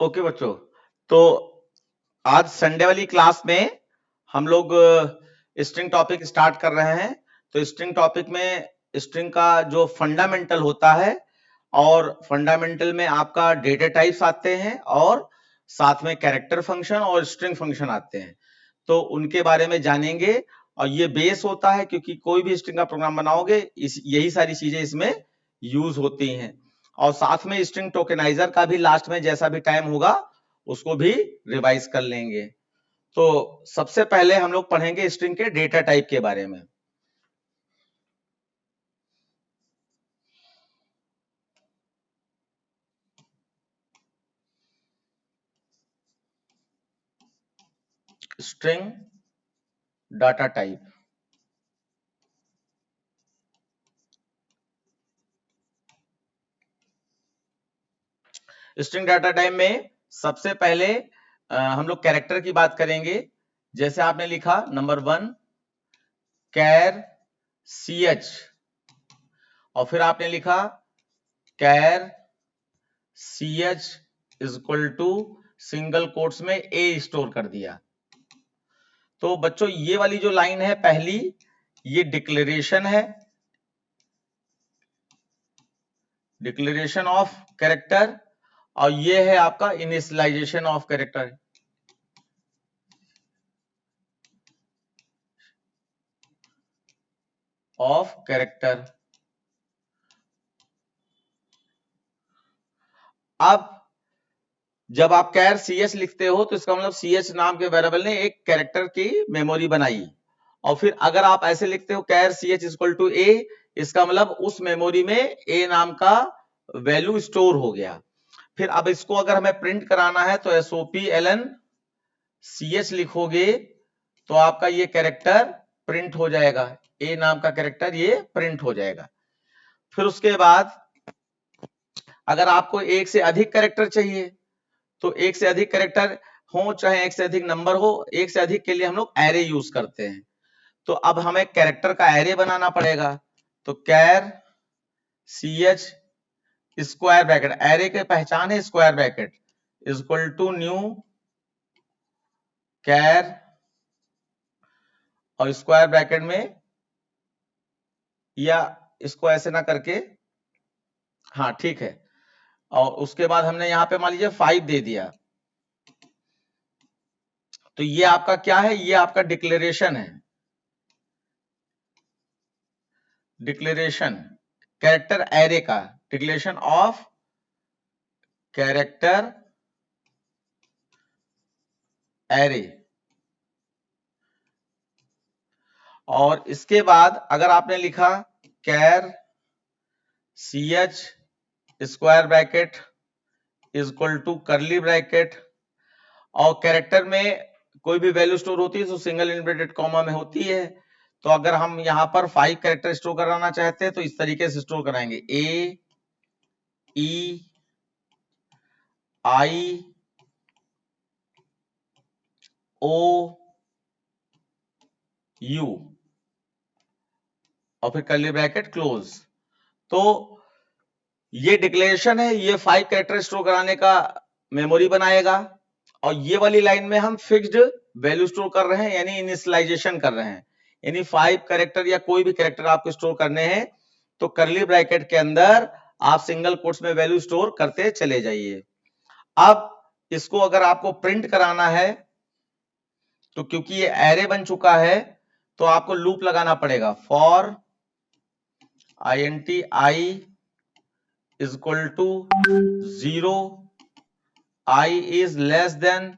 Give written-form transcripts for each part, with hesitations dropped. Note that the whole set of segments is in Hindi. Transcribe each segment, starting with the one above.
ओके बच्चों, तो आज संडे वाली क्लास में हम लोग स्ट्रिंग टॉपिक स्टार्ट कर रहे हैं। तो स्ट्रिंग टॉपिक में स्ट्रिंग का जो फंडामेंटल होता है और फंडामेंटल में आपका डेटा टाइप्स आते हैं और साथ में कैरेक्टर फंक्शन और स्ट्रिंग फंक्शन आते हैं, तो उनके बारे में जानेंगे। और ये बेस होता है क्योंकि कोई भी स्ट्रिंग का प्रोग्राम बनाओगे इस यही सारी चीजें इसमें यूज होती हैं। और साथ में स्ट्रिंग टोकेनाइजर का भी लास्ट में जैसा भी टाइम होगा उसको भी रिवाइज कर लेंगे। तो सबसे पहले हम लोग पढ़ेंगे स्ट्रिंग के डेटा टाइप के बारे में। String data type, string data type में सबसे पहले हम लोग कैरेक्टर की बात करेंगे। जैसे आपने लिखा नंबर 1 कैर ch, और फिर आपने लिखा char ch is equal to single quotes में a स्टोर कर दिया। तो बच्चों ये वाली जो लाइन है पहली, ये डिक्लेरेशन है, डिक्लेरेशन ऑफ कैरेक्टर, और ये है आपका initialisation of character. Of character. अब जब आप कैर ch लिखते हो तो इसका मतलब ch नाम के वेरिएबल ने एक कैरेक्टर की मेमोरी बनाई, और फिर अगर आप ऐसे लिखते हो कैर ch इक्वल टू a, इसका मतलब उस मेमोरी में a नाम का वैल्यू स्टोर हो गया। फिर अब इसको अगर हमें प्रिंट कराना है तो SOPLN ch लिखोगे तो आपका ये कैरेक्टर प्रिंट हो जाएगा, a नाम का कैरेक्टर ये प्रिंट हो जाएगा। फिर उसके बाद अगर आपको एक से अधिक कैरेक्टर चाहिए तो एक से अधिक कैरेक्टर हो चाहे एक से अधिक नंबर हो, एक से अधिक के लिए हम लोग एरे यूज करते हैं। तो अब हमें कैरेक्टर का एरे बनाना पड़ेगा। तो char ch square bracket, array के पहचान है square bracket, equal to new char, और स्क्वायर ब्रैकेट में, या इसको ऐसे ना करके, हाँ ठीक है, और उसके बाद हमने यहां पे मान लीजिए 5 दे दिया। तो ये आपका क्या है, ये आपका डिक्लेरेशन है, डिक्लेरेशन कैरेक्टर एरे का, डिक्लेरेशन ऑफ कैरेक्टर एरे। और इसके बाद अगर आपने लिखा char ch square bracket is equal to curly bracket, और कैरेक्टर में कोई भी वैल्यू स्टोर होती है तो सिंगल इन्वर्टेड कॉमा में होती है। तो अगर हम यहां पर 5 कैरेक्टर स्टोर कराना चाहते हैं तो इस तरीके से स्टोर कराएंगे, A E I O U, और फिर कर्ली ब्रैकेट क्लोज। तो ये डिक्लेरेशन है, ये 5 कैरेक्टर स्टोर कराने का मेमोरी बनाएगा, और ये वाली लाइन में हम फिक्स्ड वैल्यू स्टोर कर रहे हैं यानी इनिशियलाइजेशन कर रहे हैं, यानी 5 कैरेक्टर या कोई भी कैरेक्टर आपको स्टोर करने हैं तो करली ब्रैकेट के अंदर आप सिंगल कोट्स में वैल्यू स्टोर करते चले जाइए। अब इसको अगर आपको प्रिंट कराना है तो क्योंकि ये एरे बन चुका है तो आपको लूप लगाना पड़ेगा, for int I is equal to 0, I is less than.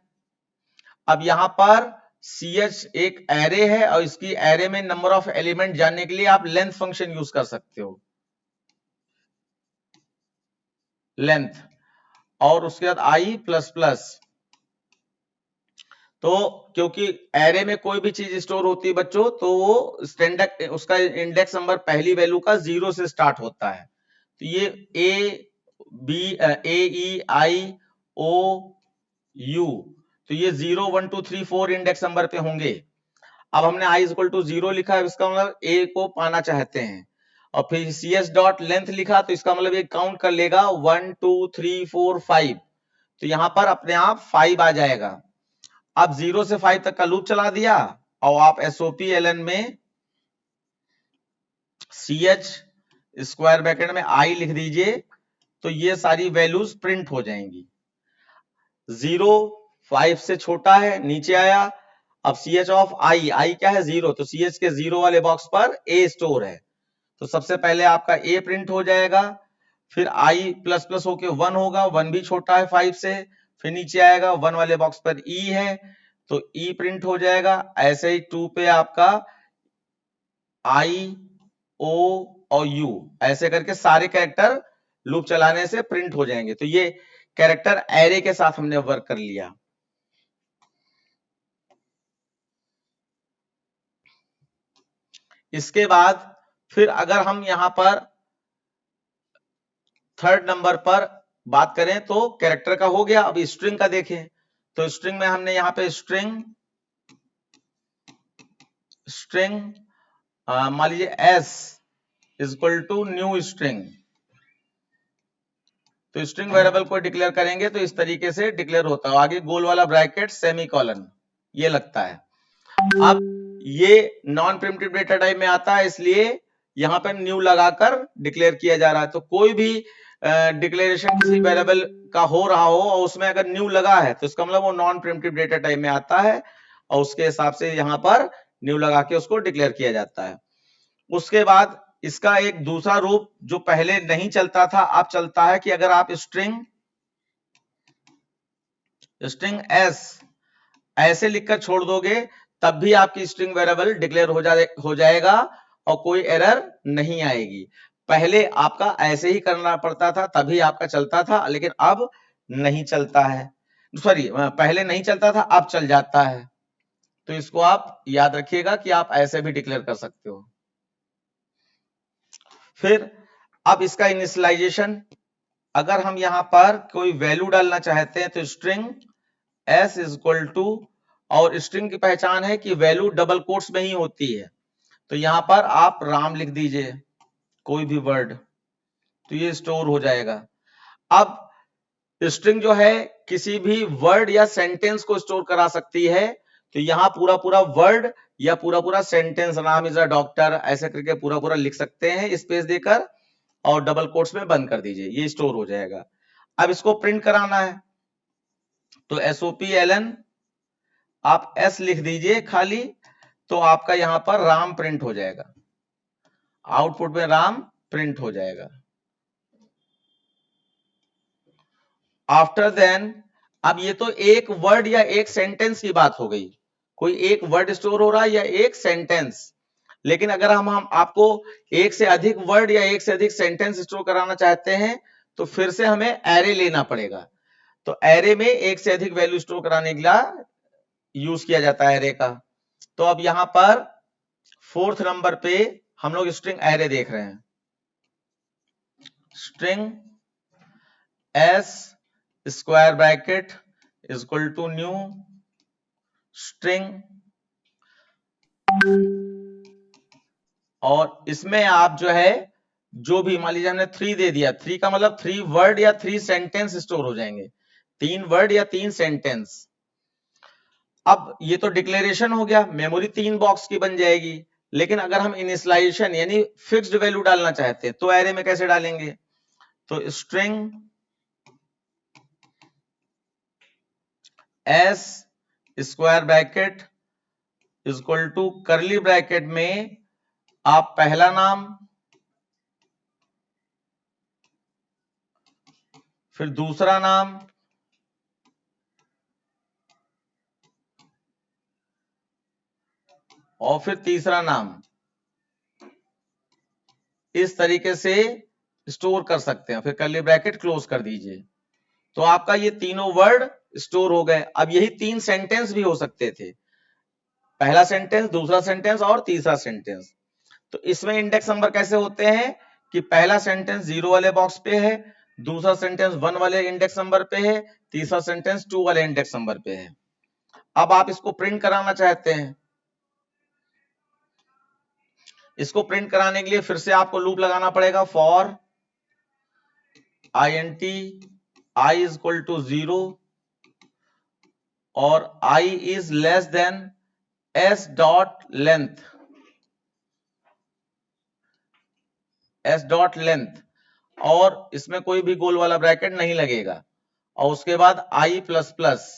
अब यहां पर ch एक एरे है और इसकी एरे में नंबर ऑफ एलिमेंट जानने के लिए आप लेंथ फंक्शन यूज कर सकते हो, लेंथ, और उसके बाद i प्लस प्लस। तो क्योंकि एरे में कोई भी चीज स्टोर होती है बच्चों तो वो स्टैंडर्ड उसका इंडेक्स नंबर पहली वैल्यू का 0 से स्टार्ट होता है। तो ये A E I O U, तो ये 0 1 2 3 4 इंडेक्स नंबर पे होंगे। अब हमने i इक्वल टू 0 लिखा है, इसका मतलब a को पाना चाहते हैं, और फिर cs डॉट लेंथ लिखा तो इसका मतलब ये काउंट कर लेगा 1 2 3 4 5। तो यहां पर अपने आप 5 आ जाएगा। अब 0 से 5 तक का लूप चला दिया और आप एसओपी एलएन में CH स्क्वायर ब्रैकेट में I लिख दीजिए, तो ये सारी वैल्यूज प्रिंट हो जाएंगी। 0 5 से छोटा है, नीचे आया। अब CH ऑफ I क्या है 0, तो CH के 0 वाले बॉक्स पर A स्टोर है, तो सबसे पहले आपका A प्रिंट हो जाएगा। फिर I प्लस प्लस होके 1 होगा, 1 भी छोटा है 5 से। फिर नीचे आएगा 1 वाले बॉक्स पर E है, तो E प्रिंट हो जाएगा। ऐसे ही 2 पे आपका I, O और U, ऐसे करके सारे कैरेक्टर लूप चलाने से प्रिंट हो जाएंगे। तो ये कैरेक्टर एरे के साथ हमने वर्क कर लिया। इसके बाद फिर अगर हम यहां पर थर्ड नंबर पर बात करें तो कैरेक्टर का हो गया। अब स्ट्रिंग का देखें, तो स्ट्रिंग में हमने यहां पे स्ट्रिंग मान लीजिए S is equal to new string, तो स्ट्रिंग वेरिएबल को डिक्लेयर करेंगे तो इस तरीके से डिक्लेयर होता है, आगे गोल वाला ब्रैकेट सेमीकोलन ये लगता है। अब ये नॉन प्रिमिटिव डेटा टाइप में आता है, इसलिए यहां पर न्यू लगाकर डिक्लेयर किया जा रहा है। तो कोई भी डिक्लेरेशन किसी वेरिएबल का हो रहा हो और उसमें अगर न्यू लगा है तो इसका मतलब वो नॉन प्रिमिटिव डेटा टाइप में आता है, और उसके हिसाब से यहां पर न्यू लगा के उसको डिक्लेयर किया जाता है। उसके बाद इसका एक दूसरा रूप जो पहले नहीं चलता था, अब चलता है कि अगर आप स्ट्रिंग S ऐसे लिखकर छोड़ दोगे तब भी आपकी स्ट्रिंग वेरिएबल डिक्लेयर हो जाएगा और कोई एरर नहीं आएगी। पहले आपका ऐसे ही करना पड़ता था तभी आपका चलता था, लेकिन अब नहीं चलता है। सॉरी, पहले नहीं चलता था, अब चल जाता है। तो इसको आप याद रखिएगा कि आप ऐसे भी डिक्लेयर कर सकते हो। फिर अब इसका इनिशियलाइजेशन, अगर हम यहां पर कोई वैल्यू डालना चाहते हैं तो string S is equal to, और स्ट्रिंग की पहचान है कि वैल्यू डबल कोट्स में ही होती है, तो यहां पर आप राम लिख दीजिए कोई भी वर्ड, तो ये स्टोर हो जाएगा। अब स्ट्रिंग जो है किसी भी वर्ड या सेंटेंस को स्टोर करा सकती है, तो यहां पूरा पूरा वर्ड या पूरा पूरा sentence, Ram is a doctor ऐसे करके पूरा पूरा लिख सकते हैं स्पेस देकर, और डबल कोट्स में बंद कर दीजिए, ये स्टोर हो जाएगा। अब इसको प्रिंट कराना है तो SOPLN आप S लिख दीजिए खाली, तो आपका यहां पर राम प्रिंट हो जाएगा, आउटपुट में राम प्रिंट हो जाएगा। आफ्टर देन, अब ये तो एक वर्ड या एक सेंटेंस की बात हो गई, कोई एक वर्ड स्टोर हो रहा है या एक सेंटेंस। लेकिन अगर हम आपको एक से अधिक वर्ड या एक से अधिक सेंटेंस स्टोर कराना चाहते हैं तो फिर से हमें एरे लेना पड़ेगा। तो एरे में एक से अधिक वैल्यू स्टोर कराने के लिए यूज किया जाता है एरे का। तो अब यहां पर फोर्थ नंबर पे हम लोग स्ट्रिंग एरे देख रहे हैं। String S square bracket is equal to new string, और इसमें आप जो है जो भी मान लीजिए हमने 3 दे दिया, 3 का मतलब 3 वर्ड या 3 सेंटेंस स्टोर हो जाएंगे, 3 वर्ड या 3 सेंटेंस। अब ये तो डिक्लेरेशन हो गया, मेमोरी 3 बॉक्स की बन जाएगी। लेकिन अगर हम इनिशियलाइजेशन यानी फिक्स्ड वैल्यू डालना चाहते हैं तो एरे में कैसे डालेंगे, तो string S square bracket is equal to curly bracket में आप पहला नाम, फिर दूसरा नाम, और फिर तीसरा नाम, इस तरीके से स्टोर कर सकते हैं। फिर कर्ली ब्रैकेट क्लोज कर दीजिए, तो आपका ये तीनों वर्ड स्टोर हो गए। अब यही 3 सेंटेंस भी हो सकते थे, पहला सेंटेंस, दूसरा सेंटेंस और तीसरा सेंटेंस। तो इसमें इंडेक्स नंबर कैसे होते हैं कि पहला सेंटेंस 0 वाले बॉक्स पे है, दूसरा सेंटेंस 1 वाले इंडेक्स नंबर पे है, तीसरा सेंटेंस 2 वाले इंडेक्स नंबर पे है। अब आप इसको प्रिंट कराना चाहते हैं, इसको प्रिंट कराने के लिए फिर से आपको लूप लगाना पड़ेगा, for int i is equal to 0 और I is less than S dot length, S dot length, और इसमें कोई भी गोल वाला ब्रैकेट नहीं लगेगा। और उसके बाद I plus plus,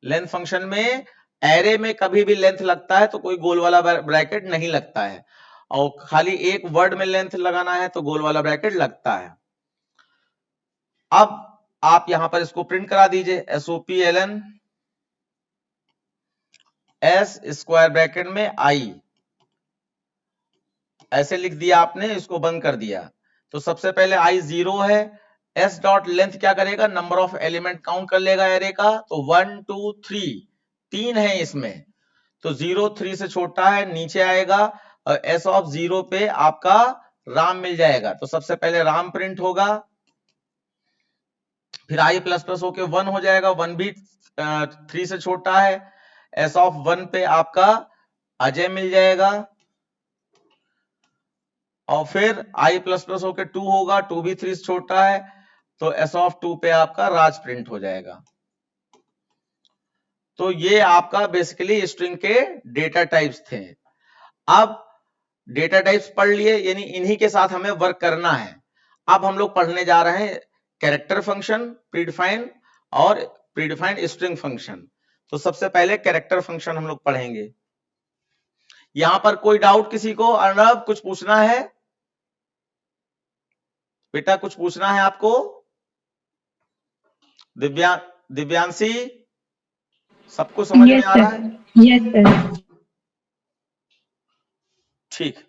length function में एरे में कभी भी लेंथ लगता है तो कोई गोल वाला ब्रैकेट नहीं लगता है, और खाली एक वर्ड में लेंथ लगाना है तो गोल वाला ब्रैकेट लगता है। अब आप यहां पर इसको प्रिंट करा दीजिए, SOPLN S स्क्वायर ब्रैकेट में I, ऐसे लिख दिया आपने, इसको बंद कर दिया। तो सबसे पहले I 0 है, S डॉट लेंथ क्या करेगा, नंबर ऑफ एलिमेंट काउंट कर लेगा एरे का, तो 1 2 3 3 है इसमें, तो 0 3 से छोटा है, नीचे आएगा और S ऑफ 0 पे आपका राम मिल जाएगा। तो सबसे पहले राम प्रिंट होगा, फिर I प्लस प्लस होके 1 हो जाएगा, 1 भी 3 से छोटा है, S ऑफ 1 पे आपका अजय मिल जाएगा, और फिर I प्लस प्लस होके 2 होगा, 2 भी 3 से छोटा है, तो S ऑफ 2 पे आपका राज प्रिंट हो जाएगा। तो ये आपका बेसिकली स्ट्रिंग के डेटा टाइप्स थे। अब डेटा टाइप्स पढ़ लिए, यानी इन्हीं के साथ हमें वर्क करना है। अब हम लोग पढ़ने जा रहे हैं कैरेक्टर फंक्शन, प्रीडिफाइन और प्रीडिफाइंड स्ट्रिंग फंक्शन। तो सबसे पहले कैरेक्टर फंक्शन हम लोग पढ़ेंगे। यहां पर कोई डाउट किसी को? अर्णव, कुछ पूछना है बेटा, कुछ पूछना है आपको? दिव्यांशी, सबको समझ में आ रहा है? Yes sir. ठीक।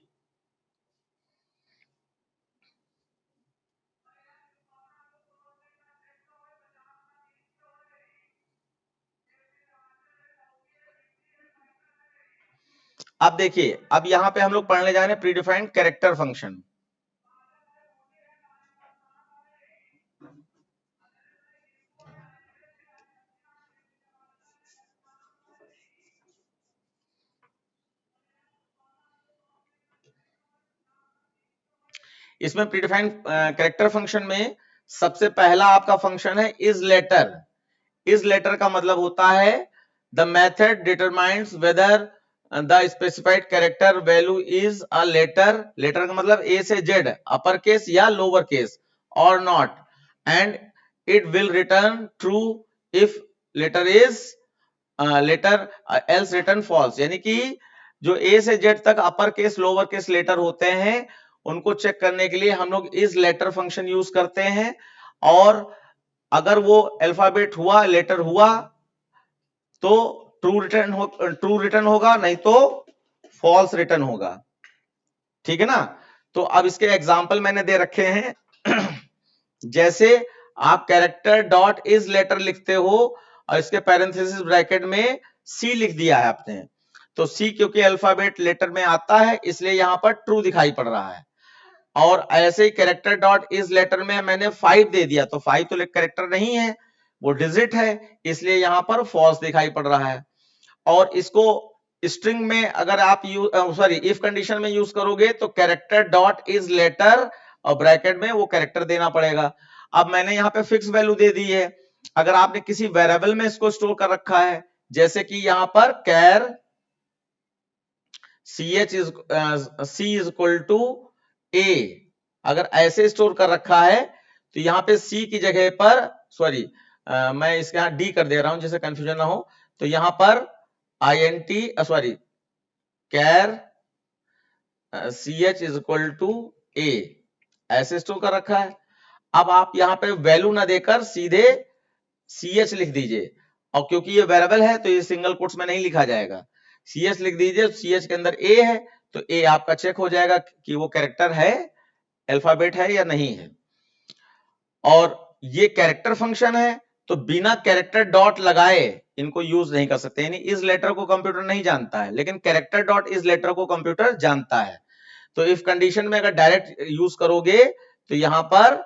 अब देखिए, अब यहां पे हम लोग पढ़ने जा रहे हैं प्रीडिफाइंड कैरेक्टर फंक्शन। इसमें प्रीडिफाइंड कैरेक्टर फंक्शन में सबसे पहला आपका फंक्शन है इज लेटर। इज लेटर का मतलब होता है the method determines whether the specified character value is a letter. Letter का मतलब ए से जेड, अपर केस या लोअर केस, और not, and it will return true if letter is letter else return false. यानी कि जो ए से जेड तक upper case lower case letter होते हैं उनको चेक करने के लिए हम लोग इज लेटर फंक्शन यूज करते हैं, और अगर वो अल्फाबेट हुआ, लेटर हुआ, तो ट्रू रिटर्न होगा, नहीं तो फॉल्स रिटर्न होगा। ठीक है ना? तो अब इसके एग्जांपल मैंने दे रखे हैं। जैसे आप कैरेक्टर डॉट इज लेटर लिखते हो और इसके पैरेंथेसिस ब्रैकेट में सी लिख दिया है आपने, तो सी क्योंकि अल्फाबेट लेटर में आता है इसलिए यहां पर ट्रू दिखाई पड़ रहा है। और ऐसे ही कैरेक्टर डॉट इज लेटर में मैंने 5 दे दिया, तो 5 तो कैरेक्टर नहीं है, वो डिजिट है, इसलिए यहां पर फॉल्स दिखाई पड़ रहा है। और इसको स्ट्रिंग में अगर आप इफ कंडीशन में यूज करोगे तो कैरेक्टर डॉट इज लेटर और ब्रैकेट में वो कैरेक्टर देना पड़ेगा। अब मैंने यहाँ पे फिक्स वैल्यू दे दी है, अगर आपने किसी वेरिएबल में इसको स्टोर कर रखा है, जैसे कि यहां पर कैर सी इज इक्वल टू ए, अगर ऐसे स्टोर कर रखा है तो यहाँ पे सी की जगह पर, सॉरी मैं इसके यहां डी कर दे रहा हूं जैसे कंफ्यूजन ना हो, तो यहां पर INT sorry char CH is equal to A ऐसे स्टोर कर रखा है। अब आप यहां पे वैल्यू ना देकर सीधे CH लिख दीजिए, और क्योंकि ये वेरिएबल है तो ये सिंगल कोट्स में नहीं लिखा जाएगा, CH लिख दीजिए, CH के अंदर A है तो A आपका चेक हो जाएगा कि वो कैरेक्टर है, अल्फाबेट है या नहीं है। और ये कैरेक्टर फंक्शन है तो बिना कैरेक्टर डॉट लगाए इनको यूज नहीं कर सकते, यानी इस लेटर को कंप्यूटर नहीं जानता है लेकिन कैरेक्टर डॉट इस लेटर को कंप्यूटर जानता है। तो इफ कंडीशन में अगर डायरेक्ट यूज करोगे तो यहां पर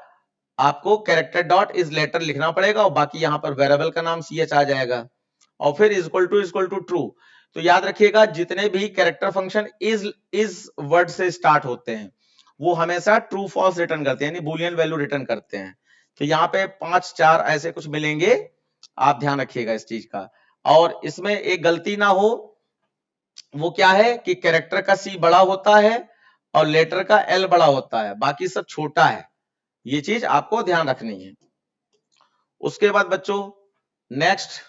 आपको कैरेक्टर डॉट इज लेटर लिखना पड़ेगा और बाकी यहां पर वेरिएबल का नाम CH आ जाएगा, और फिर इक्वल टू ट्रू। तो याद रखिएगा जितने भी कैरेक्टर फंक्शन इज वर्ड से स्टार्ट होते हैं वो हमेशा ट्रू फॉल्स रिटर्न करते हैं, यानी बुलियन वैल्यू रिटर्न करते हैं। तो यहाँ पे 5 4 ऐसे कुछ मिलेंगे आप ध्यान रखिएगा इस चीज का। और इसमें एक गलती ना हो, वो क्या है कि कैरेक्टर का सी बड़ा होता है और लेटर का एल बड़ा होता है, बाकी सब छोटा है। ये चीज आपको ध्यान रखनी है। उसके बाद बच्चों नेक्स्ट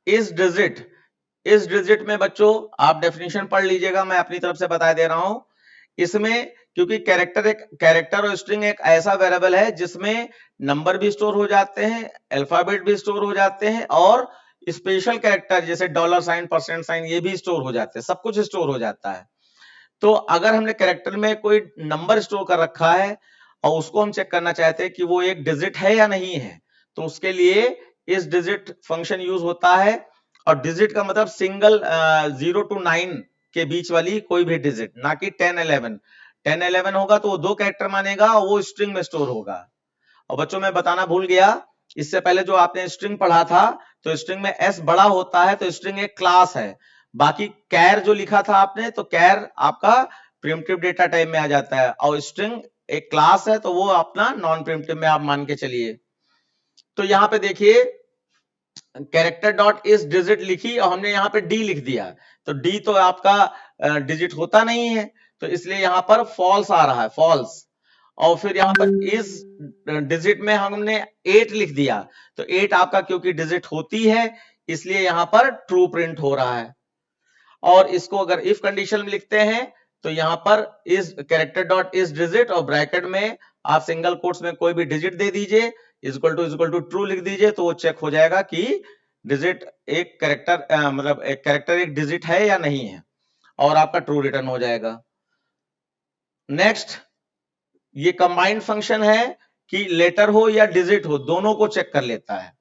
इस डिजिट में बच्चों आप डेफिनेशन पढ़ लीजिएगा, मैं अपनी तरफ से बता दे रहा हूं। इसमें क्योंकि कैरेक्टर और स्ट्रिंग एक ऐसा वेरिएबल है जिसमें नंबर भी स्टोर हो जाते हैं, अल्फाबेट भी स्टोर हो जाते हैं, और स्पेशल कैरेक्टर जैसे डॉलर साइन, परसेंट साइन, ये भी स्टोर हो जाते हैं, सब कुछ स्टोर हो जाता है। तो अगर हमने कैरेक्टर में कोई नंबर स्टोर कर रखा है और उसको हम चेक करना चाहते हैं कि वो एक डिजिट है या नहीं है, तो उसके लिए इस डिजिट फंक्शन यूज होता है। और डिजिट का मतलब सिंगल 0 to 9 के बीच वाली कोई भी डिजिट, ना कि 10-11। 10-11 होगा तो वो 2 कैरेक्टर मानेगा और वो स्ट्रिंग में स्टोर होगा। और बच्चों मैं बताना भूल गया, इससे पहले जो आपने स्ट्रिंग पढ़ा था, तो स्ट्रिंग में एस बड़ा होता है तो स्ट्रिंग एक क्लास है। बाकी कैर जो लिखा था आपने, तो कैर आपका प्रिमिटिव डेटा टाइप में आ जाता है, और स्ट्रिंग एक क्लास है तो वो अपना नॉन प्रिमिटिव में आप मान के चलिए। तो यहाँ पे देखिए कैरेक्टर डॉट इस डिजिट लिखी और हमने यहाँ पे डी लिख दिया, तो डी तो आपका डिजिट होता नहीं है, तो इसलिए यहाँ पर फॉल्स आ रहा है, फॉल्स। और फिर यहाँ पर इस डिजिट में हमने 8 लिख दिया, तो 8 आपका क्योंकि डिजिट होती है इसलिए यहाँ पर ट्रू प्रिंट हो रहा है। और इसको अगर इफ कंडीशन में लिखते हैं तो यहाँ पर इस कैरेक्टर डॉट इस डिजिट और ब्रैकेट में आप सिंगल कोट्स में कोई भी डिजिट दे दीजिए, इक्वल टू ट्रू लिख दीजिए, तो वो चेक हो जाएगा कि डिजिट एक कैरेक्टर मतलब एक कैरेक्टर एक डिजिट है या नहीं है, और आपका ट्रू रिटर्न हो जाएगा। नेक्स्ट ये कंबाइंड फंक्शन है कि लेटर हो या डिजिट हो दोनों को चेक कर लेता है।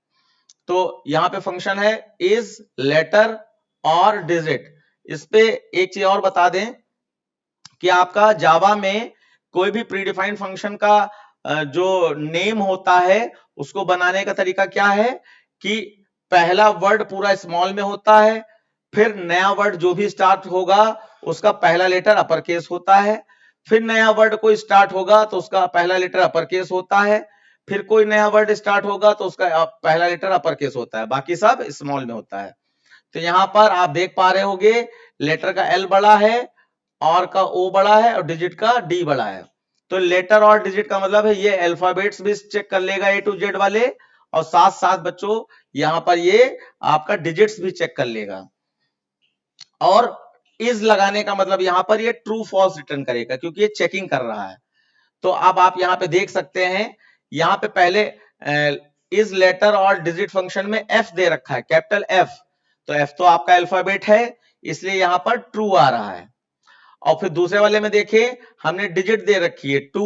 तो यहां पे फंक्शन है इज लेटर और डिजिट। इस पे एक चीज और बता दें कि आपका जावा में कोई भी प्रीडिफाइंड फंक्शन का जो नेम होता है उसको बनाने का तरीका क्या है कि पहला वर्ड पूरा स्मॉल में होता है, फिर नया वर्ड जो भी स्टार्ट होगा उसका पहला लेटर अपर केस होता है, फिर नया वर्ड कोई स्टार्ट होगा तो उसका पहला लेटर अपर केस होता है, फिर कोई नया वर्ड स्टार्ट होगा तो उसका पहला लेटर अपर केस होता है, बाकी सब स्मॉल में होता है। तो यहां पर आप देख पा रहे होंगे लेटर का एल बड़ा है, और का ओ बड़ा है और डिजिट का डी बड़ा है। तो लेटर और डिजिट का मतलब है ये अल्फाबेट्स भी चेक कर लेगा ए टू जेड वाले, और साथ साथ बच्चों यहां पर ये आपका डिजिट्स भी चेक कर लेगा। और इज लगाने का मतलब यहां पर ये ट्रू फॉल्स रिटर्न करेगा क्योंकि ये चेकिंग कर रहा है। तो अब आप यहां पे देख सकते हैं, यहां पे पहले इज लेटर और डिजिट फंक्शन में एफ दे रखा है, कैपिटल एफ। तो एफ तो आपका अल्फाबेट है इसलिए यहां पर ट्रू आ रहा है। और फिर दूसरे वाले में देखिए हमने डिजिट दे रखी है 2,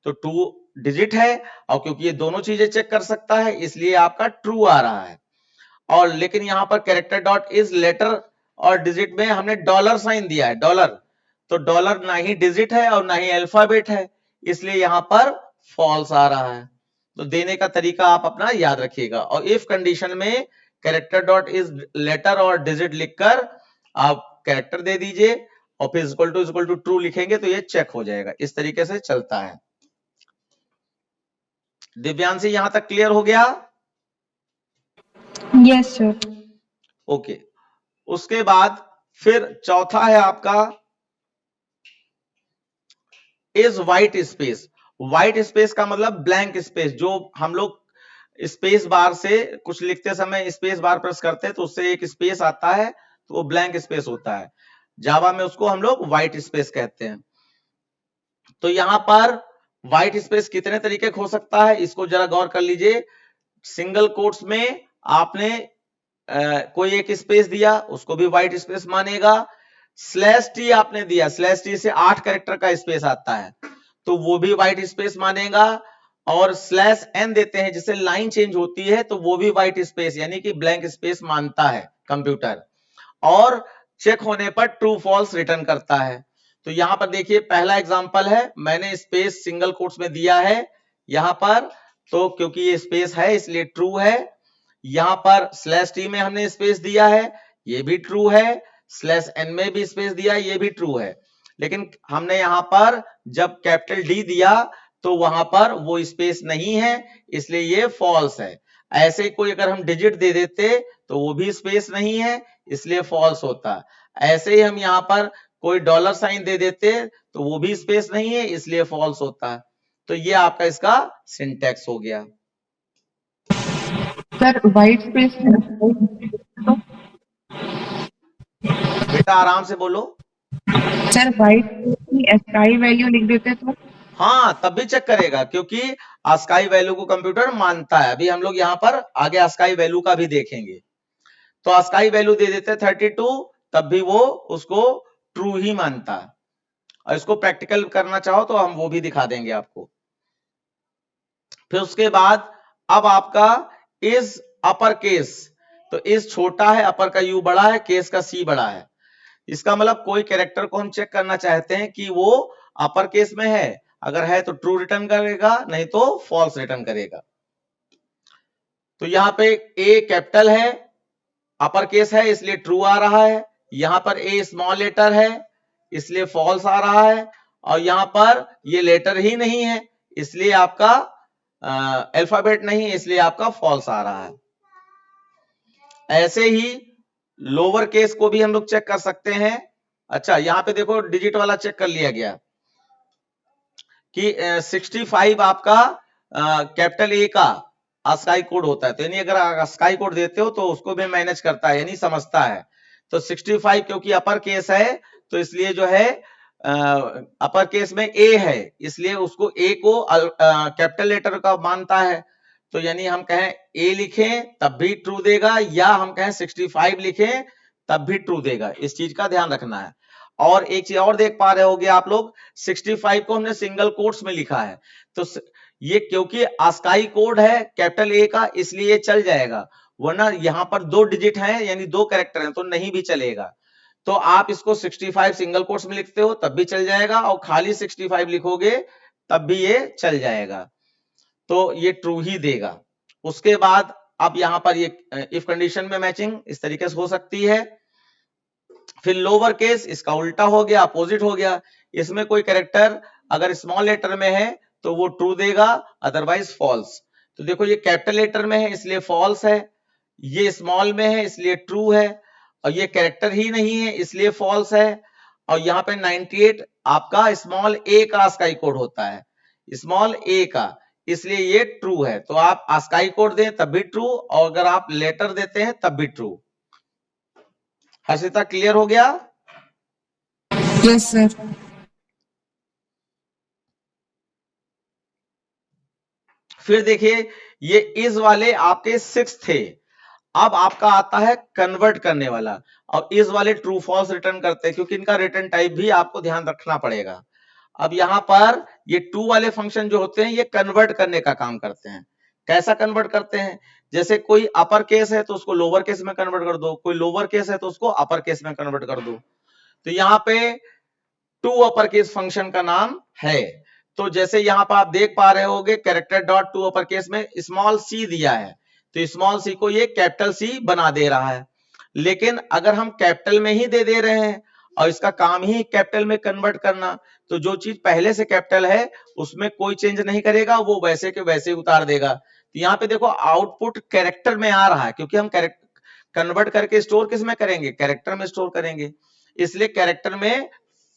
तो 2 डिजिट है, और क्योंकि ये दोनों चीजें चेक कर सकता है इसलिए आपका ट्रू आ रहा है। और लेकिन यहां पर कैरेक्टर डॉट इज लेटर और डिजिट में हमने डॉलर साइन दिया है, डॉलर, तो डॉलर ना ही डिजिट है और ना ही अल्फाबेट है, इसलिए यहां पर फॉल्स आ रहा है। तो देने का तरीका आप अपना याद रखिएगा। और इफ कंडीशन में कैरेक्टर डॉट इज लेटर और डिजिट लिखकर आप कैरेक्टर दे दीजिए और फिर इक्वल टू ट्रू लिखेंगे तो ये चेक हो जाएगा। इस तरीके से चलता है। दिव्यांशी यहां तक क्लियर हो गया? Yes sir. ओके। उसके बाद फिर चौथा है आपका is white space. White space का मतलब ब्लैंक स्पेस, जो हम लोग स्पेस बार से कुछ लिखते समय स्पेस बार प्रेस करते हैं तो उससे एक स्पेस आता है तो वो ब्लैंक स्पेस होता है। जावा में उसको हम लोग व्हाइट स्पेस कहते हैं। तो यहां पर व्हाइट स्पेस कितने तरीके का हो सकता है इसको जरा गौर कर लीजिए। सिंगल कोट्स में आपने कोई एक स्पेस दिया उसको भी व्हाइट स्पेस मानेगा। स्लैश टी आपने दिया, स्लैश टी से 8 कैरेक्टर का स्पेस आता है तो वो भी व्हाइट स्पेस मानेगा। और स्लैश एन देते हैं जिससे लाइन चेंज होती है तो वो भी व्हाइट स्पेस यानी कि ब्लैंक स्पेस मानता है कंप्यूटर, और चेक होने पर ट्रू फॉल्स रिटर्न करता है। तो यहां पर देखिए पहला एग्जांपल है, मैंने स्पेस सिंगल कोट्स में दिया है यहां पर, तो क्योंकि ये स्पेस है इसलिए ट्रू है। यहां पर स्लैश टी में हमने स्पेस दिया है, ये भी ट्रू है। स्लैश एन में भी स्पेस दिया, ये भी ट्रू है। लेकिन हमने यहां पर जब कैपिटल डी दिया तो वहां पर वो स्पेस नहीं है, इसलिए ये फॉल्स है। ऐसे कोई अगर हम डिजिट दे देते तो वो भी स्पेस नहीं है, इसलिए फॉल्स होता। ऐसे ही हम यहाँ पर कोई डॉलर साइन दे देते तो वो भी स्पेस नहीं है, इसलिए फॉल्स होता। तो ये आपका इसका सिंटैक्स हो गया। सर व्हाइट स्पेस तो बेटा आराम से बोलो। सर व्हाइट स्पेस की एसआई वैल्यू लिख देते तो हाँ, तब भी चेक करेगा, क्योंकि ASCII वैल्यू को कंप्यूटर मानता है। अभी हम लोग यहाँ पर आगे ASCII वैल्यू का भी देखेंगे। तो ASCII वैल्यू दे देते 32, तब भी वो उसको ट्रू ही मानता है। और इसको प्रैक्टिकल करना चाहो तो हम वो भी दिखा देंगे आपको। फिर उसके बाद अब आपका इज अपर केस, तो इज छोटा है, अपर का यू बड़ा है, केस का सी बड़ा है। इसका मतलब कोई कैरेक्टर को हम चेक करना चाहते हैं कि वो अपर केस में है, अगर है तो ट्रू रिटर्न करेगा, नहीं तो फॉल्स रिटर्न करेगा। तो यहाँ पे ए कैपिटल है, अपर केस है, इसलिए ट्रू आ रहा है। यहां पर ए स्मॉल लेटर है, इसलिए फॉल्स आ रहा है। और यहां पर ये लेटर ही नहीं है, इसलिए आपका अल्फाबेट नहीं है, इसलिए आपका फॉल्स आ रहा है। ऐसे ही लोअर केस को भी हम लोग चेक कर सकते हैं। अच्छा, यहां पे देखो डिजिट वाला चेक कर लिया गया कि 65 आपका कैपिटल ए का ASCII कोड होता है। तो यानी अगर ASCII कोड देते हो तो उसको भी मैनेज करता है, यानी समझता है। तो 65 क्योंकि अपर केस है, तो इसलिए जो है अपर केस में ए है, इसलिए उसको ए को कैपिटल लेटर का मानता है। तो यानी हम कहें ए लिखें तब भी ट्रू देगा, या हम कहें 65 लिखें तब भी ट्रू देगा। इस चीज का ध्यान रखना है। और एक चीज और देख पा रहे होगे आप लोग, 65 को हमने सिंगल कोट्स में लिखा है। तो ये क्योंकि ASCII कोड है कैपिटल ए का, इसलिए चल जाएगा। वरना यहां पर 2 डिजिट हैं, यानी 2 कैरेक्टर हैं, तो नहीं भी चलेगा। तो आप इसको 65 सिंगल कोट्स में लिखते हो तब भी चल जाएगा, और खाली 65 लिखोगे तब भी ये चल जाएगा। तो ये ट्रू ही देगा। उसके बाद अब यहां पर ये इफ कंडीशन में मैचिंग इस तरीके से हो सकती है। फिर लोअर केस, इसका उल्टा हो गया, अपोजिट हो गया। इसमें कोई कैरेक्टर अगर स्मॉल लेटर में है तो वो ट्रू देगा, अदरवाइज फॉल्स। तो देखो ये कैपिटल लेटर में है इसलिए फॉल्स है, ये स्मॉल में है इसलिए ट्रू है, और ये कैरेक्टर ही नहीं है इसलिए फॉल्स है। और यहाँ पे 98 आपका स्मॉल ए का ASCII कोड होता है, स्मॉल ए का, इसलिए ये ट्रू है। तो आप ASCII कोड दें तब भी ट्रू, और अगर आप लेटर देते हैं तब भी ट्रू। हर्षिता क्लियर हो गया? Yes sir. फिर देखिए ये इज वाले आपके 6 थे। अब आपका आता है कन्वर्ट करने वाला, और इस वाले ट्रू फॉल्स रिटर्न करते हैं, क्योंकि इनका रिटर्न टाइप भी आपको ध्यान रखना पड़ेगा। अब यहां पर ये टू वाले फंक्शन जो होते हैं ये कन्वर्ट करने का काम करते हैं। कैसा कन्वर्ट करते हैं? जैसे कोई अपर केस है तो उसको लोअर केस में कन्वर्ट कर दो, कोई लोअर केस है तो उसको अपर केस में कन्वर्ट कर दो। तो यहाँ पे टू अपर केस फंक्शन का नाम है। तो जैसे यहां पर आप देख पा रहे होगे character dot to upper case में स्मॉल सी दिया है, तो स्मॉल सी को ये कैपिटल सी बना दे रहा है। लेकिन अगर हम कैपिटल में ही दे रहे हैं और इसका काम ही कैपिटल में कन्वर्ट करना, तो जो चीज पहले से कैपिटल है उसमें कोई चेंज नहीं करेगा, वो वैसे के वैसे उतार देगा। तो यहाँ पे देखो आउटपुट कैरेक्टर में आ रहा है, क्योंकि हम कन्वर्ट करके स्टोर किस में करेंगे? कैरेक्टर में स्टोर करेंगे, इसलिए कैरेक्टर में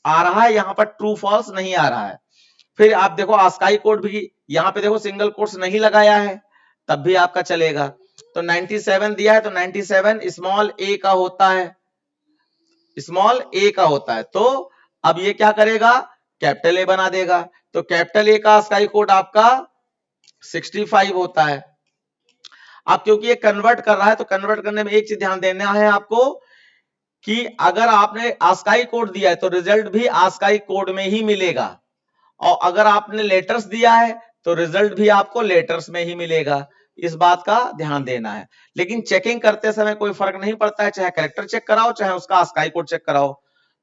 आ रहा है, यहाँ पर ट्रू फॉल्स नहीं आ रहा है। फिर आप देखो ASCII कोड भी यहाँ पे देखो सिंगल कोट्स नहीं लगाया है, तब भी आपका चलेगा। तो 97 दिया है तो 97 स्मॉल ए का होता है, स्मॉल ए का होता है। तो अब ये क्या करेगा? कैपिटल ए बना देगा। तो कैपिटल ए का ASCII कोड आपका 65 होता है। अब क्योंकि ये कन्वर्ट कर रहा है, तो कन्वर्ट करने में एक चीज ध्यान देना है आपको कि अगर आपने ASCII कोड दिया है तो रिजल्ट भी ASCII कोड में ही मिलेगा, और अगर आपने लेटर्स दिया है तो रिजल्ट भी आपको लेटर्स में ही मिलेगा। इस बात का ध्यान देना है। लेकिन चेकिंग करते समय कोई फर्क नहीं पड़ता है, चाहे कैरेक्टर चेक कराओ चाहे उसका ASCII कोड चेक कराओ,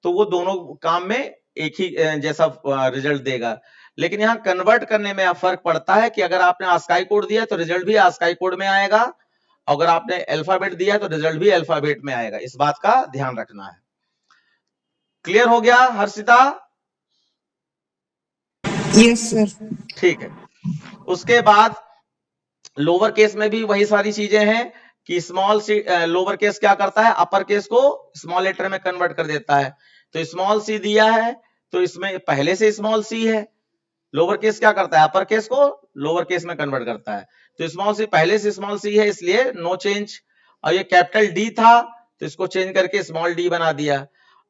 तो वो दोनों काम में एक ही जैसा रिजल्ट देगा। लेकिन यहाँ कन्वर्ट करने में फर्क पड़ता है कि अगर आपने ASCII कोड दिया तो रिजल्ट भी ASCII कोड में आएगा, अगर आपने अल्फाबेट दिया तो रिजल्ट भी अल्फाबेट में आएगा। इस बात का ध्यान रखना है। क्लियर हो गया हर्षिता? Yes, sir. ठीक है। उसके बाद लोअर केस में भी वही सारी चीजें हैं कि स्मॉल सी लोअर केस क्या करता है, अपर केस को स्मॉल लेटर में कन्वर्ट कर देता है। तो स्मॉल सी दिया है तो इसमें पहले से स्मॉल सी है, लोअर केस क्या करता है, अपर केस को लोअर केस में कन्वर्ट करता है। तो स्मॉल सी पहले से स्मॉल सी है इसलिए नो चेंज। और ये कैपिटल डी था तो इसको चेंज करके स्मॉल डी बना दिया।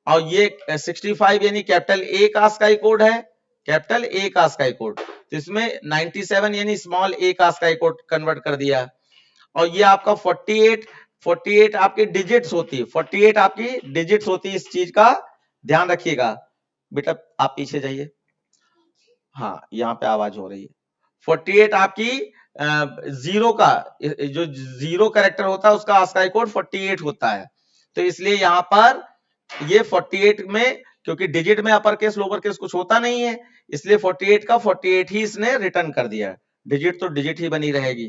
और ये 65 यानी कैपिटल ए कास का ही कोड है, कैपिटल ए कास का ही कोड। तो इसमें 97 यानी स्मॉल ए कास का ही कोड कन्वर्ट कर दिया। और ये आपका 48 आपकी डिजिट्स होती है, 48 आपकी डिजिट्स होती है, इस चीज का ध्यान रखिएगा। बेटा आप पीछे जाइए, हाँ यहाँ पे आवाज हो रही है। 48 आपकी जीरो का, जो जीरो कैरेक्टर होता है उसका आस्काई कोड 48 होता है। तो इसलिए यहाँ पर ये 48 में, क्योंकि डिजिट में अपर केस लोअर केस कुछ होता नहीं है, इसलिए 48 का 48 ही इसने रिटर्न कर दिया। डिजिट तो डिजिट ही बनी रहेगी।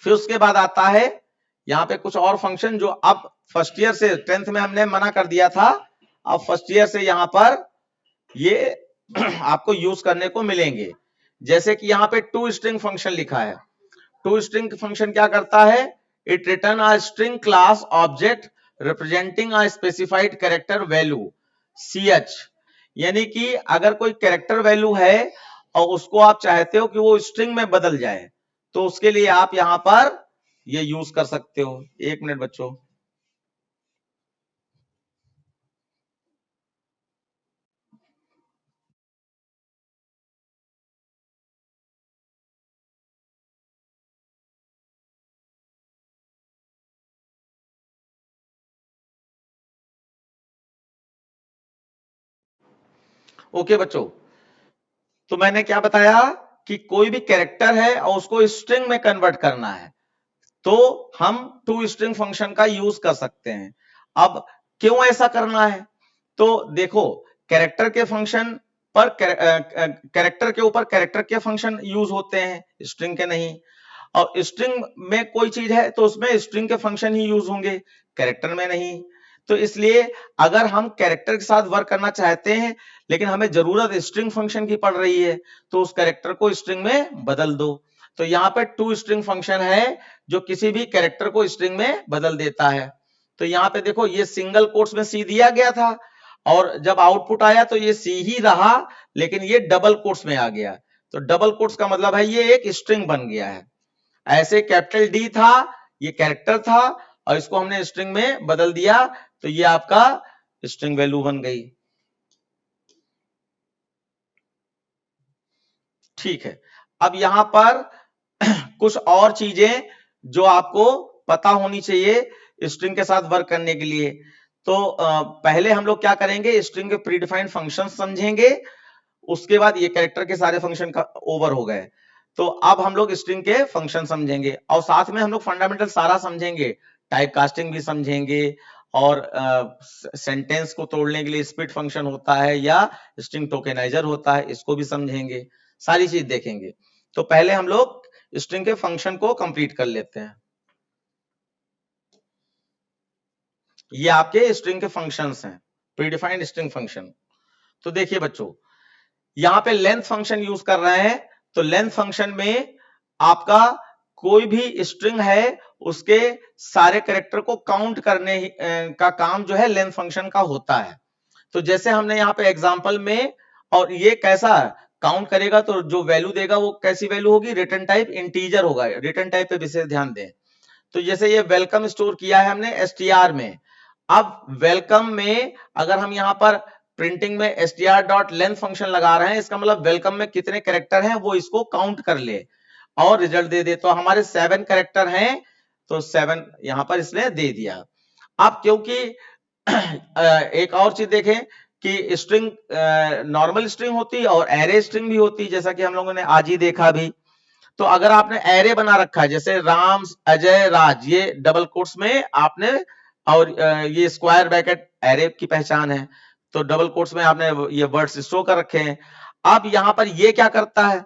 फिर उसके बाद आता है यहाँ पे कुछ और फंक्शन जो अब फर्स्ट ईयर से, 10th में हमने मना कर दिया था, अब फर्स्ट ईयर से यहाँ पर ये आपको यूज करने को मिलेंगे। जैसे कि यहाँ पे टू स्ट्रिंग फंक्शन लिखा है। टू स्ट्रिंग फंक्शन क्या करता है, it return a string class object representing a specified character value ch। यानी कि अगर कोई कैरेक्टर वैल्यू है और उसको आप चाहते हो कि वो स्ट्रिंग में बदल जाए, तो उसके लिए आप यहां पर ये यूज कर सकते हो। एक मिनट बच्चों, ओके बच्चों। तो मैंने क्या बताया कि कोई भी कैरेक्टर है और उसको स्ट्रिंग में कन्वर्ट करना है तो हम टू स्ट्रिंग फंक्शन का यूज कर सकते हैं। अब क्यों ऐसा करना है, तो देखो कैरेक्टर के फंक्शन पर कैरेक्टर के ऊपर कैरेक्टर के फंक्शन यूज होते हैं, स्ट्रिंग के नहीं। और स्ट्रिंग में कोई चीज है तो उसमें स्ट्रिंग के फंक्शन ही यूज होंगे, कैरेक्टर में नहीं। तो इसलिए अगर हम कैरेक्टर के साथ वर्क करना चाहते हैं लेकिन हमें जरूरत स्ट्रिंग फंक्शन की पड़ रही है, तो उस कैरेक्टर को स्ट्रिंग में बदल दो। तो यहाँ पे टू स्ट्रिंग फंक्शन है जो किसी भी कैरेक्टर को स्ट्रिंग में बदल देता है। तो यहाँ पे देखो ये सिंगल कोट्स में सी दिया गया था और जब आउटपुट आया तो ये सी ही रहा, लेकिन ये डबल कोट्स में आ गया। तो डबल कोट्स का मतलब है ये एक स्ट्रिंग बन गया है। ऐसे कैपिटल डी था, ये कैरेक्टर था और इसको हमने स्ट्रिंग में बदल दिया तो ये आपका स्ट्रिंग वैल्यू बन गई। ठीक है। अब यहां पर कुछ और चीजें जो आपको पता होनी चाहिए स्ट्रिंग के साथ वर्क करने के लिए। तो पहले हम लोग क्या करेंगे, स्ट्रिंग के प्रीडिफाइंड फंक्शन समझेंगे, उसके बाद ये कैरेक्टर के सारे फंक्शन का ओवर हो गए। तो अब हम लोग स्ट्रिंग के फंक्शन समझेंगे और साथ में हम लोग फंडामेंटल सारा समझेंगे, टाइप कास्टिंग भी समझेंगे और सेंटेंस को तोड़ने के लिए स्प्लिट फंक्शन होता है या स्ट्रिंग टोकेनाइजर होता है, इसको भी समझेंगे, सारी चीज देखेंगे। तो पहले हम लोग स्ट्रिंग के फंक्शन को कंप्लीट कर लेते हैं। ये आपके स्ट्रिंग के फंक्शंस हैं, प्रीडिफाइंड स्ट्रिंग फंक्शन। तो देखिए बच्चों, यहां पे लेंथ फंक्शन यूज कर रहे हैं। तो लेंथ फंक्शन में आपका कोई भी स्ट्रिंग है उसके सारे कैरेक्टर को काउंट करने का काम जो है लेंथ फंक्शन का होता है। तो जैसे हमने यहाँ पे एग्जांपल में, और ये कैसा काउंट करेगा तो जो वैल्यू देगा वो कैसी वैल्यू होगी, रिटर्न टाइप इंटीजर होगा। रिटर्न टाइप पे विशेष ध्यान दें। तो जैसे ये वेलकम स्टोर किया है हमने str में। अब वेलकम में अगर हम यहाँ पर प्रिंटिंग में str.length फंक्शन लगा रहे हैं, इसका मतलब वेलकम में कितने कैरेक्टर हैं वो इसको काउंट कर ले और रिजल्ट दे दे। तो हमारे 7 कैरेक्टर हैं तो 7 यहां पर इसने दे दिया। अब क्योंकि एक और चीज देखें कि स्ट्रिंग नॉर्मल स्ट्रिंग होती है और एरे स्ट्रिंग भी होती है, जैसा कि हम लोगों ने आज ही देखा भी। तो अगर आपने एरे बना रखा है जैसे राम अजय राज, ये डबल कोट्स में आपने, और ये स्क्वायर ब्रैकेट एरे की पहचान है, तो डबल कोट्स में आपने ये वर्ड्स स्टोर कर रखे हैं। अब यहां पर ये क्या करता है,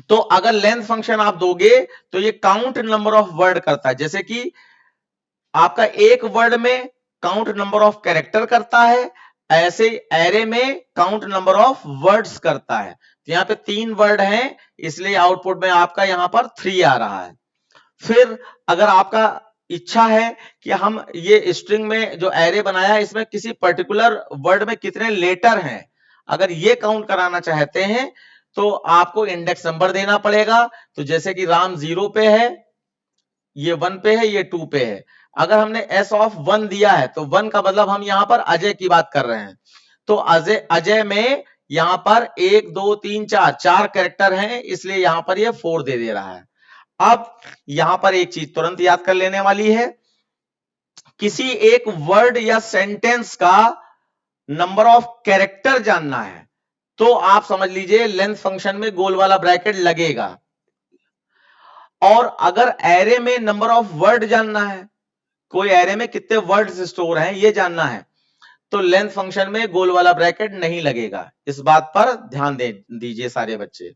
तो अगर लेंथ फंक्शन आप दोगे तो ये काउंट नंबर ऑफ वर्ड करता है। जैसे कि आपका एक वर्ड में काउंट नंबर ऑफ कैरेक्टर करता है, ऐसे एरे में काउंट नंबर ऑफ वर्ड्स करता है। तो यहाँ पे 3 वर्ड हैं, इसलिए आउटपुट में आपका यहाँ पर 3 आ रहा है। फिर अगर आपका इच्छा है कि हम ये स्ट्रिंग में जो एरे बनाया है इसमें किसी पर्टिकुलर वर्ड में कितने लेटर हैं, अगर ये काउंट कराना चाहते हैं तो आपको इंडेक्स नंबर देना पड़ेगा। तो जैसे कि राम 0 पे है, ये 1 पे है, ये 2 पे है। अगर हमने एस ऑफ 1 दिया है तो 1 का मतलब हम यहां पर अजय की बात कर रहे हैं। तो अजय में यहां पर 1 2 3 4 कैरेक्टर हैं, इसलिए यहां पर ये 4 दे रहा है। अब यहां पर एक चीज तुरंत याद कर लेने वाली है, किसी एक वर्ड या सेंटेंस का नंबर ऑफ कैरेक्टर जानना है तो आप समझ लीजिए लेंथ फंक्शन में गोल वाला ब्रैकेट लगेगा। और अगर एरे में नंबर ऑफ वर्ड जानना है, कोई एरे में कितने वर्ड्स स्टोर हैं ये जानना है, तो लेंथ फंक्शन में गोल वाला ब्रैकेट नहीं लगेगा। इस बात पर ध्यान दे दीजिए सारे बच्चे।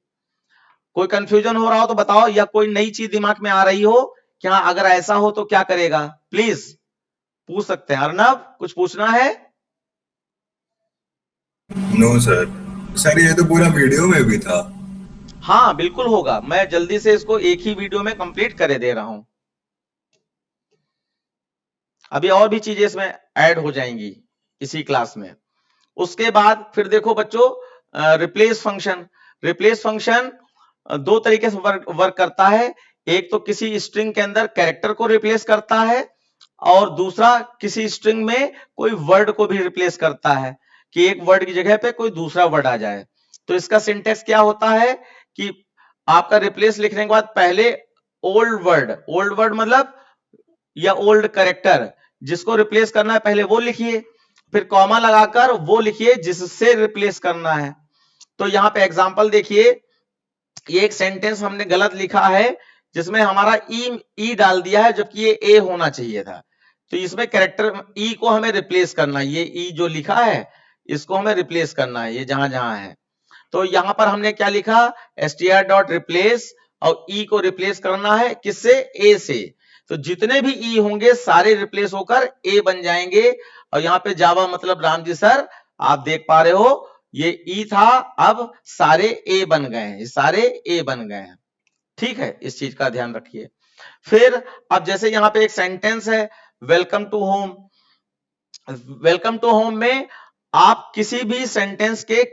कोई कंफ्यूजन हो रहा हो तो बताओ, या कोई नई चीज दिमाग में आ रही हो कि हाँ अगर ऐसा हो तो क्या करेगा, प्लीज पूछ सकते हैं। अर्नब कुछ पूछना है? No sir. सर ये तो पूरा वीडियो में भी था। हाँ बिल्कुल होगा, मैं जल्दी से इसको एक ही वीडियो में कंप्लीट करे दे रहा हूं। अभी और भी चीजें इसमें ऐड हो जाएंगी इसी क्लास में। उसके बाद फिर देखो बच्चों, रिप्लेस फंक्शन। रिप्लेस फंक्शन दो तरीके से वर्क करता है। एक तो किसी स्ट्रिंग के अंदर कैरेक्टर को रिप्लेस करता है, और दूसरा किसी स्ट्रिंग में कोई वर्ड को भी रिप्लेस करता है कि एक वर्ड की जगह पे कोई दूसरा वर्ड आ जाए। तो इसका सिंटेक्स क्या होता है कि आपका रिप्लेस लिखने के बाद पहले ओल्ड वर्ड मतलब या ओल्ड कैरेक्टर जिसको रिप्लेस करना है पहले वो लिखिए, फिर कॉमा लगाकर वो लिखिए जिससे रिप्लेस करना है। तो यहाँ पे एग्जांपल देखिए, ये एक सेंटेंस हमने गलत लिखा है जिसमें हमारा ई डाल दिया है जबकि ये ए होना चाहिए था। तो इसमें कैरेक्टर ई को हमें रिप्लेस करना है, ये ई जो लिखा है इसको हमें रिप्लेस करना है, ये जहां जहां है। तो यहां पर हमने क्या लिखा, str.replace, और ई को रिप्लेस करना है किससे, ए से। तो जितने भी ई होंगे सारे रिप्लेस होकर ए बन जाएंगे। और यहाँ पे जावा मतलब राम जी सर आप देख पा रहे हो ये ई था, अब सारे ए बन गए हैं, सारे ए बन गए हैं। ठीक है, इस चीज का ध्यान रखिए। फिर अब जैसे यहाँ पे एक सेंटेंस है welcome to home. Welcome to home में आप किसी भी सेंटेंस के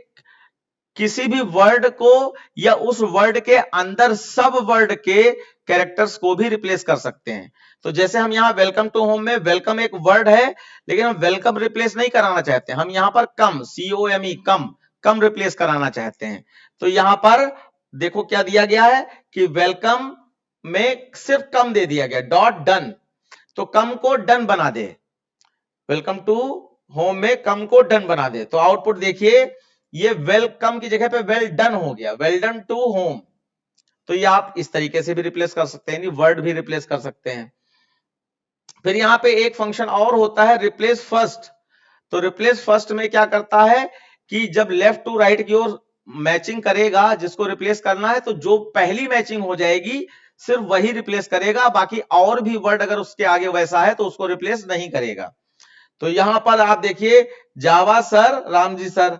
किसी भी वर्ड को या उस वर्ड के अंदर सब वर्ड के कैरेक्टर्स को भी रिप्लेस कर सकते हैं। तो जैसे हम यहाँ वेलकम टू होम में वेलकम एक वर्ड है, लेकिन हम वेलकम रिप्लेस नहीं कराना चाहते, हम यहाँ पर कम COME कम रिप्लेस कराना चाहते हैं। तो यहाँ पर देखो क्या दिया गया है कि वेलकम में सिर्फ कम दे दिया गया, डॉट डन। तो कम को डन बना दे, वेलकम टू होम में कम को डन बना दे। तो आउटपुट देखिए, ये वेलकम की जगह पे वेल डन हो गया, वेल डन टू होम। तो ये आप इस तरीके से भी रिप्लेस कर सकते हैं, वर्ड भी रिप्लेस कर सकते हैं। फिर यहाँ पे एक फंक्शन और होता है रिप्लेस फर्स्ट। तो रिप्लेस फर्स्ट में क्या करता है कि जब लेफ्ट टू राइट की ओर मैचिंग करेगा जिसको रिप्लेस करना है, तो जो पहली मैचिंग हो जाएगी सिर्फ वही रिप्लेस करेगा, बाकी और भी वर्ड अगर उसके आगे वैसा है तो उसको रिप्लेस नहीं करेगा। तो यहां पर आप देखिए जावा सर राम जी सर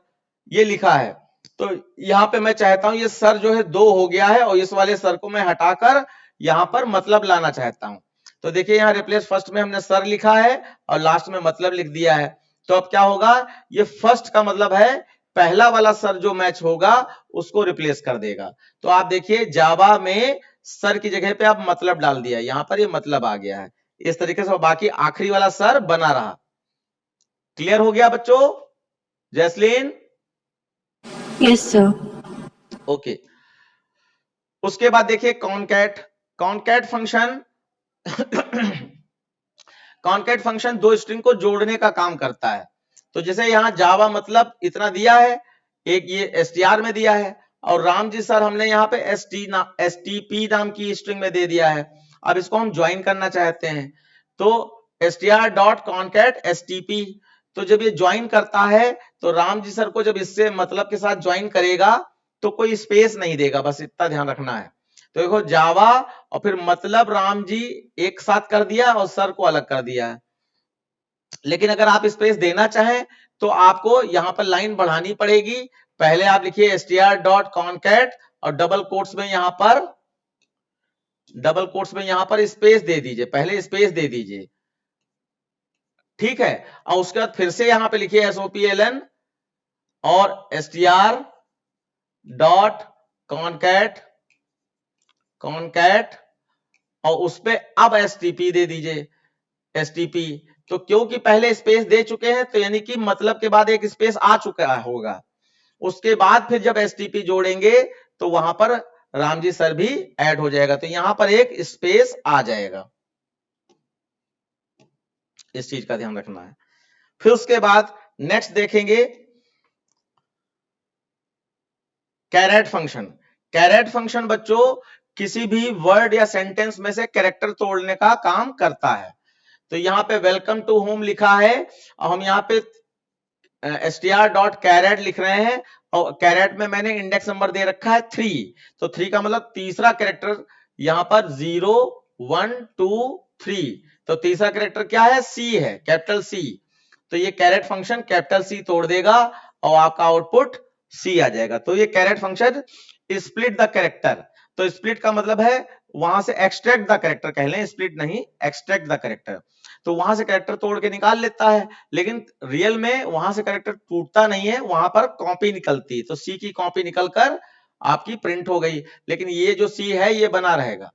ये लिखा है, तो यहां पे मैं चाहता हूं ये सर जो है 2 हो गया है और इस वाले सर को मैं हटाकर यहां पर मतलब लाना चाहता हूं। तो देखिए यहां रिप्लेस फर्स्ट में हमने सर लिखा है और लास्ट में मतलब लिख दिया है। तो अब क्या होगा, ये फर्स्ट का मतलब है पहला वाला सर जो मैच होगा उसको रिप्लेस कर देगा। तो आप देखिए जावा में सर की जगह पे आप मतलब डाल दिया, यहां पर ये मतलब आ गया है इस तरीके से, बाकी आखिरी वाला सर बना रहा। क्लियर हो गया बच्चों? जैसलीन? Yes sir. ओके। उसके बाद देखिए concat. Concat function concat function दो स्ट्रिंग को जोड़ने का काम करता है। तो जैसे यहां जावा मतलब इतना दिया है, एक ये str में दिया है, और राम जी सर हमने यहाँ पे stp नाम की स्ट्रिंग में दे दिया है। अब इसको हम ज्वाइन करना चाहते हैं, तो str.concat stp। तो जब ये ज्वाइन करता है तो राम जी सर को जब इससे मतलब के साथ ज्वाइन करेगा तो कोई स्पेस नहीं देगा, बस इतना ध्यान रखना है। तो देखो जावा और फिर मतलब राम जी एक साथ कर दिया और सर को अलग कर दिया है। लेकिन अगर आप स्पेस देना चाहें तो आपको यहां पर लाइन बढ़ानी पड़ेगी। पहले आप लिखिए str.concat और डबल कोट्स में यहां पर स्पेस दे दीजिए, पहले स्पेस दे दीजिए, ठीक है। और उसके बाद फिर से यहां पे लिखिए SOPLN और str.concat और उस पे अब STP दे दीजिए, STP। तो क्योंकि पहले स्पेस दे चुके हैं तो यानी कि मतलब के बाद एक स्पेस आ चुका होगा, उसके बाद फिर जब STP जोड़ेंगे तो वहां पर रामजी सर भी ऐड हो जाएगा, तो यहां पर एक स्पेस आ जाएगा, इस चीज का ध्यान रखना है। फिर उसके बाद नेक्स्ट देखेंगे कैरेट फंक्शन। कैरेट फंक्शन बच्चों किसी भी वर्ड या सेंटेंस में से कैरेक्टर तोड़ने का काम करता है। तो यहां पे वेलकम टू होम लिखा है और हम यहां पे str.caret लिख रहे हैं और कैरेट में मैंने इंडेक्स नंबर दे रखा है 3, तो 3 का मतलब तीसरा कैरेक्टर यहां पर 0 1 2 3, तो तीसरा कैरेक्टर क्या है, C है, कैपिटल C। तो ये कैरेट फंक्शन कैपिटल C तोड़ देगा और आपका आउटपुट C आ जाएगा। तो ये char at function split the character, तो स्प्लिट का मतलब है वहां से एक्सट्रैक्ट द कैरेक्टर कह लें, स्प्लिट नहीं, एक्सट्रैक्ट द कैरेक्टर। तो वहां से कैरेक्टर तोड़ के निकाल लेता है, लेकिन रियल में वहां से कैरेक्टर टूटता नहीं है, वहां पर कॉपी निकलती है। तो सी की कॉपी निकलकर आपकी प्रिंट हो गई, लेकिन ये जो सी है ये बना रहेगा।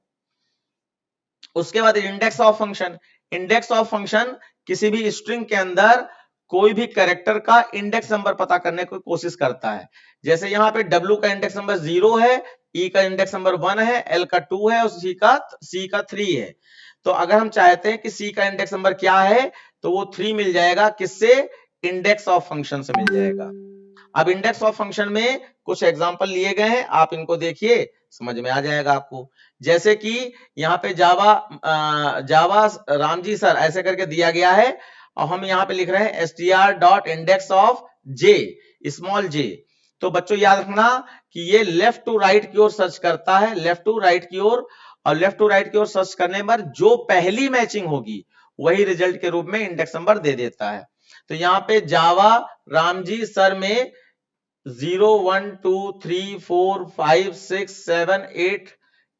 उसके बाद index of function. Index of function किसी भी स्ट्रिंग के अंदर कोई भी कैरेक्टर का इंडेक्स नंबर पता करने की कोशिश करता है। जैसे यहाँ पे W का इंडेक्स नंबर 0 है, E का इंडेक्स नंबर 1 है, L का 2 है और C का 3 है। तो अगर हम चाहते हैं कि C का इंडेक्स नंबर क्या है तो वो 3 मिल जाएगा, किससे, इंडेक्स ऑफ फंक्शन से मिल जाएगा। अब इंडेक्स ऑफ फंक्शन में कुछ एग्जांपल लिए गए हैं, आप इनको देखिए, समझ में आ जाएगा आपको। जैसे कि यहाँ पे जावा रामजी सर ऐसे करके दिया गया है और हम यहाँ पे लिख रहे हैं str.index of j, small j। तो बच्चों याद रखना कि ये लेफ्ट टू राइट की ओर सर्च करता है, लेफ्ट टू राइट की ओर, और लेफ्ट टू राइट की ओर सर्च करने पर जो पहली मैचिंग होगी वही रिजल्ट के रूप में इंडेक्स नंबर दे देता है। तो यहाँ पे जावा रामजी सर में 0 1 2 3 4 5 6 7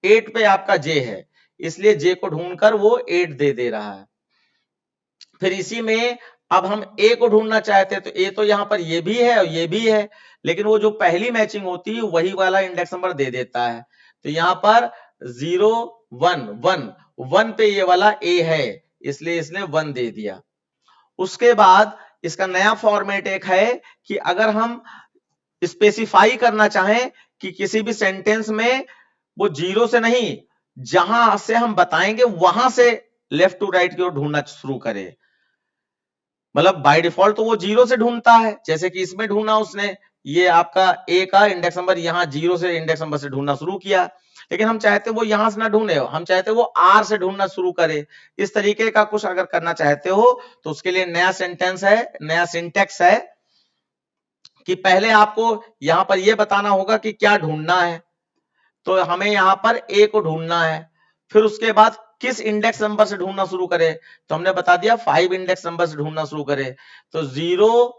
8 पे आपका J है, इसलिए J को ढूंढकर वो 8 दे रहा है। फिर इसी में अब हम A को ढूंढना चाहते हैं, तो A तो यहां पर ये भी है और ये भी है, लेकिन वो जो पहली मैचिंग होती है वही वाला इंडेक्स नंबर दे देता है। तो यहां पर 0 1 1 1 पे ये वाला A है, इसलिए इसने 1 दे दिया। उसके बाद इसका नया फॉर्मेट एक है कि अगर हम स्पेसिफाई करना चाहें कि किसी भी सेंटेंस में वो 0 से नहीं, जहां से हम बताएंगे वहां से लेफ्ट टू राइट की ओर ढूंढना शुरू करे। मतलब बाय डिफॉल्ट तो वो 0 से ढूंढता है, जैसे कि इसमें ढूंढा उसने, ये आपका A का इंडेक्स नंबर यहां 0 से इंडेक्स नंबर से ढूंढना शुरू किया, लेकिन हम चाहते वो यहां से ना ढूंढे, हम चाहते वो R से ढूंढना शुरू करे। इस तरीके का कुछ अगर करना चाहते हो तो उसके लिए नया सेंटेंस है, नया सिंटेक्स है कि पहले आपको यहां पर यह बताना होगा कि क्या ढूंढना है। तो हमें यहां पर A को ढूंढना है, फिर उसके बाद किस इंडेक्स नंबर से ढूंढना शुरू करें, तो हमने बता दिया 5 इंडेक्स नंबर से ढूंढना शुरू करें। तो 0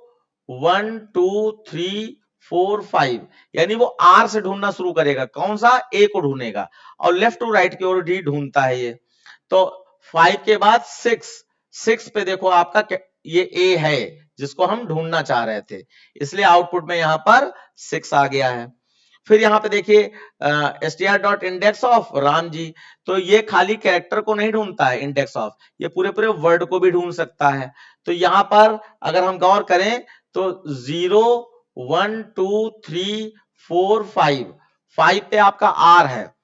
1 2 3 4 5, यानी वो R से ढूंढना शुरू करेगा, कौन सा, A को ढूंढेगा, और लेफ्ट टू राइट की ओर ही ढूंढता है ये। तो 5 के बाद 6 पे देखो आपका ये A है जिसको हम ढूंढना चाह रहे थे, इसलिए आउटपुट में यहां पर 6 आ गया है। फिर यहां पे देखिए str.index ऑफ राम जी, तो ये खाली कैरेक्टर को नहीं ढूंढता है इंडेक्स ऑफ, ये पूरे पूरे वर्ड को भी ढूंढ सकता है। तो यहां पर अगर हम गौर करें तो 0 1 2 3 4 5 पे आपका R है,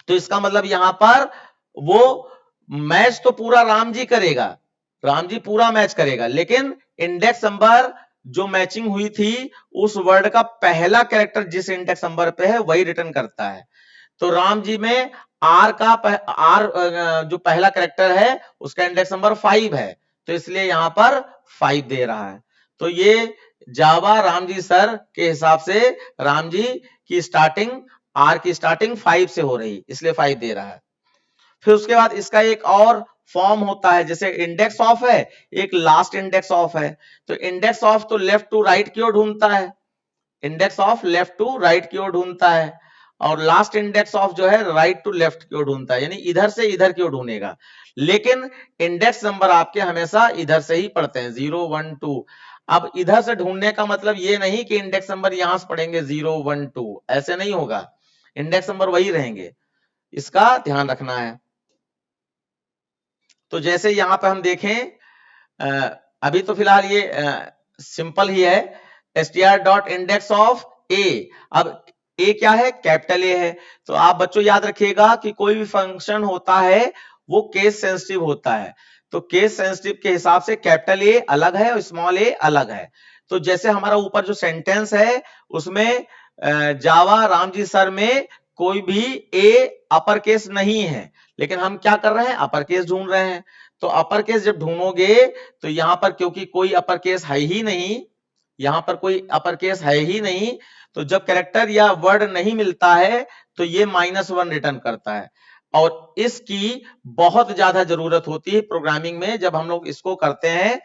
तो इसका मतलब यहां पर वो मैच तो पूरा राम जी करेगा, राम जी पूरा मैच करेगा, लेकिन इंडेक्स नंबर जो मैचिंग हुई थी उस वर्ड का पहला कैरेक्टर जिस इंडेक्स नंबर पे है वही रिटर्न करता है। तो राम जी में आर जो पहला कैरेक्टर है उसका इंडेक्स नंबर 5 है, तो इसलिए यहां पर 5 दे रहा है। तो ये जावा राम जी सर के हिसाब से राम जी की स्टार्टिंग, आर की स्टार्टिंग 5 से हो रही, इसलिए 5 दे रहा है। फिर उसके बाद इसका एक और फॉर्म होता है, जैसे इंडेक्स ऑफ है, एक लास्ट इंडेक्स ऑफ है, तो इंडेक्स ऑफ तो लेफ्ट टू राइट की ओर ढूंढता है, index of left to right की ओर ढूंढता है, और लास्ट इंडेक्स ऑफ जो है राइट टू लेफ्ट की ओर ढूंढता है, यानी इधर से इधर की ओर ढूंढेगा। लेकिन इंडेक्स नंबर आपके हमेशा इधर से ही पढ़ते हैं, 0 1 2। अब इधर से ढूंढने का मतलब ये नहीं कि इंडेक्स नंबर यहां से पढ़ेंगे 0 1 2, ऐसे नहीं होगा, इंडेक्स नंबर वही रहेंगे, इसका ध्यान रखना है। तो जैसे यहां पे हम देखें, अभी तो फिलहाल ये सिंपल ही है, str.index ऑफ a। अब a क्या है, कैपिटल ए है। तो आप बच्चों याद रखिएगा कि कोई भी फंक्शन होता है वो केस सेंसिटिव होता है, तो केस सेंसिटिव के हिसाब से कैपिटल ए अलग है और स्मॉल ए अलग है। तो जैसे हमारा ऊपर जो सेंटेंस है उसमें जावा रामजी सर में कोई भी ए अपर केस नहीं है, लेकिन हम क्या कर रहे हैं, अपर केस ढूंढ रहे हैं। तो अपर केस जब ढूंढोगे तो यहां पर क्योंकि कोई अपर केस है ही नहीं, यहां पर कोई अपर केस है ही नहीं, तो जब कैरेक्टर या वर्ड नहीं मिलता है तो ये -1 रिटर्न करता है। और इसकी बहुत ज्यादा जरूरत होती है प्रोग्रामिंग में, जब हम लोग इसको करते हैं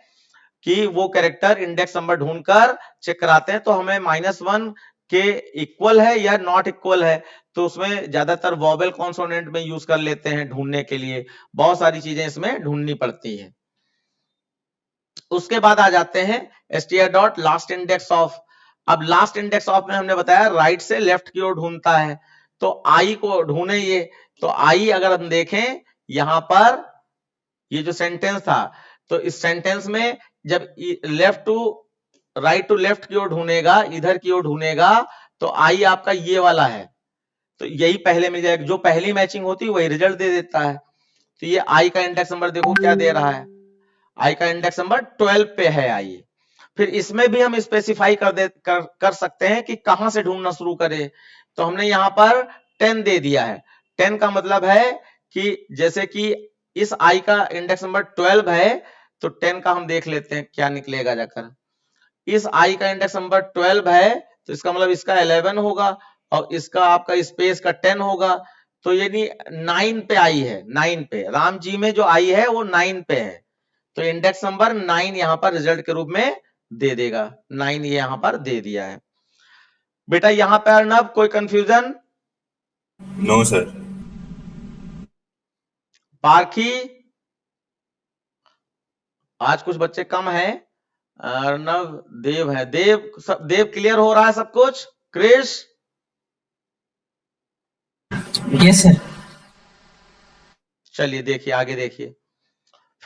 कि वो कैरेक्टर इंडेक्स नंबर ढूंढकर चेक कराते हैं तो हमें -1 के इक्वल है या नॉट इक्वल है, तो उसमें ज्यादातर वॉवेल कॉन्सोनेंट में यूज कर लेते हैं ढूंढने के लिए, बहुत सारी चीजें इसमें ढूंढनी पड़ती है। उसके बाद आ जाते हैं str.last index ऑफ। अब लास्ट इंडेक्स ऑफ में हमने बताया राइट से लेफ्ट की ओर ढूंढता है, तो आई को ढूंढे ये, तो आई अगर हम देखें यहां पर ये जो सेंटेंस था, तो इस सेंटेंस में जब left to right to left की ओर ढूंढेगा, इधर की ओर ढूंढेगा, तो आई आपका ये वाला है, तो यही पहले मिल जाएगा, जो पहली मैचिंग होती है वही रिजल्ट दे देता है। तो ये आई का इंडेक्स नंबर देखो क्या दे रहा है, आई का इंडेक्स नंबर 12 पे है आई। फिर इसमें भी हम स्पेसिफाई कर सकते हैं कि कहां से ढूंढना शुरू करें, तो हमने यहां पर 10 दे दिया है। 10 का मतलब है कि जैसे कि इस आई का इंडेक्स नंबर 12 है, तो 10 का हम देख लेते हैं क्या निकलेगा जाकर। इस आई का इंडेक्स नंबर 12 है, तो इसका मतलब इसका 11 होगा और इसका आपका स्पेस का 10 होगा, तो यानी 9 पे आई है, 9 पे राम जी में जो आई है वो 9 पे है, तो इंडेक्स नंबर 9 यहां पर रिजल्ट के रूप में दे देगा, 9 ये यहां पर दे दिया है। बेटा यहां पर अर्नब कोई कंफ्यूजन? No sir. पारखी, आज कुछ बच्चे कम हैं, अर्नब देव है, देव क्लियर हो रहा है सब कुछ? क्रिश? Yes sir. चलिए देखिए आगे देखिए।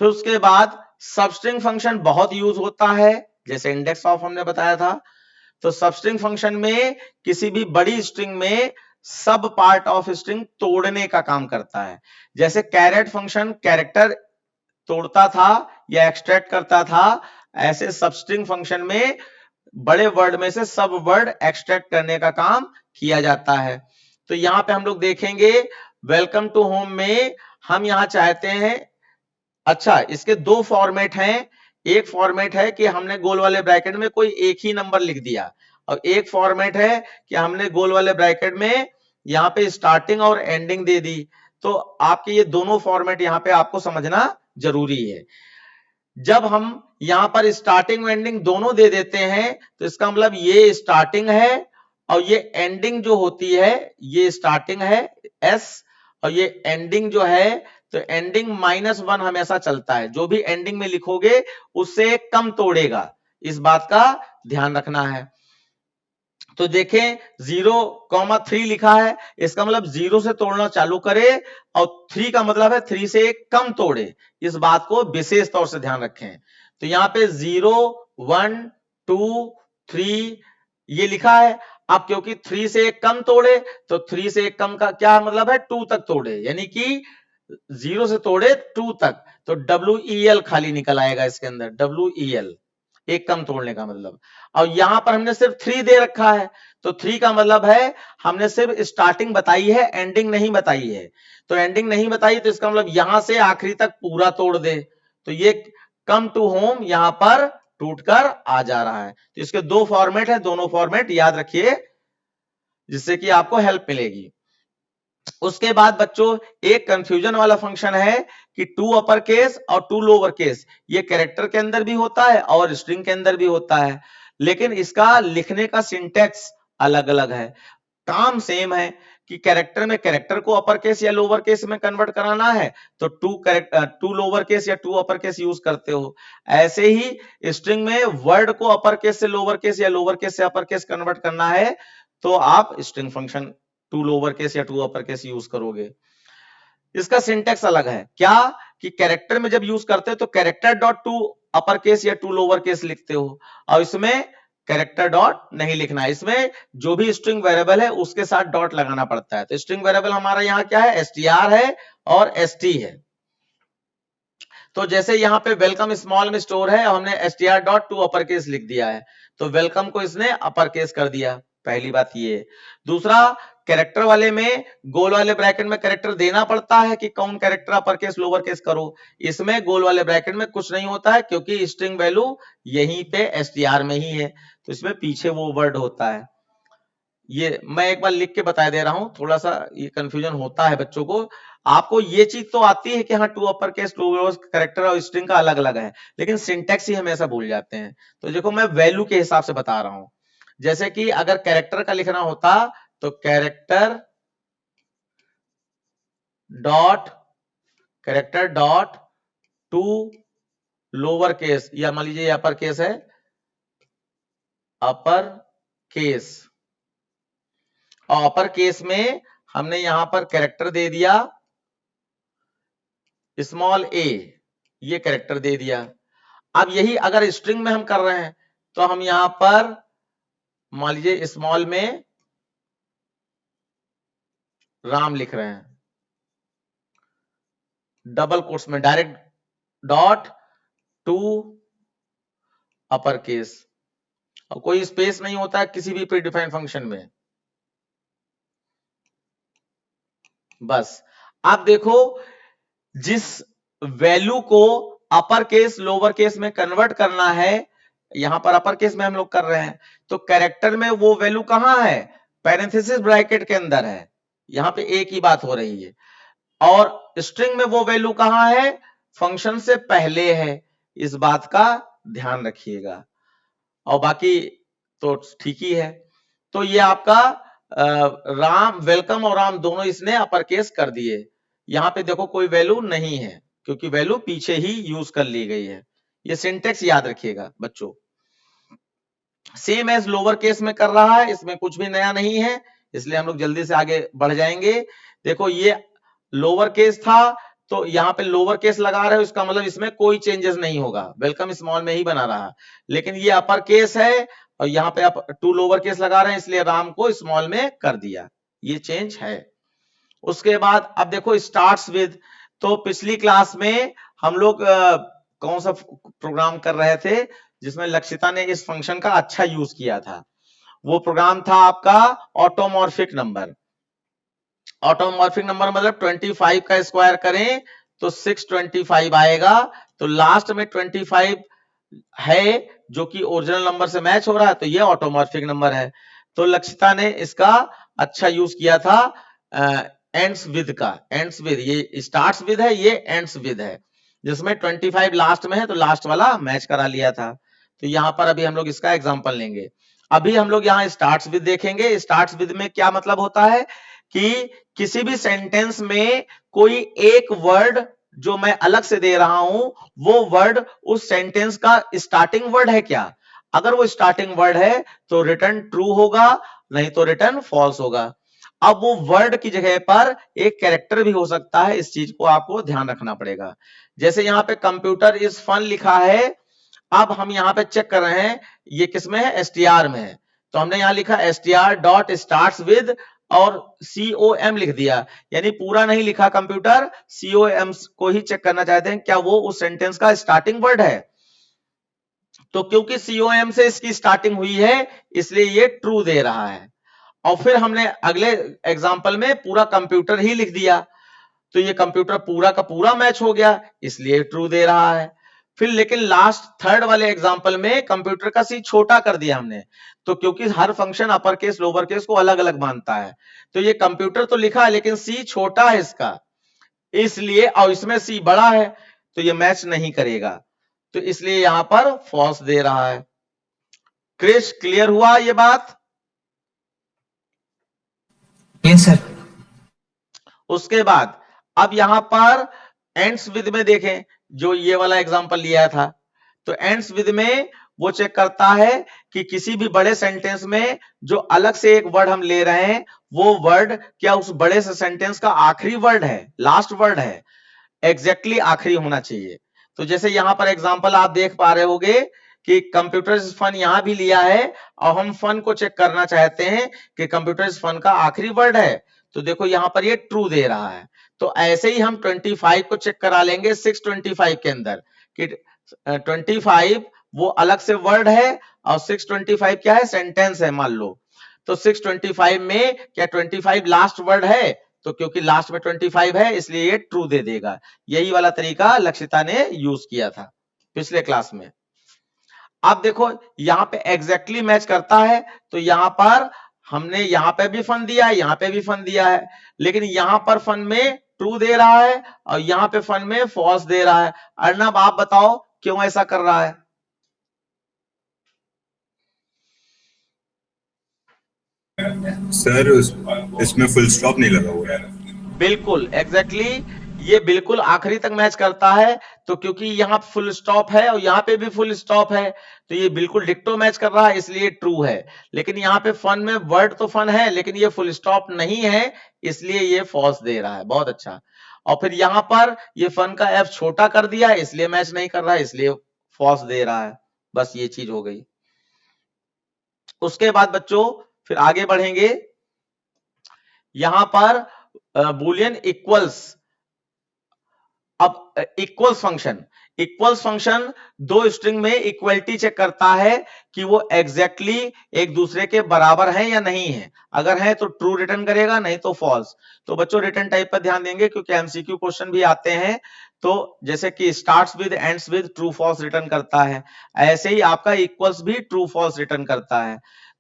फिर उसके बाद सबस्ट्रिंग फंक्शन बहुत यूज होता है, जैसे इंडेक्स ऑफ हमने बताया था। तो सबस्ट्रिंग फंक्शन में किसी भी बड़ी स्ट्रिंग में सब पार्ट ऑफ स्ट्रिंग तोड़ने का काम करता है, जैसे कैरेट फंक्शन कैरेक्टर तोड़ता था या एक्सट्रैक्ट करता था, ऐसे सबस्ट्रिंग फंक्शन में बड़े वर्ड में से सब वर्ड एक्सट्रैक्ट करने का काम किया जाता है। तो यहां पे हम लोग देखेंगे वेलकम टू होम में हम यहां चाहते हैं, अच्छा इसके दो फॉर्मेट हैं, एक फॉर्मेट है कि हमने गोल वाले ब्रैकेट में कोई एक ही नंबर लिख दिया, और एक फॉर्मेट है कि हमने गोल वाले ब्रैकेट में यहाँ पे स्टार्टिंग और एंडिंग दे दी। तो आपके ये दोनों फॉर्मेट यहाँ पे आपको समझना जरूरी है। जब हम यहां पर स्टार्टिंग एंडिंग दोनों दे देते हैं, तो इसका मतलब ये स्टार्टिंग है और ये एंडिंग जो होती है, ये स्टार्टिंग है S और ये एंडिंग जो है, तो एंडिंग -1 हमेशा चलता है, जो भी एंडिंग में लिखोगे उससे कम तोड़ेगा, इस बात का ध्यान रखना है। तो देखें 0,3 लिखा है, इसका मतलब 0 से तोड़ना चालू करे और 3 का मतलब है 3 से कम तोड़े, इस बात को विशेष तौर से ध्यान रखें। तो यहाँ पे 0 1 2 3 ये लिखा है। अब क्योंकि 3 से कम तोड़े, तो 3 से कम का क्या मतलब है, 2 तक तोड़े, यानी कि 0 से तोड़े 2 तक, तो WEL खाली निकल आएगा इसके अंदर, WEL एक कम तोड़ने का मतलब। और यहां पर हमने सिर्फ 3 दे रखा है, तो 3 का मतलब है हमने सिर्फ स्टार्टिंग बताई है, एंडिंग नहीं बताई है। तो एंडिंग नहीं बताई तो इसका मतलब यहां से आखिरी तक पूरा तोड़ दे, तो ये कम टू होम यहां पर टूटकर आ जा रहा है। तो इसके दो फॉर्मेट है, दोनों फॉर्मेट याद रखिए जिससे कि आपको हेल्प मिलेगी। उसके बाद बच्चों एक कंफ्यूजन वाला फंक्शन है कि 2 अपर केस और 2 लोअर केस ये कैरेक्टर के अंदर भी होता है और स्ट्रिंग के अंदर भी होता है, लेकिन इसका लिखने का सिंटेक्स अलग अलग है। काम सेम है कि कैरेक्टर में कैरेक्टर को अपर केस या लोअर केस में कन्वर्ट कराना है तो 2 लोअर केस या 2 अपर केस यूज करते हो। ऐसे ही स्ट्रिंग में वर्ड को अपर केस से लोअर केस या लोअर केस से अपर केस कन्वर्ट करना है तो आप स्ट्रिंग फंक्शन 2 लोअर केस या 2 अपर केस यूज करोगे। इसका सिंटेक्स अलग है, क्या कि कैरेक्टर में जब यूज करते हो तो कैरेक्टर डॉट 2 अपर केस या 2 लोअर केस लिखते हो, और इसमें कैरेक्टर डॉट नहीं लिखना है। इसमें जो भी स्ट्रिंग वेरिएबल है उसके साथ डॉट लगाना पड़ता है। तो स्ट्रिंग वेरिएबल हमारा यहाँ क्या है, str है और st है। तो जैसे यहाँ पे वेलकम स्मॉल में स्टोर है और हमने str डॉट 2 अपर केस लिख दिया है, तो वेलकम को इसने अपर केस कर दिया, पहली बात ये। दूसरा, कैरेक्टर वाले में गोल वाले ब्रैकेट में कैरेक्टर देना पड़ता है कि कौन कैरेक्टर अपर केस लोअर केस करो। इसमें गोल वाले ब्रैकेट में कुछ नहीं होता है क्योंकि स्ट्रिंग वैल्यू यहीं पे str में ही है, तो इसमें पीछे वो वर्ड होता है। ये मैं एक बार लिख के बता दे रहा हूं, थोड़ा सा ये कंफ्यूजन होता है बच्चों को। आपको ये चीज तो आती है कि हाँ 2 अपर केस 2 लोअर कैरेक्टर और स्ट्रिंग का अलग अलग है, लेकिन सिंटेक्स ही हमेशा भूल जाते हैं। तो देखो मैं वैल्यू के हिसाब से बता रहा हूं। जैसे कि अगर कैरेक्टर का लिखना होता तो कैरेक्टर डॉट 2 लोअर केस, या मान लीजिए अपर केस है, अपर केस, और अपर केस में हमने यहां पर कैरेक्टर दे दिया स्मॉल a, ये कैरेक्टर दे दिया। अब यही अगर स्ट्रिंग में हम कर रहे हैं तो हम यहां पर मान लीजिए स्मॉल में राम लिख रहे हैं, डबल कोट्स में डायरेक्ट डॉट 2 अपर केस, और कोई स्पेस नहीं होता है किसी भी प्रीडिफाइंड फंक्शन में। बस आप देखो, जिस वैल्यू को अपर केस लोअर केस में कन्वर्ट करना है, यहां पर अपर केस में हम लोग कर रहे हैं, तो कैरेक्टर में वो वैल्यू कहां है, पैरेंथेसिस ब्रैकेट के अंदर है, यहां पे एक ही बात हो रही है। और स्ट्रिंग में वो वैल्यू कहां है, फंक्शन से पहले है, इस बात का ध्यान रखिएगा। और बाकी तो ठीक ही है। तो ये आपका राम, वेलकम और राम दोनों इसने अपर केस कर दिए। यहां पे देखो कोई वैल्यू नहीं है क्योंकि वैल्यू पीछे ही यूज कर ली गई है। ये सिंटेक्स याद रखिएगा बच्चों। सेम एज लोअर केस में कर रहा है, इसमें कुछ भी नया नहीं है, इसलिए हम लोग जल्दी से आगे बढ़ जाएंगे। देखो ये लोअर केस था तो यहाँ पे लोअर केस लगा रहे हो, इसका मतलब इसमें कोई चेंजेस नहीं होगा, वेलकम स्मॉल में ही बना रहा। लेकिन ये अपर केस है और यहाँ पे आप 2 लोअर केस लगा रहे हैं, इसलिए राम को स्मॉल में कर दिया, ये चेंज है। उसके बाद अब देखो स्टार्ट्स विद, तो पिछली क्लास में हम लोग कौन सा प्रोग्राम कर रहे थे जिसमें लक्षिता ने इस फंक्शन का अच्छा यूज किया था, वो प्रोग्राम था आपका ऑटोमॉर्फिक नंबर। ऑटोमॉर्फिक नंबर मतलब 25 का स्क्वायर करें तो 625 आएगा, तो लास्ट में 25 है जो कि ओरिजिनल नंबर से मैच हो रहा है, तो ये ऑटोमॉर्फिक नंबर है। तो लक्षिता ने इसका अच्छा यूज किया था एंड्स विद का। एंड्स विद, ये स्टार्ट्स विद है, ये एंड्स विद है, जिसमें 25 लास्ट में है तो लास्ट वाला मैच करा लिया था। तो यहां पर अभी हम लोग इसका एग्जांपल लेंगे। अभी हम लोग यहाँ स्टार्ट्स विद देखेंगे। स्टार्ट्स विद में क्या मतलब होता है कि किसी भी सेंटेंस में कोई एक वर्ड जो मैं अलग से दे रहा हूं, वो वर्ड उस सेंटेंस का स्टार्टिंग वर्ड है क्या। अगर वो स्टार्टिंग वर्ड है तो रिटर्न ट्रू होगा, नहीं तो रिटर्न फॉल्स होगा। अब वो वर्ड की जगह पर एक कैरेक्टर भी हो सकता है, इस चीज को आपको ध्यान रखना पड़ेगा। जैसे यहाँ पे कंप्यूटर इज फन लिखा है, अब हम यहाँ पे चेक कर रहे हैं ये किसमें है, str में है, तो हमने यहाँ लिखा str डॉट स्टार्ट्स विद और com लिख दिया, यानी पूरा नहीं लिखा कंप्यूटर, com को ही चेक करना चाहते हैं क्या वो उस सेंटेंस का स्टार्टिंग वर्ड है। तो क्योंकि com से इसकी स्टार्टिंग हुई है इसलिए ये ट्रू दे रहा है। और फिर हमने अगले एग्जांपल में पूरा कंप्यूटर ही लिख दिया, तो ये कंप्यूटर पूरा का पूरा मैच हो गया, इसलिए ट्रू दे रहा है। फिर लेकिन लास्ट थर्ड वाले एग्जांपल में कंप्यूटर का सी छोटा कर दिया हमने, तो क्योंकि हर function upper case lower case को अलग अलग मानता है, तो ये कंप्यूटर तो लिखा है लेकिन सी छोटा है इसका, इसलिए, और इसमें सी बड़ा है तो ये मैच नहीं करेगा, तो इसलिए यहां पर फॉल्स दे रहा है। क्रिश, क्लियर हुआ ये बात? Yes, sir. उसके बाद अब यहां पर एंड्स विद में देखें, जो ये वाला एग्जांपल लिया था, तो एंड्स विद में वो चेक करता है कि किसी भी बड़े सेंटेंस में जो अलग से एक वर्ड हम ले रहे हैं, वो वर्ड क्या उस बड़े से सेंटेंस का आखिरी वर्ड है, लास्ट वर्ड है, एग्जैक्टली आखिरी होना चाहिए। तो जैसे यहां पर एग्जांपल आप देख पा रहे होगे कि कंप्यूटर इज फन यहां भी लिया है, और हम फन को चेक करना चाहते हैं कि कंप्यूटर इज फन का आखिरी वर्ड है, तो देखो यहां पर ये ट्रू दे रहा है। तो ऐसे ही हम 25 को चेक करा लेंगे 625 के अंदर कि 25 वो अलग से वर्ड है और 625 क्या है, सेंटेंस है मान लो। तो 625 में क्या 25 लास्ट वर्ड है, तो क्योंकि लास्ट में 25 है इसलिए ये ट्रू दे देगा। यही वाला तरीका लक्षिता ने यूज किया था पिछले क्लास में। अब देखो यहां पे एग्जैक्टली मैच करता है, तो यहां पर हमने यहां पे भी फन दिया है, यहां पे भी फन दिया है, लेकिन यहां पर फन में ट्रू दे रहा है और यहां पे फन में फॉल्स दे रहा है। अर्नब आप बताओ क्यों ऐसा कर रहा है? सर इसमें फुल स्टॉप नहीं लगा हुआ है। बिल्कुल एग्जैक्टली ये बिल्कुल आखिरी तक मैच करता है, तो क्योंकि यहाँ फुल स्टॉप है और यहाँ पे भी फुल स्टॉप है, तो ये बिल्कुल डिक्टो मैच कर रहा है, इसलिए ट्रू है। लेकिन यहाँ पे फन में वर्ड तो फन है लेकिन ये फुल स्टॉप नहीं है, इसलिए ये फॉल्स दे रहा है। बहुत अच्छा। और फिर यहाँ पर ये फन का एफ छोटा कर दिया इसलिए मैच नहीं कर रहा है, इसलिए फॉल्स दे रहा है। बस ये चीज हो गई। उसके बाद बच्चों फिर आगे बढ़ेंगे, यहां पर बुलियन इक्वल्स। अब इक्वल्स फंक्शन दो स्ट्रिंग में इक्वलिटी चेक करता है कि वो एग्जैक्टली एक दूसरे के बराबर हैं या नहीं है। अगर है तो ट्रू रिटर्न करेगा, नहीं तो फॉल्स। तो बच्चों रिटर्न टाइप पर ध्यान देंगे क्योंकि एमसीक्यू क्वेश्चन भी आते हैं। तो जैसे कि starts with ends with true false return करता है, ऐसे ही आपका इक्वल्स भी ट्रू फॉल्स रिटर्न करता है।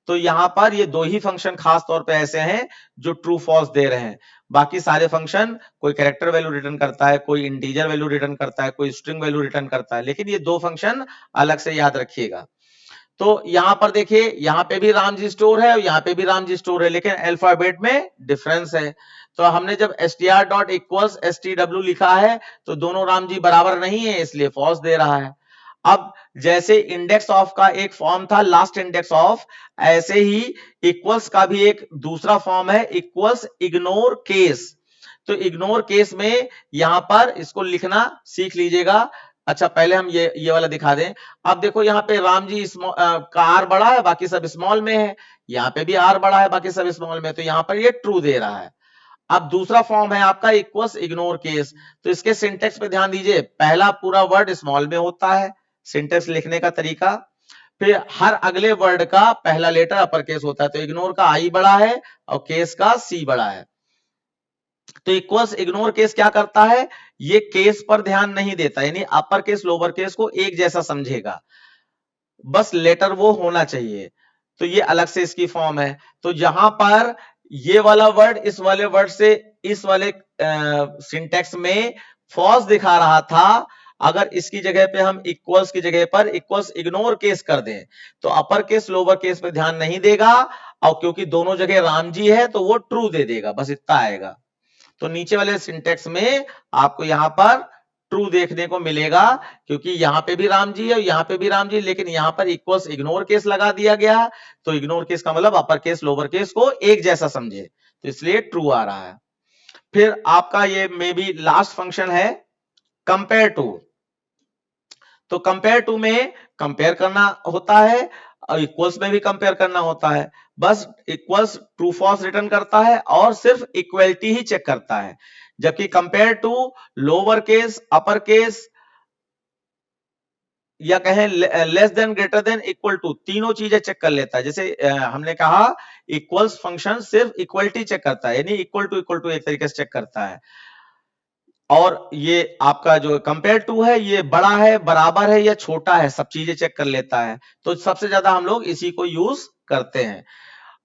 तो यहां पर ये दो ही फंक्शन खास तौर पे ऐसे हैं जो ट्रू फॉल्स दे रहे हैं। बाकी सारे फंक्शन कोई कैरेक्टर वैल्यू रिटर्न करता है, कोई इंटीजर वैल्यू रिटर्न करता है, कोई स्ट्रिंग वैल्यू रिटर्न करता है, लेकिन ये दो फंक्शन अलग से याद रखिएगा। तो यहां पर देखिए यहां पे भी रामजी स्टोर है और यहां पे भी रामजी स्टोर है, लेकिन अल्फाबेट में डिफरेंस है। तो हमने जब str डॉट इक्वल्स stw लिखा है तो दोनों रामजी बराबर नहीं है, इसलिए फॉल्स दे रहा है। अब जैसे इंडेक्स ऑफ का एक फॉर्म था लास्ट इंडेक्स ऑफ, ऐसे ही इक्वल्स का भी एक दूसरा फॉर्म है इक्वल्स इग्नोर केस। तो इग्नोर केस में यहां पर इसको लिखना सीख लीजिएगा। अच्छा पहले हम ये वाला दिखा दें। अब देखो यहाँ पे राम जी का आर बड़ा है बाकी सब स्मॉल में है, यहाँ पे भी आर बड़ा है बाकी सब स्मॉल में, तो यहाँ पर ये ट्रू दे रहा है। अब दूसरा फॉर्म है आपका इक्वल्स इग्नोर केस, तो इसके सिंटेक्स पे ध्यान दीजिए। पहला पूरा वर्ड स्मॉल में होता है, सिंटेक्स लिखने का तरीका। फिर हर अगले वर्ड का पहला लेटर अपर केस होता है, तो इग्नोर का आई बड़ा है और केस का सी बड़ा है। तो इक्वल्स इग्नोर केस क्या करता है, ये केस पर ध्यान नहीं देता, यानी अपर केस लोअर केस को एक जैसा समझेगा, बस लेटर वो होना चाहिए। तो ये अलग से इसकी फॉर्म है। तो जहां पर ये वाला वर्ड इस वाले वर्ड से इस वाले सिंटेक्स में फॉल्स दिखा रहा था, अगर इसकी जगह पे हम इक्वल्स की जगह पर इक्वल्स इग्नोर केस कर दें तो अपर केस लोअर केस पे ध्यान नहीं देगा, और क्योंकि दोनों जगह राम जी है तो वो ट्रू दे देगा, बस इतना आएगा। तो नीचे वाले सिंटेक्स में आपको यहां पर ट्रू देखने को मिलेगा, क्योंकि यहां पे भी राम जी है और यहां पे भी राम जी, लेकिन यहां पर इक्वल्स इग्नोर केस लगा दिया गया। तो इग्नोर केस का मतलब अपर केस लोअर केस को एक जैसा समझे, तो इसलिए ट्रू आ रहा है। फिर आपका ये मे बी लास्ट फंक्शन है कंपेयर टू। तो कंपेयर टू में कंपेयर करना होता है और इक्वल्स में भी कंपेयर करना होता है। बस इक्वल्स ट्रू फॉल्स रिटर्न करता है और सिर्फ इक्वलिटी ही चेक करता है, जबकि compare to lower case upper case या कहें less than greater than equal to तीनों चीजें चेक कर लेता है। जैसे हमने कहा इक्वल्स फंक्शन सिर्फ इक्वलिटी चेक करता है, यानी इक्वल टू एक तरीके से चेक करता है। और ये आपका जो कंपेयर टू है ये बड़ा है, बराबर है या छोटा है, सब चीजें चेक कर लेता है। तो सबसे ज्यादा हम लोग इसी को यूज करते हैं।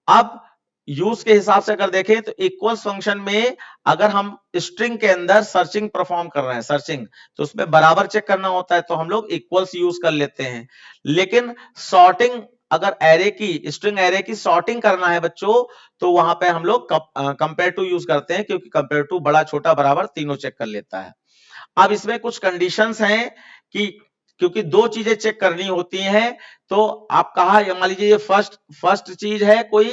अब यूज के हिसाब से अगर देखें तो इक्वल्स फंक्शन में अगर हम स्ट्रिंग के अंदर सर्चिंग परफॉर्म कर रहे हैं, सर्चिंग, तो उसमें बराबर चेक करना होता है, तो हम लोग इक्वल्स यूज कर लेते हैं। लेकिन सॉर्टिंग, अगर एरे की, स्ट्रिंग एरे की सॉर्टिंग करना है बच्चों, तो वहां पे हम लोग कंपेयर टू यूज करते हैं, क्योंकि कंपेयर टू बड़ा छोटा बराबर तीनों चेक कर लेता है। अब इसमें कुछ कंडीशंस हैं कि क्योंकि दो चीजें चेक करनी होती हैं, तो आप कहा, मान लीजिए ये फर्स्ट चीज है कोई,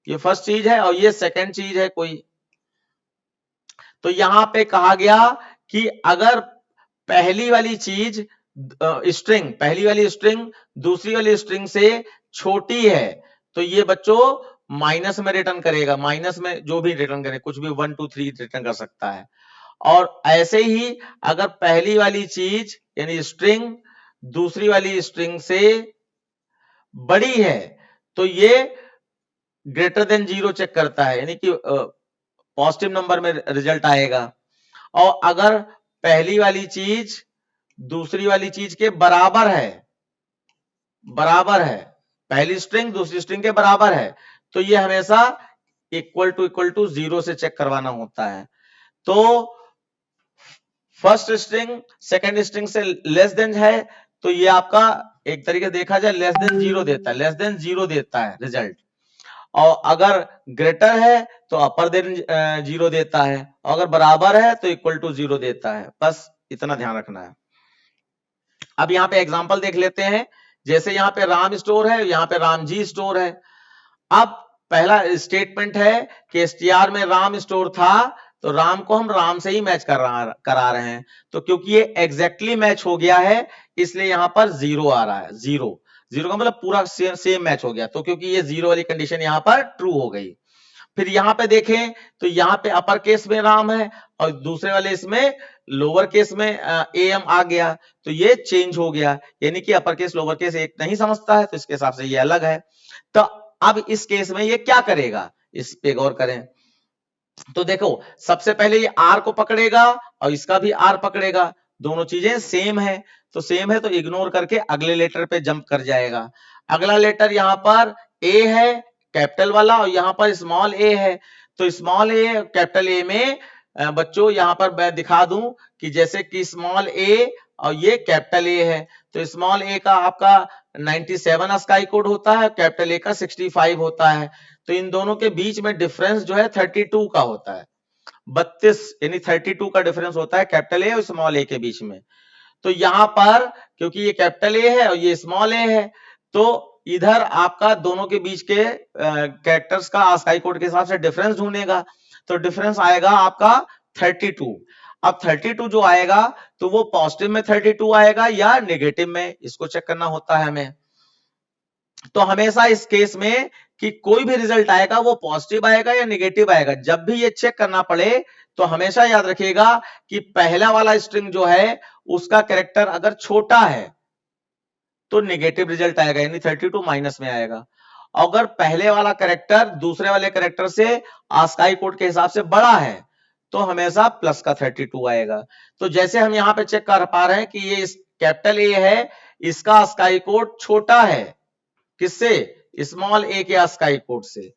ये फर्स्ट चीज है और ये सेकंड चीज है कोई, तो यहां पे कहा गया कि अगर पहली वाली चीज स्ट्रिंग, पहली वाली स्ट्रिंग दूसरी वाली स्ट्रिंग से छोटी है, तो ये बच्चों माइनस में रिटर्न करेगा, माइनस में जो भी रिटर्न करे, कुछ भी 1 2 3 रिटर्न कर सकता है। और ऐसे ही अगर पहली वाली चीज यानी स्ट्रिंग दूसरी वाली स्ट्रिंग से बड़ी है, तो ये ग्रेटर देन 0 चेक करता है, यानी कि पॉजिटिव नंबर में रिजल्ट आएगा। और अगर पहली वाली चीज दूसरी वाली चीज के बराबर है, बराबर है, पहली स्ट्रिंग दूसरी स्ट्रिंग के बराबर है, तो ये हमेशा इक्वल टू 0 से चेक करवाना होता है। तो फर्स्ट स्ट्रिंग सेकंड स्ट्रिंग से लेस देन है, तो ये आपका एक तरीके से देखा जाए लेस देन 0 देता है, लेस देन 0 देता है रिजल्ट। और अगर ग्रेटर है तो अपर देन 0 देता है, और अगर बराबर है तो इक्वल टू 0 देता है। बस इतना ध्यान रखना है। अब यहाँ पे एग्जांपल देख लेते हैं, जैसे यहाँ पे राम स्टोर है, यहाँ पे राम जी स्टोर है। अब पहला स्टेटमेंट है कि str में राम स्टोर था, तो राम को हम राम से ही मैच करा रहे हैं, तो क्योंकि ये एग्जैक्टली मैच हो गया है, इसलिए यहां पर 0 आ रहा है। 0 का मतलब पूरा सेम मैच हो गया, तो क्योंकि ये 0 वाली कंडीशन यहां पर ट्रू हो गई। फिर यहां पे देखें तो यहां पे अपर केस में राम है और दूसरे वाले इसमें लोअर केस में एम आ गया, तो ये चेंज हो गया, यानी कि अपर केस लोअर केस एक नहीं समझता है, तो इसके हिसाब से ये अलग है। तो अब इस केस में ये क्या करेगा, इस पे गौर करें। तो देखो सबसे पहले ये आर को पकड़ेगा और इसका भी आर पकड़ेगा, दोनों चीजें सेम है, तो सेम है तो इग्नोर करके अगले लेटर पे जंप कर जाएगा। अगला लेटर यहां पर ए है कैपिटल वाला, और यहां पर स्मॉल ए है, तो स्मॉल ए कैपिटल ए में बच्चों यहां पर मैं दिखा दूं कि जैसे कि स्मॉल ए और ये कैपिटल ए है, तो स्मॉल ए का आपका 97 अस्काई कोड होता है, कैपिटल ए का 65 होता है, तो इन दोनों के बीच में डिफरेंस जो है 32 का होता है, 32 यानी 32 का डिफरेंस होता है कैपिटल ए और स्मॉल ए के बीच में। तो यहां पर क्योंकि ये कैपिटल ए है और ये स्मॉल ए है, तो इधर आपका दोनों के बीच के कैरेक्टर्स का आस्काई कोड के हिसाब से डिफरेंस ढूंढेगा, तो डिफरेंस आएगा आपका 32। अब 32 जो आएगा तो वो पॉजिटिव में 32 आएगा या नेगेटिव में, इसको चेक करना होता है हमें। तो हमेशा इस केस में कि कोई भी रिजल्ट आएगा वो पॉजिटिव आएगा या नेगेटिव आएगा, जब भी ये चेक करना पड़े तो हमेशा याद रखिएगा कि पहला वाला स्ट्रिंग जो है उसका कैरेक्टर अगर छोटा है तो नेगेटिव रिजल्ट आएगा, यानी 32 माइनस में आएगा। अगर पहले वाला कैरेक्टर दूसरे वाले कैरेक्टर से आस्काई कोड के हिसाब से बड़ा है तो हमेशा प्लस का 32 आएगा। तो जैसे हम यहां पे चेक कर पा रहे हैं कि ये कैपिटल ए है, इसका आस्काई कोड छोटा है किससे, स्मॉल ए के आस्काई कोड से,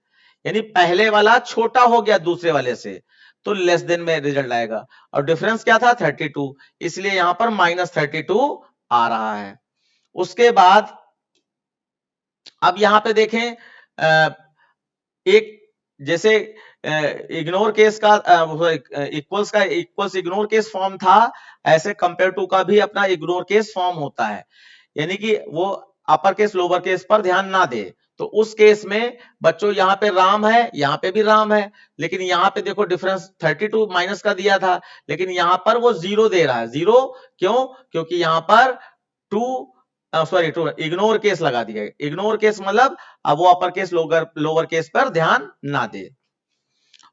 यानी पहले वाला छोटा हो गया दूसरे वाले से, तो लेस देन में रिजल्ट आएगा। और डिफरेंस क्या था 32, इसलिए यहां पर -32 आ रहा है। उसके बाद अब यहां पे देखें एक जैसे इग्नोर केस का इक्वल्स इग्नोर केस फॉर्म था, ऐसे कंपेयर टू का भी अपना इग्नोर केस फॉर्म होता है, यानी कि वो अपर केस लोअर केस पर ध्यान ना दे। तो उस केस में बच्चों यहाँ पे राम है, यहाँ पे भी राम है, लेकिन यहाँ पे देखो डिफरेंस 32 माइनस का दिया था, लेकिन यहाँ पर वो 0 दे रहा है। 0 क्यों, क्योंकि यहाँ पर टू इग्नोर केस लगा दिया। इग्नोर केस मतलब अब वो अपर केस लोअर केस पर ध्यान ना दे।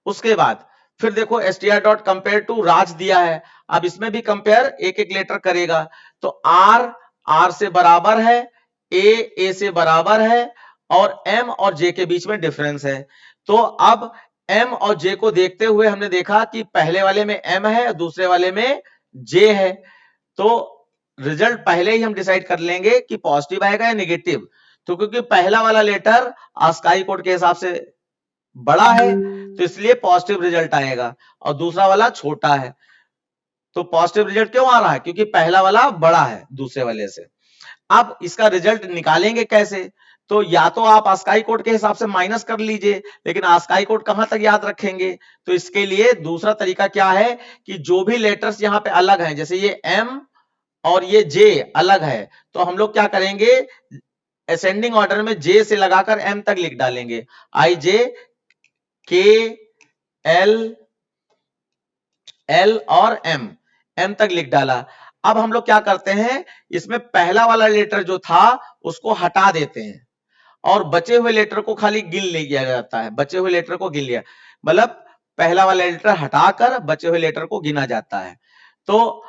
उसके बाद फिर देखो str.compare राज दिया है, अब इसमें भी कंपेयर एक एक लेटर करेगा, तो r से बराबर है, a से बराबर है, और m और j के बीच में डिफरेंस है। तो अब m और j को देखते हुए हमने देखा कि पहले वाले में m है, दूसरे वाले में j है, तो रिजल्ट पहले ही हम डिसाइड कर लेंगे कि पॉजिटिव आएगा या नेगेटिव। तो क्योंकि पहला वाला लेटर आस्काई कोड के हिसाब से बड़ा है तो इसलिए पॉजिटिव रिजल्ट आएगा, और दूसरा वाला छोटा है तो पॉजिटिव रिजल्ट क्यों आ रहा है, क्योंकि पहला वाला बड़ा है दूसरे वाले से। अब इसका रिजल्ट निकालेंगे कैसे, तो या तो आप आस्काई कोड के हिसाब से माइनस कर लीजिए, लेकिन आस्काई कोड कहां तक याद रखेंगे, तो इसके लिए दूसरा तरीका क्या है कि जो भी लेटर्स यहां पे अलग हैं, जैसे ये एम और ये जे अलग है, तो हम लोग क्या करेंगे, असेंडिंग ऑर्डर में जे से लगाकर एम तक लिख डालेंगे, आई जे के एल एल और एम तक लिख डाला। अब हम लोग क्या करते हैं, इसमें पहला वाला लेटर जो था उसको हटा देते हैं और बचे हुए लेटर को खाली गिन लिया जाता है, बचे हुए लेटर को गिन लिया, मतलब पहला वाला लेटर हटाकर बचे हुए लेटर को गिना जाता है। तो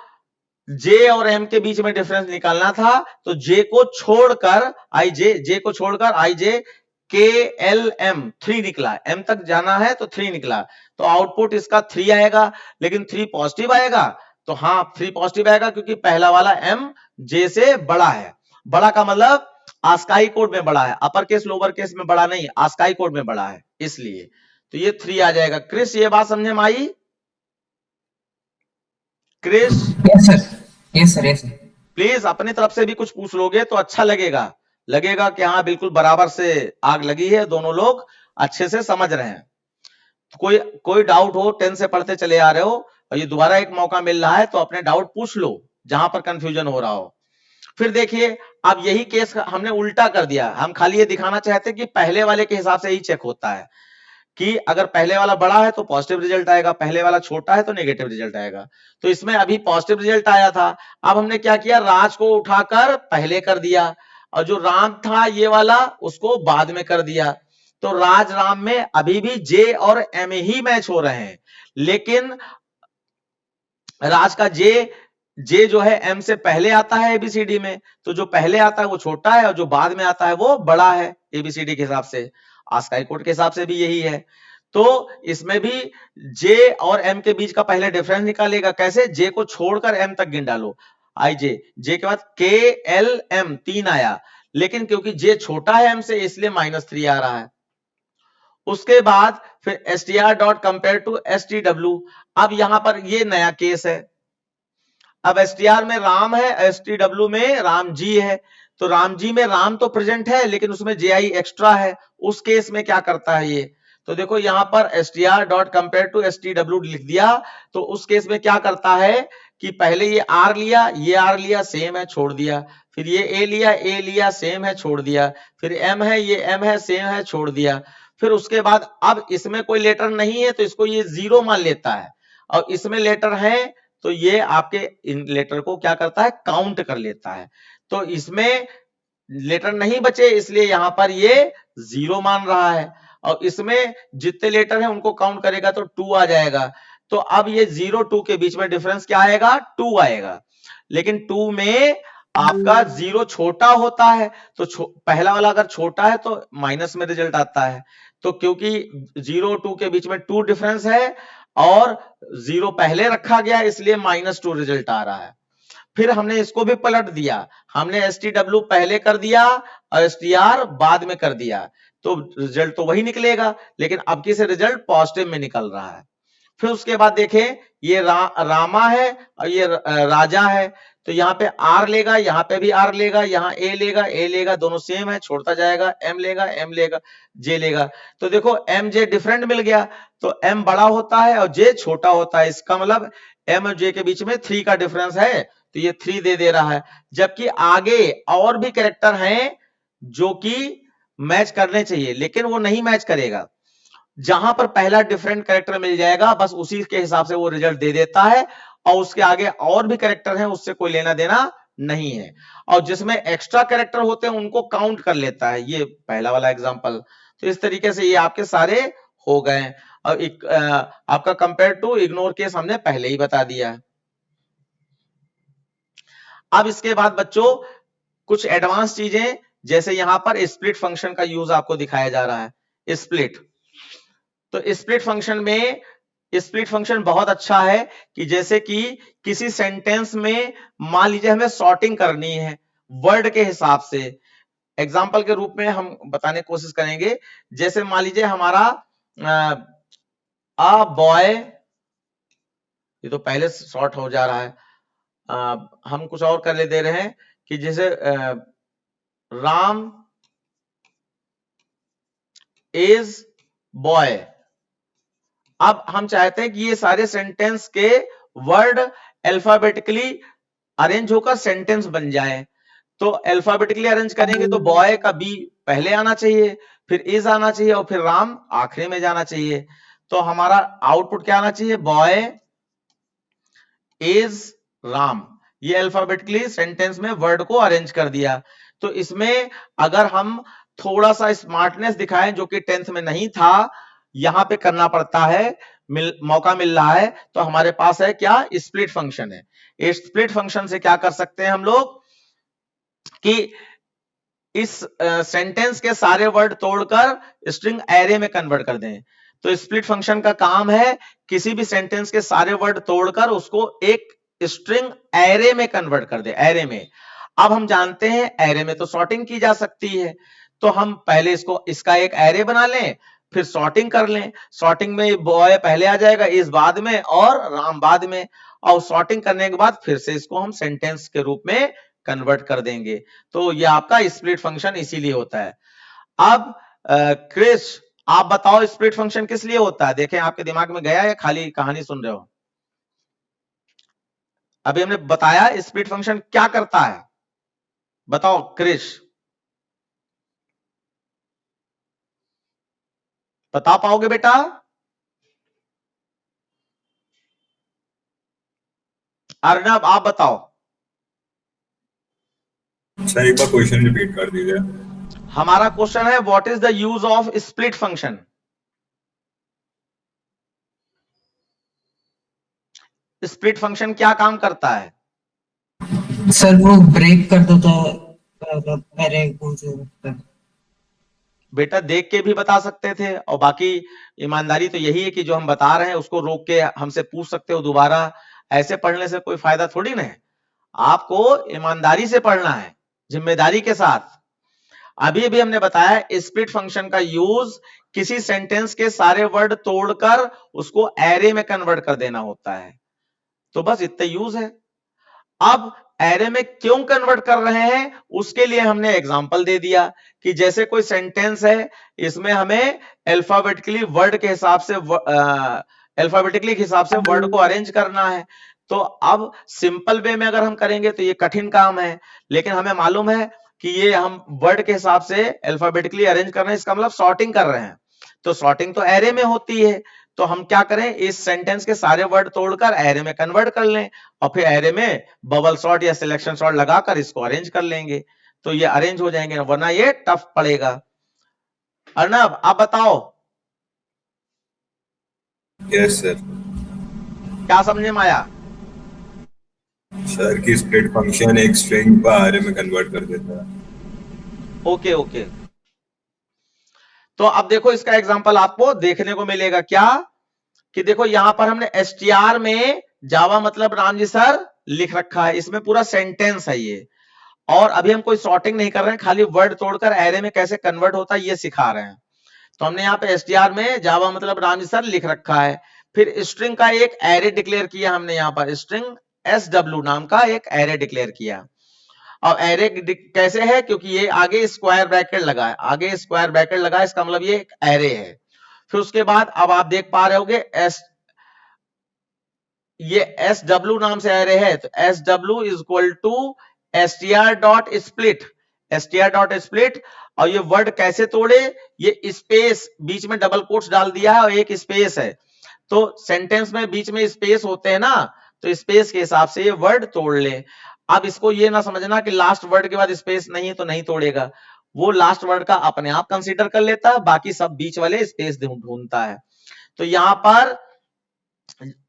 जे और एम के बीच में डिफरेंस निकालना था, तो जे को छोड़कर जे को छोड़कर आई जे के एल एम 3 निकला, एम तक जाना है तो 3 निकला, तो आउटपुट इसका 3 आएगा, लेकिन 3 पॉजिटिव आएगा, तो हाँ 3 पॉजिटिव आएगा क्योंकि पहला वाला एम जे से बड़ा है। बड़ा का मतलब आस्काई कोड में बड़ा है, अपर केस लोअर केस में बड़ा नहीं, आस्काई कोड में बड़ा है, इसलिए तो ये 3 आ जाएगा। क्रिस ये बात समझे में आई? Kris yes sir, yes sir, yes sir. Please अपनी तरफ से भी कुछ पूछ लोगे तो अच्छा लगेगा, लगेगा कि हाँ बिल्कुल बराबर से आग लगी है, दोनों लोग अच्छे से समझ रहे हैं। कोई डाउट हो, 10 से पढ़ते चले आ रहे हो और ये दोबारा एक मौका मिल रहा है तो अपने डाउट पूछ लो जहां पर कंफ्यूजन हो रहा हो। फिर देखिए अब यही केस हमने उल्टा कर दिया, हम खाली ये दिखाना चाहते कि पहले वाले के हिसाब से ही चेक होता है कि अगर पहले वाला बड़ा है तो पॉजिटिव रिजल्ट आएगा, पहले वाला छोटा है तो नेगेटिव रिजल्ट आएगा। तो इसमें अभी पॉजिटिव रिजल्ट आया था, अब हमने क्या किया, राज को उठाकर पहले कर दिया और जो राम था ये वाला उसको बाद में कर दिया। तो राज राम में अभी भी जे और एम ही मैच हो रहे हैं, लेकिन राज का जे जो है एम से पहले आता है एबीसीडी में, तो जो पहले आता है वो छोटा है और जो बाद में आता है वो बड़ा है एबीसीडी के हिसाब से। आस्काई कोड के हिसाब से भी यही है। तो इसमें भी जे और एम के बीच का पहले डिफरेंस निकालेगा, कैसे, जे को छोड़कर एम तक गिन डालो, आई जे के बाद के एल एम 3 आया, लेकिन क्योंकि जे छोटा है एम से इसलिए -3 आ रहा है। उसके बाद फिर str.compare-to-stw, अब यहां पर ये नया केस है, अब str में राम है, stw में राम जी है, तो राम जी में राम तो प्रेजेंट है लेकिन उसमें ji एक्स्ट्रा है, उस केस में क्या करता है ये, तो देखो यहां पर str.compare-to-stw लिख दिया, तो उस केस में क्या करता है कि पहले ये r लिया, ये r लिया, सेम है, छोड़ दिया, फिर ये a लिया, सेम है, छोड़ दिया, फिर m है, ये m है, सेम है, छोड़ दिया, फिर उसके बाद अब इसमें कोई लेटर नहीं है तो इसको ये 0 मान लेता है, और इसमें लेटर है तो ये आपके इन लेटर को क्या करता है, काउंट कर लेता है। तो इसमें लेटर नहीं बचे इसलिए यहां पर ये 0 मान रहा है, और इसमें जितने लेटर हैं उनको काउंट करेगा तो 2 आ जाएगा। तो अब ये 0 2 के बीच में डिफरेंस क्या आएगा, 2 आएगा, लेकिन 2 में आपका 0 छोटा होता है, तो पहला वाला अगर छोटा है तो माइनस में रिजल्ट आता है, तो क्योंकि 0 2 के बीच में 2 डिफरेंस है और 0 पहले रखा गया इसलिए -2 रिजल्ट आ रहा है। फिर हमने इसको भी पलट दिया, हमने stw पहले कर दिया और str बाद में कर दिया, तो रिजल्ट तो वही निकलेगा, लेकिन अब की से रिजल्ट पॉजिटिव में निकल रहा है। फिर उसके बाद देखें ये रामा है और ये राजा है, तो यहाँ पे आर लेगा, यहाँ पे भी आर लेगा, यहाँ ए लेगा, दोनों सेम है, छोड़ता जाएगा, एम लेगा, जे लेगा, तो देखो एम जे डिफरेंट मिल गया, तो एम बड़ा होता है और जे छोटा होता है, इसका मतलब एम और जे के बीच में 3 का डिफरेंस है, तो ये 3 दे रहा है, जबकि आगे और भी कैरेक्टर हैं जो कि मैच करने चाहिए लेकिन वो नहीं मैच करेगा, जहां पर पहला डिफरेंट कैरेक्टर मिल जाएगा बस उसी के हिसाब से वो रिजल्ट दे देता है, और उसके आगे और भी कैरेक्टर हैं उससे कोई लेना देना नहीं है, और जिसमें एक्स्ट्रा कैरेक्टर होते हैं उनको काउंट कर लेता है, ये पहला वाला एग्जांपल। तो इस तरीके से ये आपके सारे हो गए, और आपका कंपेयर टू इग्नोर केस हमने पहले ही बता दिया है। अब इसके बाद बच्चों कुछ एडवांस चीजें, जैसे यहां पर स्प्लिट फंक्शन का यूज आपको दिखाया जा रहा है, स्प्लिट। तो स्प्लिट फंक्शन में, स्प्लिट फंक्शन बहुत अच्छा है कि जैसे कि किसी सेंटेंस में मान लीजिए हमें सॉर्टिंग करनी है वर्ड के हिसाब से, एग्जाम्पल के रूप में हम बताने की कोशिश करेंगे। जैसे मान लीजिए हमारा अ बॉय, ये तो पहले शॉर्ट हो जा रहा है, हम कुछ और कर ले दे रहे हैं कि जैसे राम इज बॉय। अब हम चाहते हैं कि ये सारे सेंटेंस के वर्ड अल्फाबेटिकली अरेंज होकर सेंटेंस बन जाए। तो अल्फाबेटिकली अरेंज करेंगे तो बॉय का बी पहले आना चाहिए, फिर इज आना चाहिए और फिर राम आखिरी में जाना चाहिए। तो हमारा आउटपुट क्या आना चाहिए? Boy is Ram. ये अल्फाबेटिकली सेंटेंस में वर्ड को अरेंज कर दिया। तो इसमें अगर हम थोड़ा सा स्मार्टनेस दिखाएं जो कि 10th में नहीं था, यहां पे करना पड़ता है, मौका मिल रहा है, तो हमारे पास है क्या? स्प्लिट फंक्शन है। इस स्प्लिट फंक्शन से क्या कर सकते हैं हम लोग कि इस सेंटेंस के सारे वर्ड तोड़कर स्ट्रिंग एरे में कन्वर्ट कर दें। तो स्प्लिट फंक्शन का काम है किसी भी सेंटेंस के सारे वर्ड तोड़कर उसको एक स्ट्रिंग एरे में कन्वर्ट कर दे, एरे में। अब हम जानते हैं एरे में तो सॉर्टिंग की जा सकती है, तो हम पहले इसका एक एरे बना लें, फिर सॉर्टिंग कर लें। सॉर्टिंग में बॉय पहले आ जाएगा, इस बाद में और राम बाद में, और सॉर्टिंग करने के बाद फिर से इसको हम सेंटेंस के रूप में कन्वर्ट कर देंगे। तो ये आपका स्प्लिट फंक्शन इसीलिए होता है। अब क्रिश, आप बताओ स्प्लिट फंक्शन किस लिए होता है? देखें आपके दिमाग में गया या खाली कहानी सुन रहे हो? अभी हमने बताया स्प्लिट फंक्शन क्या करता है, बताओ क्रिश, बता पाओगे बेटा? अर्नब आप बताओ। सर एक बार क्वेश्चन रिपीट कर दीजिए। हमारा क्वेश्चन है what is the use of split function? Split function क्या काम करता है? सर वो ब्रेक कर दो तो अरे कौन से बेटा देख के भी बता सकते थे, और बाकी ईमानदारी तो यही है कि जो हम बता रहे हैं उसको रोक के हमसे पूछ सकते हो दोबारा। ऐसे पढ़ने से कोई फायदा थोड़ी ना है। आपको ईमानदारी से पढ़ना है, जिम्मेदारी के साथ। अभी भी हमने बताया स्प्लिट फंक्शन का यूज किसी सेंटेंस के सारे वर्ड तोड़कर उसको एरे में कन्वर्ट कर देना होता है। तो बस इतना यूज है। अब एरे में क्यों कन्वर्ट कर रहे हैं उसके लिए हमने एग्जांपल दे दिया कि जैसे कोई सेंटेंस है, इसमें हमें अल्फाबेटिकली वर्ड के हिसाब से वर्ड को अरेंज करना है। तो अब सिंपल वे में अगर हम करेंगे तो ये कठिन काम है, लेकिन हमें मालूम है कि ये हम वर्ड के हिसाब से अल्फाबेटिकली अरेंज कर रहे हैं, इसका मतलब सॉर्टिंग कर रहे हैं। तो सॉर्टिंग तो एरे में होती है, तो हम क्या करें, इस सेंटेंस के सारे वर्ड तोड़कर एरे में कन्वर्ट कर लें और फिर एरे में बबल सॉर्ट या सिलेक्शन सॉर्ट लगाकर इसको अरेंज कर लेंगे, तो ये अरेंज हो जाएंगे, वरना ये टफ पड़ेगा। अर्नब आप बताओ। Yes sir. क्या समझे में आया? सर की स्प्लिट फंक्शन एक स्ट्रिंग को एरे में कन्वर्ट कर देता है। Okay okay. तो अब देखो इसका एग्जांपल आपको देखने को मिलेगा क्या, कि देखो यहां पर हमने str में जावा मतलब राम जी सर लिख रखा है, इसमें पूरा सेंटेंस है ये। और अभी हम कोई सॉर्टिंग नहीं कर रहे हैं, खाली वर्ड तोड़कर एरे में कैसे कन्वर्ट होता है ये सिखा रहे हैं। तो हमने यहाँ पे str में जावा मतलब राम जी सर लिख रखा है। फिर स्ट्रिंग का एक एरे डिक्लेयर किया हमने, यहाँ पर स्ट्रिंग sw नाम का एक एरे डिक्लेयर किया। और एरे कैसे है, क्योंकि ये आगे स्क्वायर ब्रैकेट लगा है, आगे स्क्वायर ब्रैकेट लगा है, इसका मतलब ये एक एरे है। फिर उसके बाद अब आप देख पा रहे होगे ये SW नाम से एरे है, तो SW is equal to str.split, str.split। और ये वर्ड कैसे तोड़े, ये स्पेस बीच में डबल कोट्स डाल दिया है और एक स्पेस है, तो सेंटेंस में बीच में स्पेस होते हैं ना, तो स्पेस के हिसाब से ये वर्ड तोड़ ले। अब इसको ये ना समझना कि लास्ट वर्ड के बाद स्पेस नहीं तो नहीं तोड़ेगा, वो लास्ट वर्ड का अपने आप कंसीडर कर लेता है, बाकी सब बीच वाले स्पेस ढूंढता है। तो यहां पर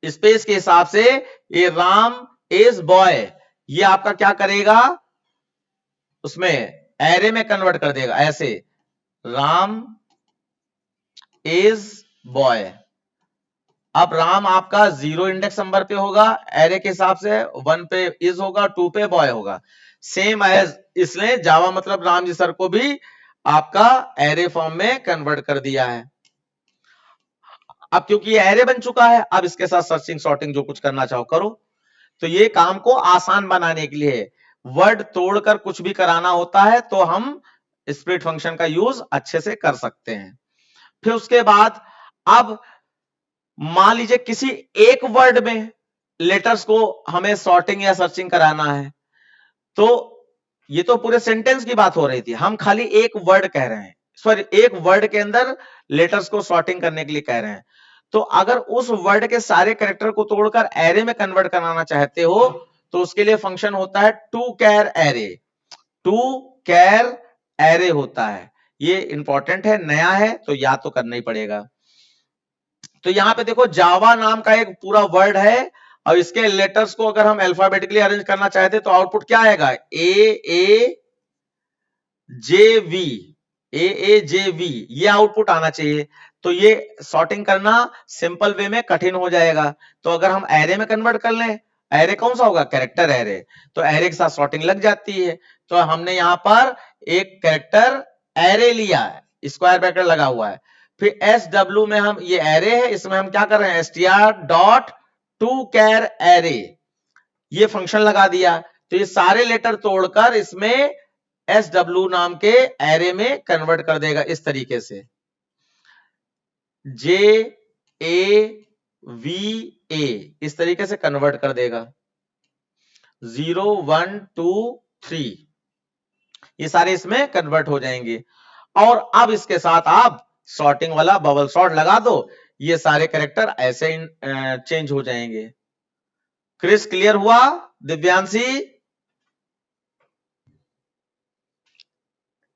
स्पेस के हिसाब से ये राम इज बॉय, ये आपका क्या करेगा, उसमें एरे में कन्वर्ट कर देगा ऐसे, राम इज बॉय। अब राम आपका 0 इंडेक्स नंबर पे होगा एरे के हिसाब से, 1 पे इज होगा, 2 पे बॉय होगा। सेम एज इसने जावा मतलब राम जी सर को भी आपका एरे फॉर्म में कन्वर्ट कर दिया है। अब क्योंकि ये एरे बन चुका है, अब इसके साथ सर्चिंग सॉर्टिंग जो कुछ करना चाहो करो। तो ये काम को आसान बनाने के लिए वर्ड तोड़कर कुछ भी कराना होता है तो हम स्प्लिट फंक्शन का यूज अच्छे से कर सकते हैं। फिर उसके बाद अब मान लीजिए किसी एक वर्ड में लेटर्स को हमें सॉर्टिंग या सर्चिंग कराना है, तो ये तो पूरे सेंटेंस की बात हो रही थी, हम खाली एक वर्ड कह रहे हैं, सॉरी एक वर्ड के अंदर लेटर्स को सॉर्टिंग करने के लिए कह रहे हैं। तो अगर उस वर्ड के सारे कैरेक्टर को तोड़कर एरे में कन्वर्ट कराना चाहते हो तो उसके लिए फंक्शन होता है to char array. To char array होता है, ये इंपॉर्टेंट है, नया है तो याद तो करना ही पड़ेगा। तो यहां पे देखो जावा नाम का एक पूरा वर्ड है और इसके लेटर्स को अगर हम अल्फाबेटिकली अरेंज करना चाहते तो आउटपुट क्या आएगा, ए जे वी, ये आउटपुट आना चाहिए। तो ये सॉर्टिंग करना सिंपल वे में कठिन हो जाएगा। तो अगर हम एरे में कन्वर्ट कर लें, एरे कौन सा होगा, कैरेक्टर एरे, तो एरे के साथ सॉर्टिंग लग जाती है। तो हमने यहां पर एक कैरेक्टर एरे लिया है, स्क्वायर ब्रैकेट लगा हुआ है, फिर एस डब्ल्यू में हम ये एरे है, इसमें हम क्या कर रहे हैं, str dot to char array, ये फंक्शन लगा दिया। तो ये सारे लेटर तोड़कर इसमें एस डब्ल्यू नाम के एरे में कन्वर्ट कर देगा इस तरीके से, जे ए वी ए, इस तरीके से कन्वर्ट कर देगा, 0 1 2 3, ये सारे इसमें कन्वर्ट हो जाएंगे। और अब इसके साथ आप सॉर्टिंग वाला बबल सॉर्ट लगा दो, ये सारे कैरेक्टर ऐसे चेंज हो जाएंगे। क्रिस क्लियर हुआ? दिव्यांशी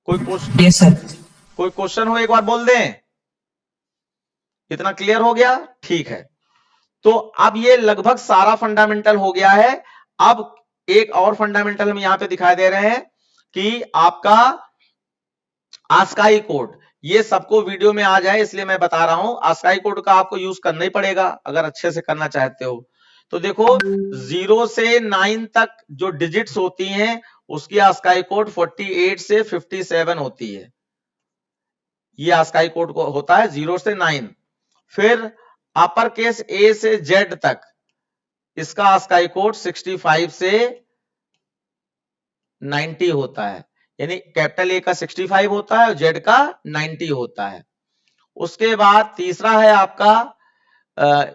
कोई क्वेश्चन? Yes sir. कोई क्वेश्चन हो एक बार बोल दें। इतना क्लियर हो गया? ठीक है। तो अब ये लगभग सारा फंडामेंटल हो गया है। अब एक और फंडामेंटल हम यहां पे दिखाई दे रहे हैं कि आपका आस्काई कोड, ये सबको वीडियो में आ जाए इसलिए मैं बता रहा हूं, आस्काई कोड का आपको यूज करना ही पड़ेगा अगर अच्छे से करना चाहते हो। तो देखो 0 से 9 तक जो डिजिट्स होती हैं उसकी आस्काई कोड 48 से 57 होती है, ये आस्काई कोड को होता है 0 से 9। फिर अपर केस ए से जेड तक इसका आस्काई कोड 65 से 90 होता है, यानी कैपिटल ए का 65 होता है और जेड का 90 होता है। उसके बाद तीसरा है आपका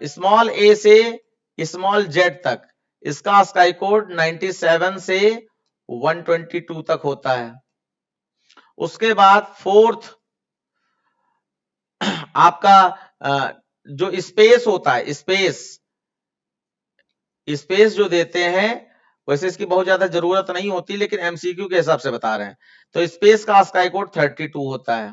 स्मॉल ए से स्मॉल जेड तक, इसका आस्काई कोड 97 से 122 तक होता है। उसके बाद फोर्थ आपका जो स्पेस होता है, स्पेस जो देते हैं, वैसे इसकी बहुत ज्यादा जरूरत नहीं होती लेकिन एमसीक्यू के हिसाब से बता रहे हैं, तो स्पेस का आस्काई कोड 32 होता है।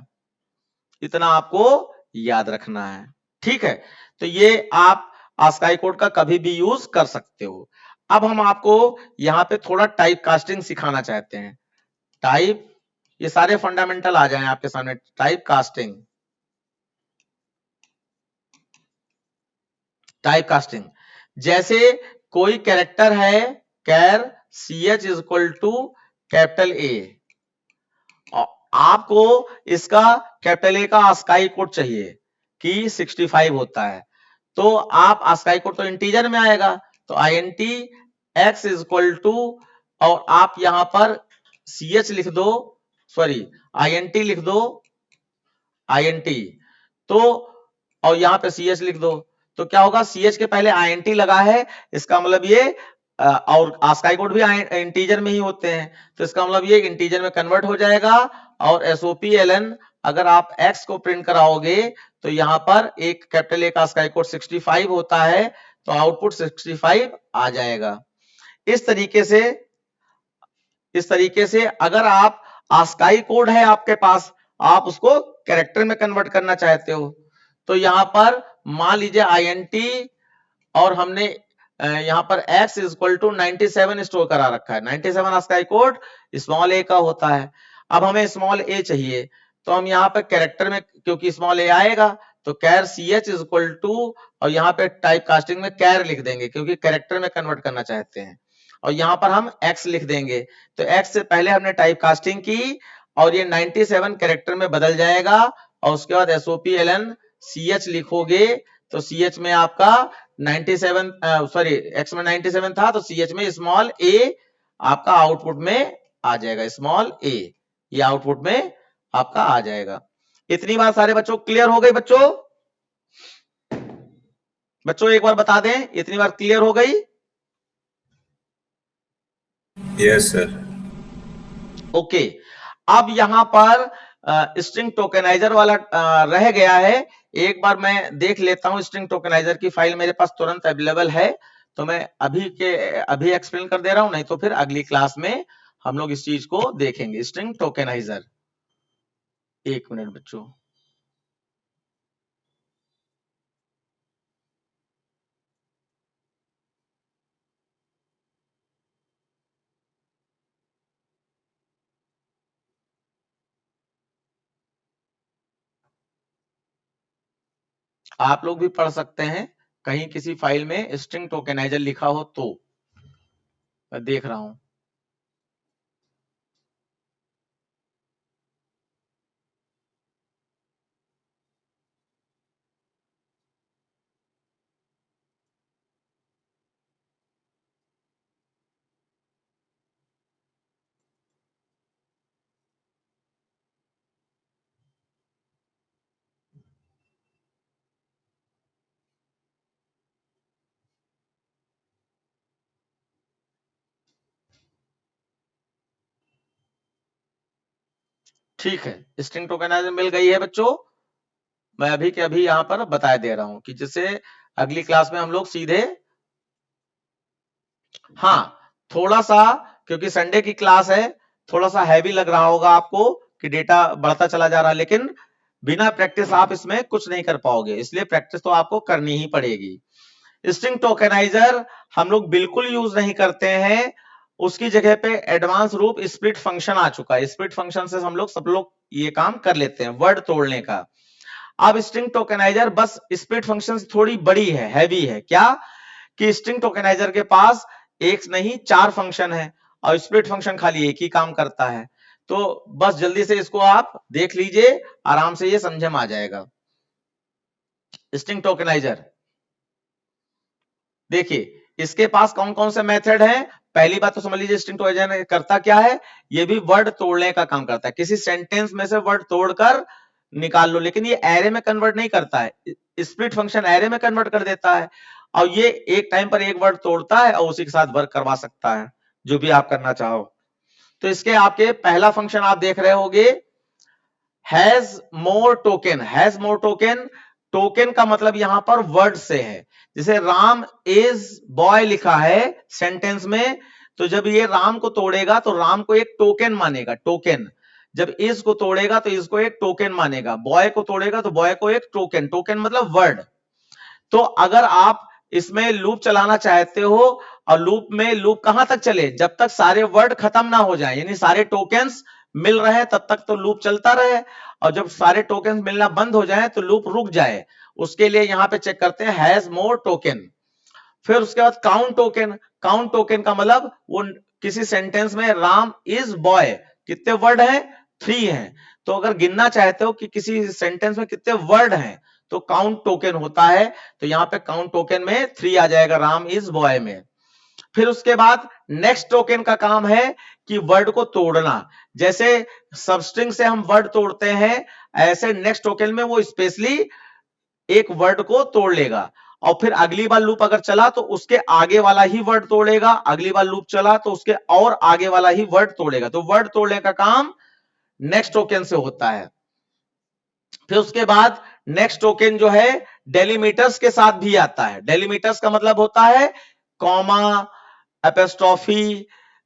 इतना आपको याद रखना है, ठीक है। तो ये आप आस्काई कोड का कभी भी यूज कर सकते हो। अब हम आपको यहां पे थोड़ा टाइप कास्टिंग सिखाना चाहते हैं। टाइप, ये सारे फंडामेंटल आ जाएं आपके सामने। टाइप कास्टिंग, टाइप कास्टिंग जैसे कोई कैरेक्टर है char C H is equal to capital A, आपको इसका कैपिटल ए का आस्काई कोड चाहिए कि 65 होता है, तो आप आस्काई कोड तो इंटीजर में आएगा, तो INT x is equal to, और आप यहां पर CH लिख दो, सॉरी INT लिख दो, INT, तो और यहां पे CH लिख दो, तो क्या होगा, CH के पहले INT लगा है, इसका मतलब ये और आस्काई कोड भी इंटीजर में ही होते हैं, तो इसका मतलब ये इंटीजर में कन्वर्ट हो जाएगा। और SOPLN अगर आप x को प्रिंट कराओगे तो यहां पर एक कैपिटल ए का आस्काई कोड 65 होता है, तो आउटपुट 65 आ जाएगा। इस तरीके से अगर आप आस्काई कोड है आपके पास, आप उसको कैरेक्टर में कन्वर्ट करना चाहते हो, तो यहां पर मान लीजिए INT और हमने यहां पर x is equal to 97 store करा रखा है, 97 आस्काई कोड स्मॉल ए का होता है। अब हमें स्मॉल ए चाहिए, तो हम यहाँ पे कैरेक्टर में, क्योंकि स्मॉल ए आएगा तो char CH is equal to, और यहाँ पे टाइप कास्टिंग में कैर लिख देंगे क्योंकि कैरेक्टर में कन्वर्ट करना चाहते हैं। और यहां पर हम x लिख देंगे। तो x से पहले हमने टाइप कास्टिंग की और ये 97 कैरेक्टर में बदल जाएगा और उसके बाद SOPLN CH लिखोगे तो CH में आपका 97 सॉरी x में 97 था तो CH में स्मॉल a आपका आउटपुट में आ जाएगा, स्मॉल a ये आउटपुट में आपका आ जाएगा। इतनी बात सारे बच्चों क्लियर हो गई? बच्चों एक बार बता दें, इतनी बार क्लियर हो गई? Yes sir. ओके, अब यहां पर स्ट्रिंग टोकेनाइजर वाला रह गया है। एक बार मैं देख लेता हूं, स्ट्रिंग टोकेनाइजर की फाइल मेरे पास तुरंत अवेलेबल है तो मैं अभी एक्सप्लेन कर दे रहा हूं, नहीं तो फिर अगली क्लास में हम लोग इस चीज को देखेंगे। स्ट्रिंग टोकेनाइजर, एक मिनट बच्चों। आप लोग भी पढ़ सकते हैं, कहीं किसी फाइल में स्ट्रिंग टोकेनाइजर लिखा हो तो। मैं देख रहा हूं। ठीक है, स्ट्रिंग टोकेनाइजर मिल गई है बच्चों। मैं अभी के अभी यहां पर बता दे रहा हूं कि जिससे अगली क्लास में हम लोग सीधे, हाँ थोड़ा सा, क्योंकि संडे की क्लास है, थोड़ा सा हैवी लग रहा होगा आपको कि डेटा बढ़ता चला जा रहा है, लेकिन बिना प्रैक्टिस आप इसमें कुछ नहीं कर पाओगे, इसलिए प्रैक्टिस तो आपको करनी ही पड़ेगी। स्ट्रिंग टोकेनाइजर हम लोग बिल्कुल यूज नहीं करते हैं, उसकी जगह पे एडवांस रूप स्प्लिट फंक्शन आ चुका है। स्प्लिट फंक्शन से हम लोग सब लोग ये काम कर लेते हैं, वर्ड तोड़ने का। अब स्ट्रिंग टोकेनाइजर बस स्प्लिट फंक्शन से थोड़ी बड़ी है, हैवी है। क्या कि स्ट्रिंग टोकेनाइजर के पास एक नहीं 4 फंक्शन है और स्प्लिट फंक्शन खाली एक ही काम करता है। तो बस जल्दी से इसको आप देख लीजिए, आराम से ये समझ में आ जाएगा। स्ट्रिंग टोकेनाइजर देखिए, इसके पास कौन कौन से मेथड है। पहली बात तो समझ लीजिए स्ट्रिंग टोकेनाइजर करता क्या है, ये भी वर्ड तोड़ने का काम करता है। किसी सेंटेंस में से वर्ड तोड़कर निकाल लो, लेकिन ये एरे में कन्वर्ट नहीं करता है। स्प्लिट फंक्शन एरे में कन्वर्ट कर देता है और ये एक टाइम पर एक वर्ड तोड़ता है और उसी के साथ वर्क करवा सकता है, जो भी आप करना चाहो। तो इसके आपके पहला फंक्शन आप देख रहे होगे, has more token. Has more token, token का मतलब यहां पर वर्ड से है। जैसे राम इज बॉय लिखा है सेंटेंस में, तो जब ये राम को तोड़ेगा तो राम को एक टोकन मानेगा, टोकन। जब इज को तोड़ेगा तो इसको एक टोकन मानेगा, बॉय को तोड़ेगा तो बॉय को एक टोकन, टोकन मतलब वर्ड। तो अगर आप इसमें लूप चलाना चाहते हो, और लूप में लूप कहां तक चले, जब तक सारे वर्ड खत्म ना हो जाए, यानी सारे टोकन्स मिल रहे तब तक तो लूप चलता रहे, और जब सारे टोकन्स मिलना बंद हो जाए तो लूप रुक जाए। उसके लिए यहां पे चेक करते हैं हैज मोर टोकन। फिर उसके बाद काउंट टोकन। काउंट टोकन का मतलब वो किसी सेंटेंस में राम इज बॉय कितने वर्ड हैं, 3 हैं। तो अगर गिनना चाहते हो कि किसी सेंटेंस में कितने वर्ड हैं तो काउंट टोकन होता है। तो यहां पे काउंट टोकन में 3 आ जाएगा राम इज बॉय में। फिर उसके बाद नेक्स्ट टोकन का काम है कि वर्ड को तोड़ना। जैसे सबस्ट्रिंग से हम वर्ड तोड़ते हैं, ऐसे नेक्स्ट टोकन में वो स्पेशली एक वर्ड को तोड़ लेगा, और फिर अगली बार लूप अगर चला तो उसके आगे वाला ही वर्ड तोड़ेगा, अगली बार लूप चला तो उसके और आगे वाला ही वर्ड तोड़ेगा। तो वर्ड तोड़ने का काम नेक्स्ट टोकन से होता है। फिर उसके बाद नेक्स्ट टोकन जो है डेलीमीटर्स के साथ भी आता है। डेलीमीटर्स का मतलब होता है कॉमा, एपोस्ट्रोफी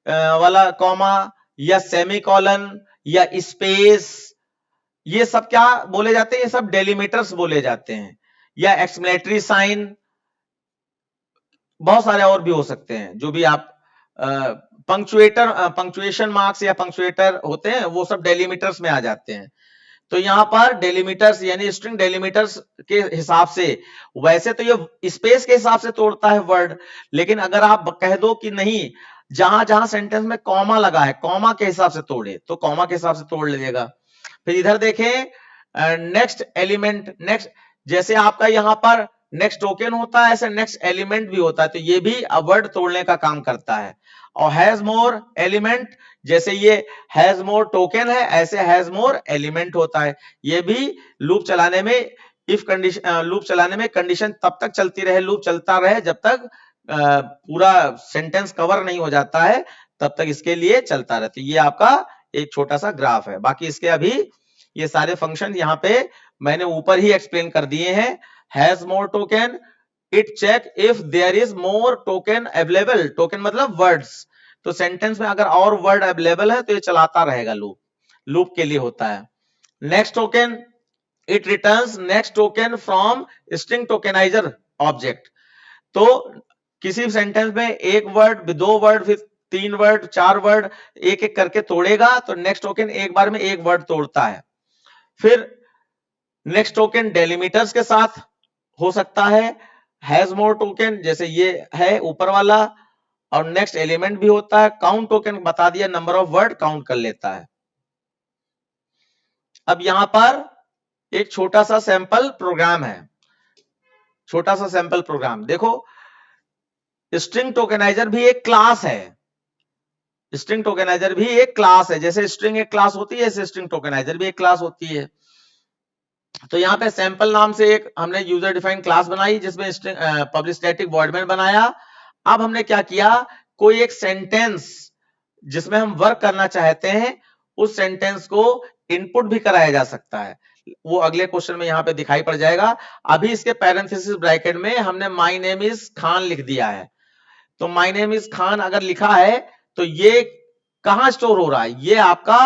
वाला कॉमा, या सेमीकोलन, या स्पेस, ये सब क्या बोले जाते हैं, ये सब डेलीमीटर्स बोले जाते हैं। या एक्सक्लेमेटरी साइन, बहुत सारे और भी हो सकते हैं, जो भी आप पंक्चुएटर, पंक्चुएशन मार्क्स या पंक्चुएटर होते हैं, वो सब डेलीमीटर्स में आ जाते हैं। तो यहां पर डेलीमीटर्स यानी स्ट्रिंग डेलीमीटर्स के हिसाब से, वैसे तो ये स्पेस के हिसाब से तोड़ता है वर्ड, लेकिन अगर आप कह दो कि नहीं जहां जहां सेंटेंस में कॉमा लगा है कॉमा के हिसाब से तोड़े, तो कॉमा के हिसाब से तोड़ लेगा। फिर इधर देखें नेक्स्ट एलिमेंट, नेक्स्ट जैसे आपका यहां पर नेक्स्ट टोकन होता है ऐसे नेक्स्ट एलिमेंट भी होता है, तो ये भी वर्ड तोड़ने का काम करता है। और हैज मोर एलिमेंट, जैसे ये हैज मोर टोकन है ऐसे हैज मोर एलिमेंट होता है। ये भी लूप चलाने में इफ कंडीशन, लूप चलाने में कंडीशन तब तक चलती रहे, लूप चलता रहे जब तक पूरा सेंटेंस कवर नहीं हो जाता है, तब तक इसके लिए चलता रहता है। ये आपका एक छोटा सा ग्राफ है। बाकी इसके अभी ये सारे फंक्शन यहाँ पे मैंने ऊपर ही एक्सप्लेन कर दिए हैं। Has more token, it check if there is more token available, token मतलब वर्ड्स, तो सेंटेंस में अगर और वर्ड अवेलेबल है तो ये चलाता रहेगा लूप, लूप के लिए होता है। Next token, it returns next token from string tokeniser object, तो किसी भी सेंटेंस में एक वर्ड, दो वर्ड, फिर 3 वर्ड, 4 वर्ड एक एक करके तोड़ेगा, तो नेक्स्ट टोकन एक बार में एक वर्ड तोड़ता है। फिर नेक्स्ट टोकन डेलिमीटर्स के साथ हो सकता है, हैज मोर टोकन जैसे ये है ऊपर वाला, और नेक्स्ट एलिमेंट भी होता है। काउंट टोकन बता दिया, नंबर ऑफ वर्ड काउंट कर लेता है। अब यहां पर एक छोटा सा सैंपल प्रोग्राम है, छोटा सा सैंपल प्रोग्राम देखो। स्ट्रिंग टोकेनाइजर भी एक क्लास है, स्ट्रिंग टोकेनाइजर भी एक क्लास है, जैसे स्ट्रिंग एक क्लास होती है ऐसे स्ट्रिंग टोकेनाइजर भी एक क्लास होती है। तो यहाँ पे सैंपल नाम से एक हमने यूजर डिफाइंड क्लास बनाई जिसमें पब्लिक स्टैटिक वॉइड मेन बनाया। अब हमने क्या किया, कोई एक सेंटेंस जिसमें हम वर्क करना चाहते हैं उस सेंटेंस को इनपुट भी कराया जा सकता है, वो अगले क्वेश्चन में यहाँ पे दिखाई पड़ जाएगा। अभी इसके पैरेंथेसिस ब्रैकेट में हमने माय नेम इज खान लिख दिया है, तो माय नेम इज खान अगर लिखा है तो ये कहां स्टोर हो रहा है, ये आपका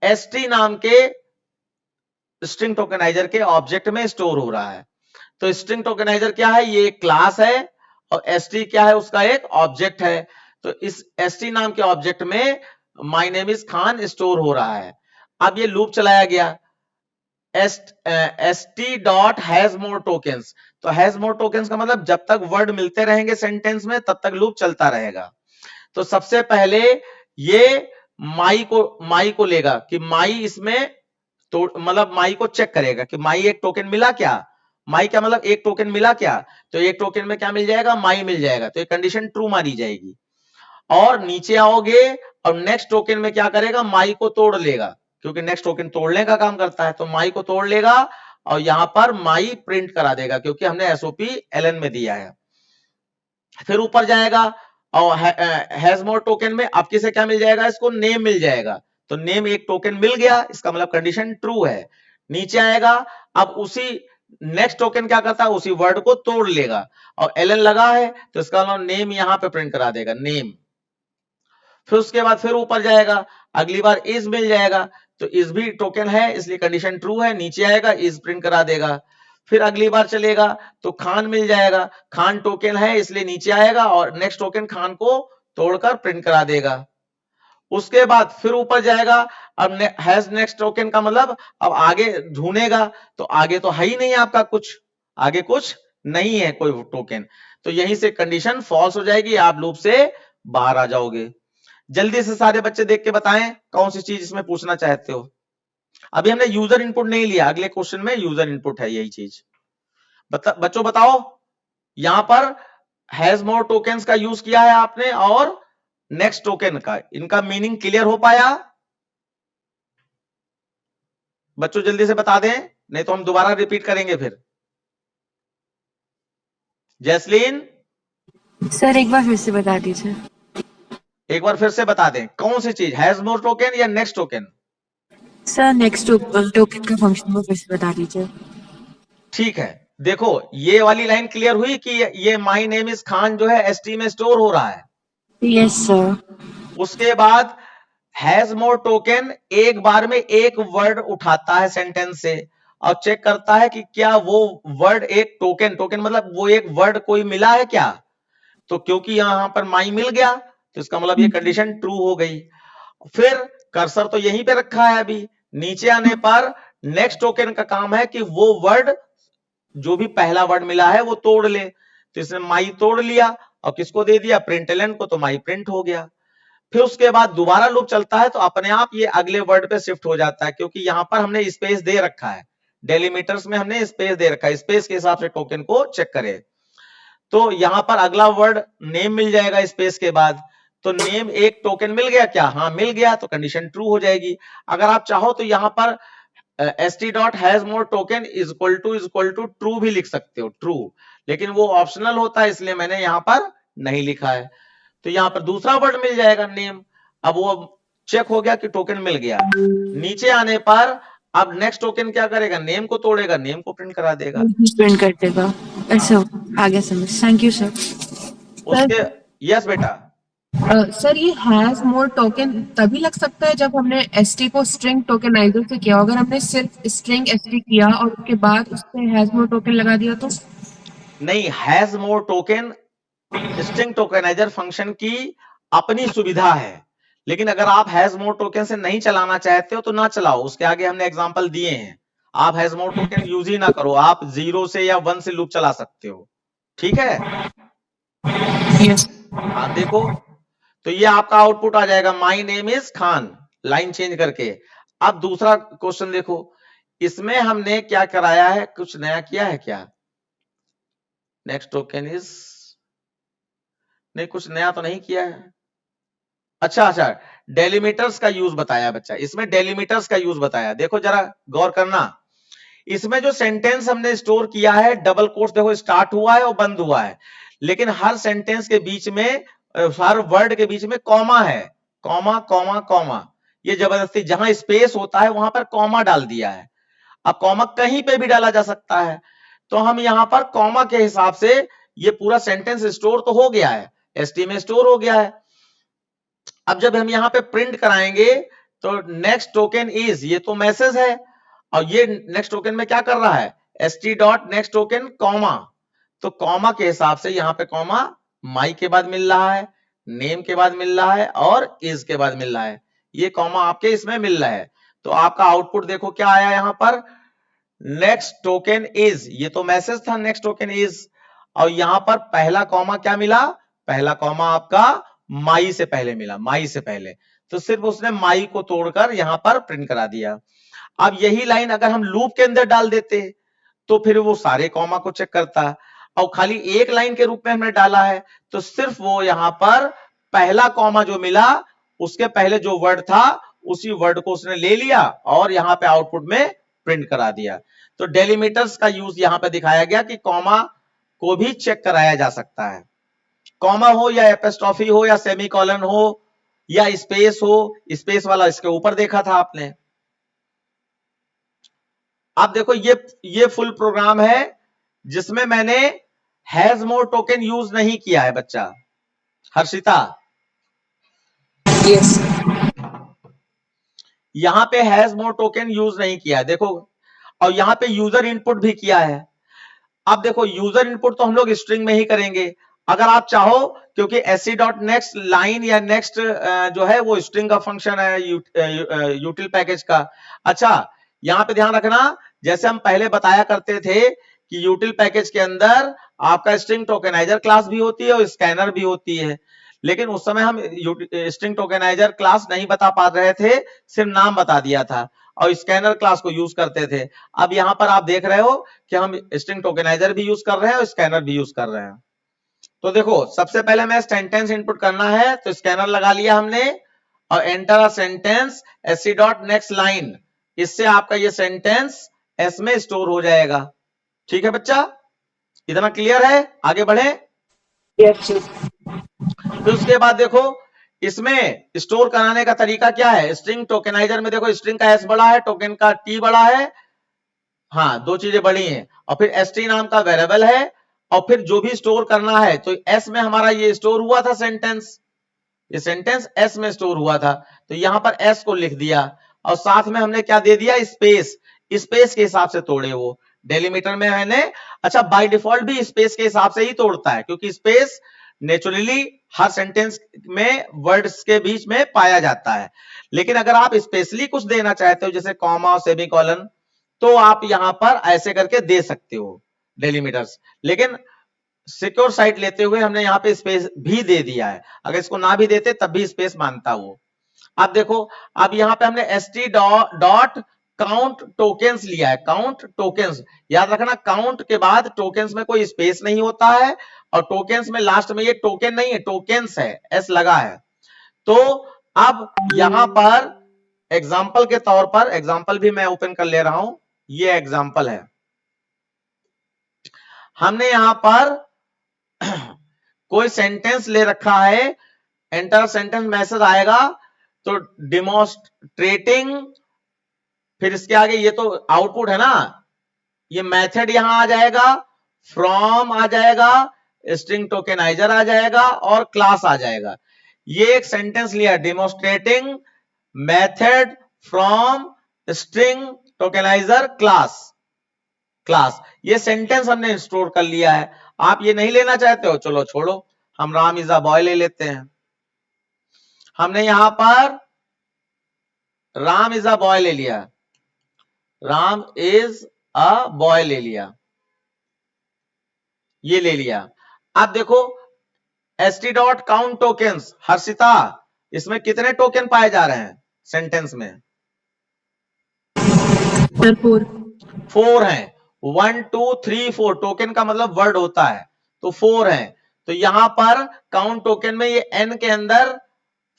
st नाम के स्ट्रिंग टोकेनाइजर के ऑब्जेक्ट में स्टोर हो रहा है। तो स्ट्रिंग टोकेनाइजर क्या है, ये एक क्लास है और st क्या है, उसका एक ऑब्जेक्ट है। तो इस st नाम के ऑब्जेक्ट में my name is Khan store हो रहा है। अब ये लूप चलाया गया, st dot has more tokens, तो हैज मोर टोकन्स का मतलब जब तक वर्ड मिलते रहेंगे सेंटेंस में तब तक लूप चलता रहेगा। तो सबसे पहले ये माई को लेगा कि माई इसमें तो मतलब माई को चेक करेगा कि माई एक टोकन मिला क्या, माई क्या मतलब एक टोकन मिला क्या, तो एक टोकन में क्या मिल जाएगा, माई मिल जाएगा, तो ये कंडीशन ट्रू मानी जाएगी। और नीचे आओगे और नेक्स्ट टोकन में क्या करेगा, माई को तोड़ लेगा, क्योंकि नेक्स्ट टोकन तोड़ने का काम करता है, तो माई को तोड़ लेगा और यहां पर माई प्रिंट करा देगा क्योंकि हमने एसओपी एलएन में दिया है। फिर ऊपर जाएगा और हैज मोर टोकन में अब किसे क्या मिल जाएगा, इसको नेम मिल जाएगा, तो नेम एक टोकन मिल गया, इसका मतलब कंडीशन ट्रू है। नीचे आएगा, अब उसी नेक्स्ट टोकन क्या करता है, उसी वर्ड को तोड़ लेगा और एलएन लगा है तो इसका मतलब नेम यहां पे प्रिंट करा देगा, नेम। फिर उसके बाद फिर ऊपर जाएगा, अगली बार इज मिल जाएगा, तो इज भी टोकन है इसलिए कंडीशन ट्रू है, नीचे आएगा इज प्रिंट करा देगा। फिर अगली बार चलेगा तो खान मिल जाएगा, खान टोकन है इसलिए नीचे आएगा और नेक्स्ट टोकन खान को तोड़कर प्रिंट करा देगा। उसके बाद फिर ऊपर जाएगा, अब हैज नेक्स्ट टोकन का मतलब अब आगे ढूंढेगा, तो आगे तो है ही नहीं आपका कुछ, आगे कुछ नहीं है कोई टोकन, तो यहीं से कंडीशन फॉल्स हो जाएगी, आप लूप से बाहर आ जाओगे। जल्दी से सारे बच्चे देख के बताएं कौन सी चीज इसमें पूछना चाहते हो। अभी हमने यूजर इनपुट नहीं लिया, अगले क्वेश्चन में यूजर इनपुट है यही चीज। बच्चों बताओ, यहां पर हैज मोर टोकन्स का यूज किया है आपने और नेक्स्ट टोकन का, इनका मीनिंग क्लियर हो पाया? बच्चों जल्दी से बता दें, नहीं तो हम दोबारा रिपीट करेंगे फिर। जैसलीन सर एक बार फिर से बता दीजिए। एक बार फिर से बता दें कौन सी चीज, हैज मोर टोकन या next token? Sir next token का फंक्शन को फिर से बता दीजिए। ठीक है, देखो ये वाली लाइन क्लियर हुई कि ये माय नेम इज खान जो है एसटी में स्टोर हो रहा है। Yes sir. उसके बाद हैज मोर टोकन एक बार में एक वर्ड उठाता है सेंटेंस से और चेक करता है कि क्या वो वर्ड एक टोकन, टोकन मतलब वो एक वर्ड कोई मिला है क्या, तो क्योंकि यहां पर माई मिल गया तो इसका मतलब ये कंडीशन ट्रू हो गई। फिर कर्सर तो यहीं पे रखा है, अभी नीचे आने पर नेक्स्ट टोकन का काम है कि वो वर्ड जो भी पहला वर्ड मिला है वो तोड़ ले, तो इसने माई तोड़ लिया और किसको दे दिया, प्रिंटलन को, तो माई प्रिंट हो गया। फिर उसके बाद दोबारा लूप चलता है तो अपने आप ये अगले वर्ड पे शिफ्ट हो जाता है, क्योंकि यहां पर हमने स्पेस दे रखा है, डेलीमीटर्स में हमने स्पेस दे रखा है, स्पेस के हिसाब से टोकन को चेक करे। तो यहां पर अगला वर्ड नेम मिल जाएगा स्पेस के बाद, तो नेम एक टोकन मिल गया क्या, हाँ मिल गया, तो कंडीशन ट्रू हो जाएगी। अगर आप चाहो तो यहां पर st dot has more token equal to true भी लिख सकते हो, ट्रू, लेकिन वो ऑप्शनल होता है, इसलिए मैंने यहां पर नहीं लिखा है। तो यहां पर दूसरा वर्ड मिल जाएगा नेम, अब वो चेक हो गया कि टोकन मिल गया। नीचे आने पर अब नेक्स्ट टोकन क्या करेगा, नेम को तोड़ेगा, नेम को प्रिंट करा देगा। प्रिंट कर देगा। अच्छा, आगे समझ। Thank you sir. उसके यस बेटा, सर ये हैज मोर टोकन तभी लग सकता है जब हमने एसटी को स्ट्रिंग टोकेनाइजर से किया। अगर हमने सिर्फ स्ट्रिंग एसटी किया और उसके बाद उस पे हैज मोर टोकन लगा दिया तो? नहीं, has more token string tokeniser function की अपनी सुविधा है, लेकिन अगर आप हैज मोर टोकन से नहीं चलाना चाहते हो तो ना चलाओ, उसके आगे हमने एग्जांपल दिए हैं। आप हैज मोर टोकन यूज ही ना करो, आप 0 से या 1 से लूप चला सकते हो, ठीक है। यस। हाँ देखो, तो ये आपका आउटपुट आ जाएगा, my name is Khan, line change करके। अब दूसरा क्वेश्चन देखो, इसमें हमने क्या कराया है, कुछ नया किया है क्या, नेक्स्ट टोकन इज, नहीं कुछ नया तो नहीं किया है। अच्छा, डेलीमीटर्स का यूज बताया बच्चा, इसमें डेलीमीटर्स का यूज बताया। देखो जरा गौर करना, इसमें जो सेंटेंस हमने स्टोर किया है, डबल कोट्स देखो स्टार्ट हुआ है और बंद हुआ है, लेकिन हर सेंटेंस के बीच में, हर वर्ड के बीच में कॉमा है, कॉमा कॉमा कॉमा, ये जबरदस्ती जहां स्पेस होता है वहां पर कॉमा डाल दिया है। अब कॉमा कहीं पे भी डाला जा सकता है, तो हम यहां पर कॉमा के हिसाब से, ये पूरा सेंटेंस स्टोर तो हो गया है, एसटी में स्टोर हो गया है। अब जब हम यहां पे प्रिंट कराएंगे तो नेक्स्ट टोकन इज, ये तो मैसेज है, और ये नेक्स्ट टोकन में क्या कर रहा है, st dot next token comma, तो कॉमा के हिसाब से यहां पे कॉमा माई के बाद मिल रहा है, नेम के बाद मिल रहा है और इज के बाद मिल रहा है, ये कॉमा आपके इसमें मिल रहा है। तो आपका आउटपुट देखो क्या आया यहां पर, नेक्स्ट टोकन इज, ये तो मैसेज था नेक्स्ट टोकन इज, और यहां पर पहला कॉमा क्या मिला, पहला कॉमा आपका माई से पहले मिला, माई से पहले, तो सिर्फ उसने माई को तोड़कर यहां पर प्रिंट करा दिया। अब यही लाइन अगर हम लूप के अंदर डाल देते तो फिर वो सारे कॉमा को चेक करता, और खाली एक लाइन के रूप में हमने डाला है तो सिर्फ वो यहां पर पहला कॉमा जो मिला उसके पहले जो वर्ड था उसी वर्ड को उसने ले लिया और यहां पे आउटपुट में प्रिंट करा दिया। तो डेलीमीटर्स का यूज यहां पे दिखाया गया कि कॉमा को भी चेक कराया जा सकता है, कॉमा हो या एपोस्ट्रोफी हो या सेमीकोलन हो या स्पेस हो, स्पेस वाला इसके ऊपर देखा था आपने। आप देखो ये फुल प्रोग्राम है जिसमें मैंने हैज मोर टोकन यूज नहीं किया है बच्चा, हर्षिता। यस। यहां पे हैज मोर टोकन यूज नहीं किया है, देखो, और यहां पे यूजर इनपुट भी किया है। अब देखो यूजर इनपुट तो हम लोग स्ट्रिंग में ही करेंगे, अगर आप चाहो, क्योंकि एससी डॉट नेक्स्ट लाइन या नेक्स्ट जो है वो स्ट्रिंग का फंक्शन है यूटिल पैकेज का। अच्छा, यहां पे ध्यान रखना, जैसे हम पहले बताया करते थे कि यूटिल पैकेज के अंदर आपका स्ट्रिंग टोकेनाइजर क्लास भी होती है और स्कैनर भी होती है, लेकिन उस समय हम स्ट्रिंग टोकेनाइजर क्लास नहीं बता पा रहे थे, सिर्फ नाम बता दिया था और स्कैनर क्लास को यूज करते थे। अब यहां पर आप देख रहे हो कि हम स्ट्रिंग टोकेनाइजर भी यूज कर रहे हैं और स्कैनर भी यूज कर रहे हैं। तो देखो सबसे पहले हमें सेंटेंस इनपुट करना है, तो स्कैनर लगा लिया हमने और enter a sentence SC dot next line, इससे आपका ये सेंटेंस एस में स्टोर हो जाएगा। ठीक है बच्चा, इतना क्लियर है, आगे बढ़े। यस। फिर उसके बाद देखो इसमें स्टोर कराने का तरीका क्या है, स्ट्रिंग टोकेनाइजर में देखो स्ट्रिंग का एस बड़ा है, टोकन का टी बड़ा है, हाँ दो चीजें बड़ी हैं, और फिर st नाम का वेरिएबल है, और फिर जो भी स्टोर करना है, तो s में हमारा ये स्टोर हुआ था सेंटेंस, ये सेंटेंस s में स्टोर हुआ था, तो यहां पर s को लिख दिया और साथ में हमने क्या दे दिया, स्पेस, स्पेस के हिसाब से तोड़े वो डेलीमीटर में मैंने। अच्छा, बाय डिफॉल्ट भी स्पेस के हिसाब से ही तोड़ता है, क्योंकि स्पेस नेचुरली हर सेंटेंस में वर्ड्स के बीच में पाया जाता है, लेकिन अगर आप स्पेशली कुछ देना चाहते हो जैसे कॉमा और सेमीकोलन, तो आप यहां पर ऐसे करके दे सकते हो डेलीमीटर्स, लेकिन सिक्योर साइड लेते हुए हमने यहाँ पे स्पेस भी दे दिया है, अगर इसको ना भी देते तब भी स्पेस मानता वो। अब देखो, अब यहाँ पे हमने st डॉट काउंट टोकेंस लिया है, काउंट टोकेंस। याद रखना काउंट के बाद टोकेंस में कोई स्पेस नहीं होता है, और टोकेंस में लास्ट में ये टोकन नहीं है, टोकेंस है, एस लगा है। तो अब यहां पर एग्जाम्पल के तौर पर, एग्जाम्पल भी मैं ओपन कर ले रहा हूं, ये एग्जाम्पल है। हमने यहां पर कोई सेंटेंस ले रखा है, एंटर सेंटेंस मैसेज आएगा, तो डिमोन्स्ट्रेटिंग, फिर इसके आगे ये तो आउटपुट है ना, ये मेथड यहां आ जाएगा, फ्रॉम आ जाएगा, स्ट्रिंग टोकेनाइजर आ जाएगा और क्लास आ जाएगा। ये एक सेंटेंस लिया, demonstrating method from string tokenizer class, class, ये सेंटेंस हमने स्टोर कर लिया है। आप ये नहीं लेना चाहते हो, चलो छोड़ो, हम राम इज अ बॉय ले लेते हैं। हमने यहां पर राम इज अ बॉय ले लिया, राम इज अ बॉय ले लिया, ये ले लिया। अब देखो st dot count tokens, Harshita इसमें कितने टोकन पाए जा रहे हैं सेंटेंस में? सर 4। 4 हैं, 1 2 3 4, टोकन का मतलब वर्ड होता है, तो 4 हैं। तो यहां पर काउंट टोकन में ये n के अंदर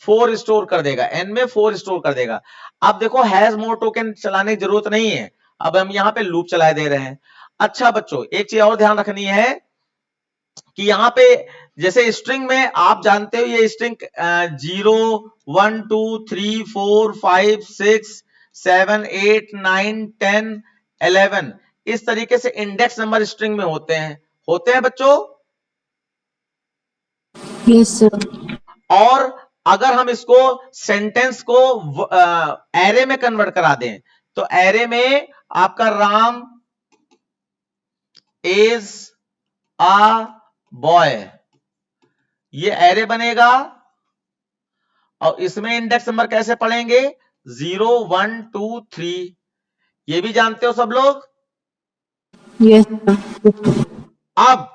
4 स्टोर कर देगा, n में 4 स्टोर कर देगा। अब देखो हैज मोर टोकन चलाने की जरूरत नहीं है, अब हम यहां पे लूप चला दे रहे हैं। अच्छा बच्चों, एक चीज और ध्यान रखनी है कि यहां पे जैसे स्ट्रिंग में आप जानते हो ये स्ट्रिंग 0 1 2 3 4 5 6 7 8 9 10 11 इस तरीके से इंडेक्स नंबर स्ट्रिंग में होते हैं बच्चों। Yes sir. और अगर हम इसको सेंटेंस को एरे में कन्वर्ट करा दें, तो एरे में आपका राम इज अ बॉय, ये एरे बनेगा, और इसमें इंडेक्स नंबर कैसे पढ़ेंगे? 0 1 2 3, ये भी जानते हो सब लोग। Yes sir. अब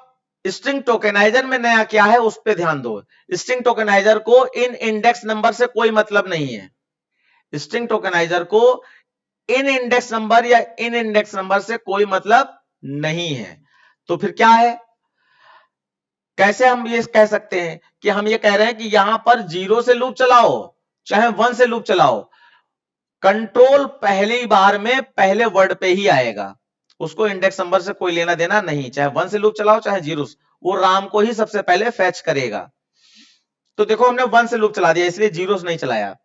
स्ट्रिंग टोकेनाइजर में नया क्या है उस पर ध्यान दो। स्ट्रिंग टोकेनाइजर को इन इंडेक्स नंबर से कोई मतलब नहीं है, स्ट्रिंग टोकेनाइजर को इन इंडेक्स नंबर या इन इंडेक्स नंबर से कोई मतलब नहीं है। तो फिर क्या है, कैसे हम ये कह सकते हैं कि हम ये कह रहे हैं कि यहां पर 0 से लूप चलाओ चाहे 1 से लूप चलाओ, कंट्रोल पहली बार में पहले वर्ड पे ही आएगा, उसको इंडेक्स नंबर से कोई लेना देना नहीं, चाहे 1 से लूप चलाओ चाहे 0 से, वो राम को ही सबसे पहले फैच करेगा। तो देखो हमने 1 से लूप चला दिया, इसलिए 0 से नहीं चलाया,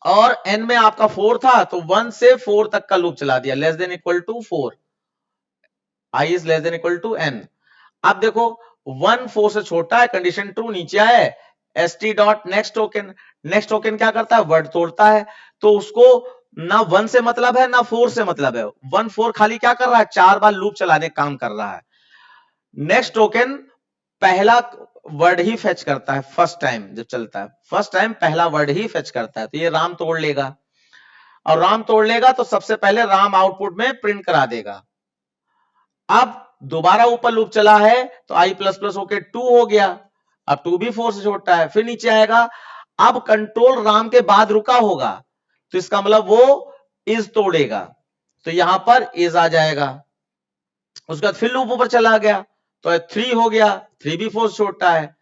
और n में आपका 4 था तो 1 से 4 तक का लूप चला दिया, less than equal to 4, i is less than equal to n। अब देखो 1 4 से छोटा है, कंडीशन ट्रू, नीचे आए st dot next token, next token क्या करता है, वर्ड तोड़ता है, तो उसको ना 1 से मतलब है ना 4 से मतलब है, 1 4 खाली क्या कर रहा है, 4 बार लूप चलाने काम कर रहा है। नेक्स्ट टोकन पहला वर्ड ही फेच करता है, फर्स्ट टाइम जब चलता है, फर्स्ट टाइम पहला वर्ड ही फेच करता है, तो ये राम तोड़ लेगा, और राम तोड़ लेगा तो सबसे पहले राम आउटपुट में प्रिंट करा देगा। अब दोबारा ऊपर लूप चला है तो i प्लस प्लस होके 2 हो गया, अब 2 भी 4 से छोटा है, फिर नीचे आएगा, अब कंट्रोल राम के बाद रुका होगा, तो इसका मतलब वो इज तोड़ेगा, तो यहां पर इज आ जाएगा। उसके बाद फिर लूप ऊपर चला गया तो 3 हो गया, 3 भी 4 से छोटा है,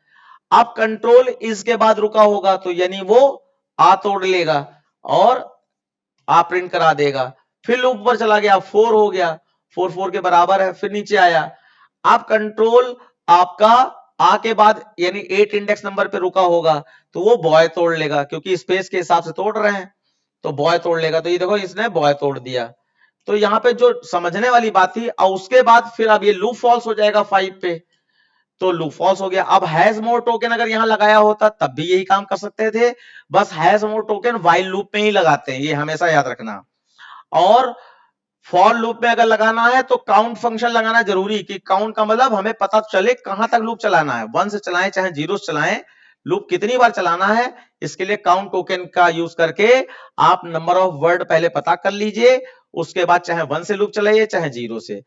अब कंट्रोल इज के बाद रुका होगा, तो यानी वो आ तोड़ लेगा और आ प्रिंट करा देगा, फिर लूप ऊपर चला गया, 4 हो गया, 4 4 के बराबर है, फिर नीचे आया, अब कंट्रोल आपका आ के बाद यानी 8 इंडेक्स नंबर पे रुका होगा, तो वो बॉय तोड़ लेगा, क्योंकि स्पेस के हिसाब से तोड़ रहे हैं, तो बॉय तोड़ लेगा, तो ये देखो इसने बॉय तोड़ दिया। तो यहां पे जो समझने वाली बात थी, और उसके बाद फिर अब ये लूप फॉल्स हो जाएगा 5 पे, तो लूप फॉल्स हो गया। अब हैज मोर टोकन अगर यहां लगाया होता तब भी यही काम कर सकते थे, बस has more token while loop में ही लगाते हैं, ये हमेशा याद रखना। और फॉर लूप में अगर लगाना है तो काउंट फंक्शन लगाना जरूरी, कि काउंट का मतलब हमें पता चले कहां तक लूप चलाना है, 1 से चलाएं चाहे 0 से चलाएं, लूप कितनी बार चलाना है, इसके लिए काउंट टोकन का यूज करके आप नंबर ऑफ वर्ड पहले पता कर लीजिए, उसके बाद चाहे 1 से लूप चलाइए चाहे 0 से।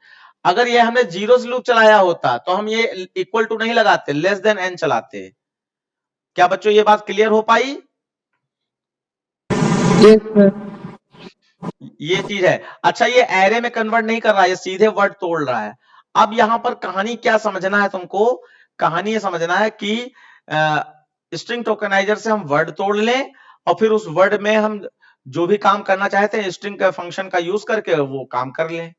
अगर ये हमने जीरो से लूप चलाया होता तो हम ये इक्वल टू नहीं लगाते, लेस देन एन चलाते। क्या बच्चों ये बात क्लियर हो पाई? Yes sir. ये चीज है। अच्छा, ये एरे में कन्वर्ट नहीं कर रहा है, ये सीधे वर्ड तोड़ रहा है। अब यहां पर कहानी क्या समझना है तुमको? कहानी ये समझना है कि स्ट्रिंग टोकनाइजर से हम वर्ड तोड़ लें और फिर उस वर्ड में हम जो भी काम करना चाहते हैं स्ट्रिंग का फंक्शन का यूज करके वो काम कर लें।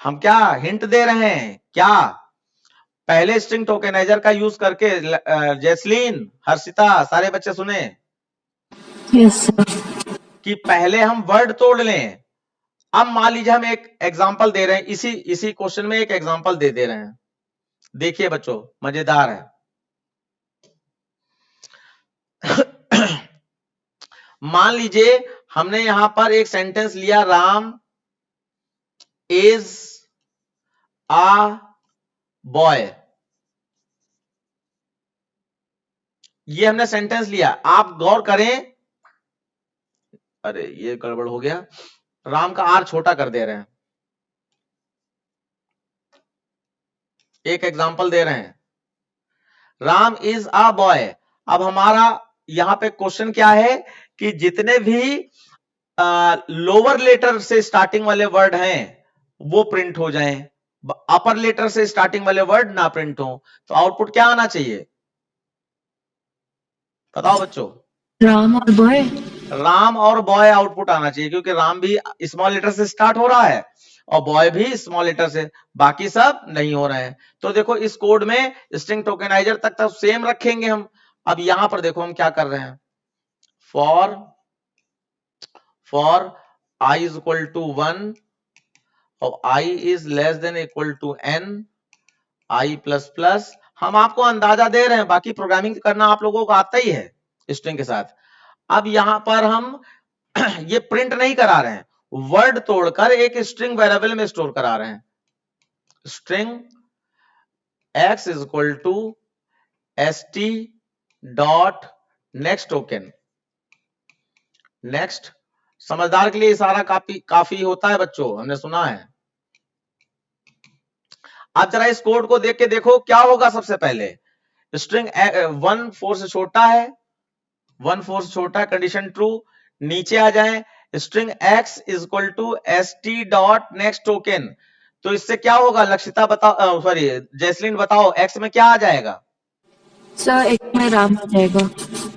हम क्या हिंट दे रहे हैं क्या? पहले स्ट्रिंग टोकनाइजर का यूज करके जैस्लीन, हर्षिता, सारे बच्चे सुने यस सर। कि पहले हम वर्ड तोड़ लें। अब मान लीजिए हम एक एग्जांपल दे रहे हैं, इसी क्वेश्चन में एक एग्जांपल दे रहे हैं। देखिए बच्चों, मजेदार है। मान लीजिए हमने यहां पर एक सेंटेंस लिया, राम इज अ बॉय। ये हमने सेंटेंस लिया। आप गौर करें, अरे ये गड़बड़ हो गया, राम का आर छोटा कर दे रहे हैं। एक एग्जांपल दे रहे हैं, राम इज अ बॉय। अब हमारा यहां पे क्वेश्चन क्या है कि जितने भी लोअर लेटर से स्टार्टिंग वाले वर्ड हैं वो प्रिंट हो जाएं, अपर लेटर से स्टार्टिंग वाले वर्ड ना प्रिंट हो। तो आउटपुट क्या आना चाहिए बताओ बच्चों? राम और बॉय। राम और बॉय आउटपुट आना चाहिए, क्योंकि राम भी स्मॉल लेटर से स्टार्ट हो रहा है और बॉय भी स्मॉल लेटर से, बाकी सब नहीं हो रहे हैं। तो देखो इस कोड में स्ट्रिंग टोकेनाइजर तक तो सेम रखेंगे हम। अब यहां पर देखो हम क्या कर रहे हैं, for i is equal to 1 और i is less than equal to n, i plus plus. हम आपको अंदाजा दे रहे हैं, बाकी प्रोग्रामिंग करना आप लोगों को आता ही है स्ट्रिंग के साथ। अब यहां पर हम ये प्रिंट नहीं करा रहे हैं, वर्ड तोड़कर एक स्ट्रिंग वेरिएबल में स्टोर करा रहे हैं। String x is equal to st dot next token. Next, समझदार के लिए इशारा काफी होता है बच्चों, हमने सुना है। आप जरा इस कोड को देख के देखो क्या होगा। सबसे पहले स्ट्रिंग 1 4 से छोटा है, 1 4 से छोटा है, कंडीशन ट्रू। नीचे आ जाए, string x is equal to st dot next token. तो इससे क्या होगा लक्षिता बताओ, सॉरी जैस्लीन बताओ, x में क्या आ जाएगा? सर एक में राम आ जाएगा।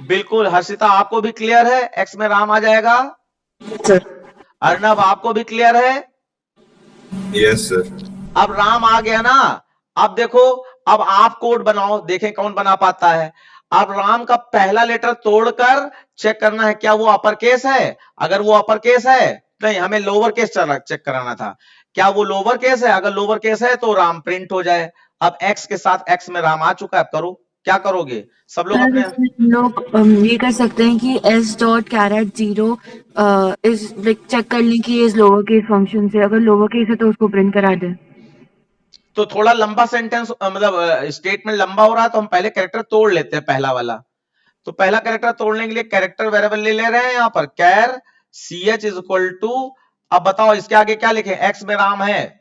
बिल्कुल हर्षिता, आपको भी क्लियर है, x में राम आ जाएगा। सर अर्णव आपको भी क्लियर है? Yes sir. अब राम आ गया ना। अब देखो, अब आप कोड बनाओ, देखें कौन बना पाता है। अब राम का पहला लेटर तोड़कर चेक करना है क्या वो अपर केस है। अगर वो अपर केस है, नहीं हमें लोअर केस चेक कराना था, क्या वो लोअर केस है? अगर लोअर केस है तो राम प्रिंट हो जाए। अब x के साथ x में राम आ चुका है, अब करो, क्या करोगे सब लोग अपने? हम लोग ये कर सकते हैं कि s डॉट कैरेट 0 इस चेक कर लें कि इस लोअर केस फंक्शन से, अगर लोअर केस है तो उसको प्रिंट करा दें। तो थोड़ा लंबा सेंटेंस, मतलब स्टेटमेंट लंबा हो रहा है, तो हम पहले कैरेक्टर तोड़ लेते हैं पहला वाला। तो पहला कैरेक्टर तोड़ने के लिए कैरेक्टर वेरिएबल ले रहे हैं यहां पर, कैर ch इज इक्वल टू, अब बताओ इसके आगे क्या लिखे? x में राम है,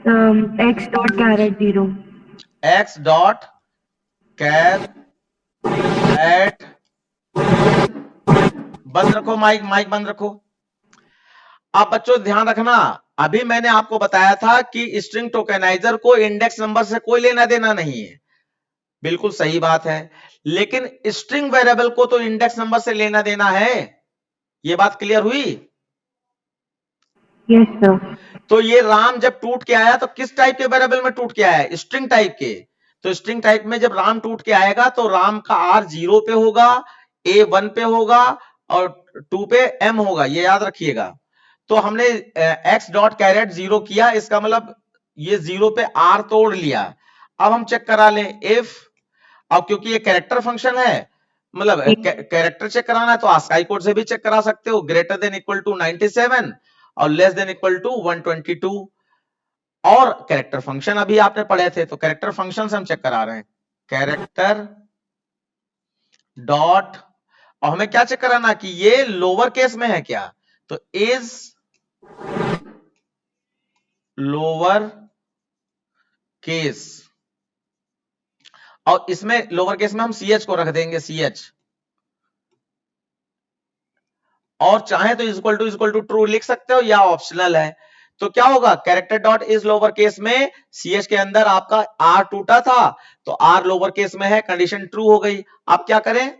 x dot char at 0। x dot char at, बंद रखो माइक, माइक बंद रखो। अब बच्चों ध्यान रखना, अभी मैंने आपको बताया था कि स्ट्रिंग टोकेनाइजर को इंडेक्स नंबर से कोई लेना देना नहीं है, बिल्कुल सही बात है, लेकिन स्ट्रिंग वेरिएबल को तो इंडेक्स नंबर से लेना देना है। ये बात क्लियर हुई? Yes sir. तो ये राम जब टूट के आया तो किस टाइप के वेरिएबल में टूट के आया है? स्ट्रिंग टाइप के। तो स्ट्रिंग टाइप में जब राम टूट के आएगा तो राम का r 0 पे होगा, a 1 पे होगा और 2 पे m होगा, ये याद रखिएगा। तो हमने x डॉट कैरेट 0 किया, इसका मतलब ये 0 पे r तोड़ लिया। अब हम चेक करा लें इफ, अब क्योंकि ये कैरेक्टर फंक्शन है, मतलब कैरेक्टर चेक कराना है तो आस्काई कोड से भी चेक करा सकते हो, ग्रेटर देन इक्वल टू 97 और लेस देन इक्वल टू 122। और कैरेक्टर फंक्शन अभी आपने पढ़े थे, तो कैरेक्टर फंक्शन से हम चेक करा रहे हैं, कैरेक्टर डॉट, और हमें क्या चेक कराना कि ये लोअर केस में है क्या, तो इज लोअर केस, और इसमें लोअर केस में हम CH को रख देंगे CH, और चाहे तो इक्वल टू ट्रू लिख सकते हो या ऑप्शनल है। तो क्या होगा, character dot is lower case में CH के अंदर आपका R टूटा था, तो R लोअर केस में है, कंडीशन ट्रू हो गई। आप क्या करें,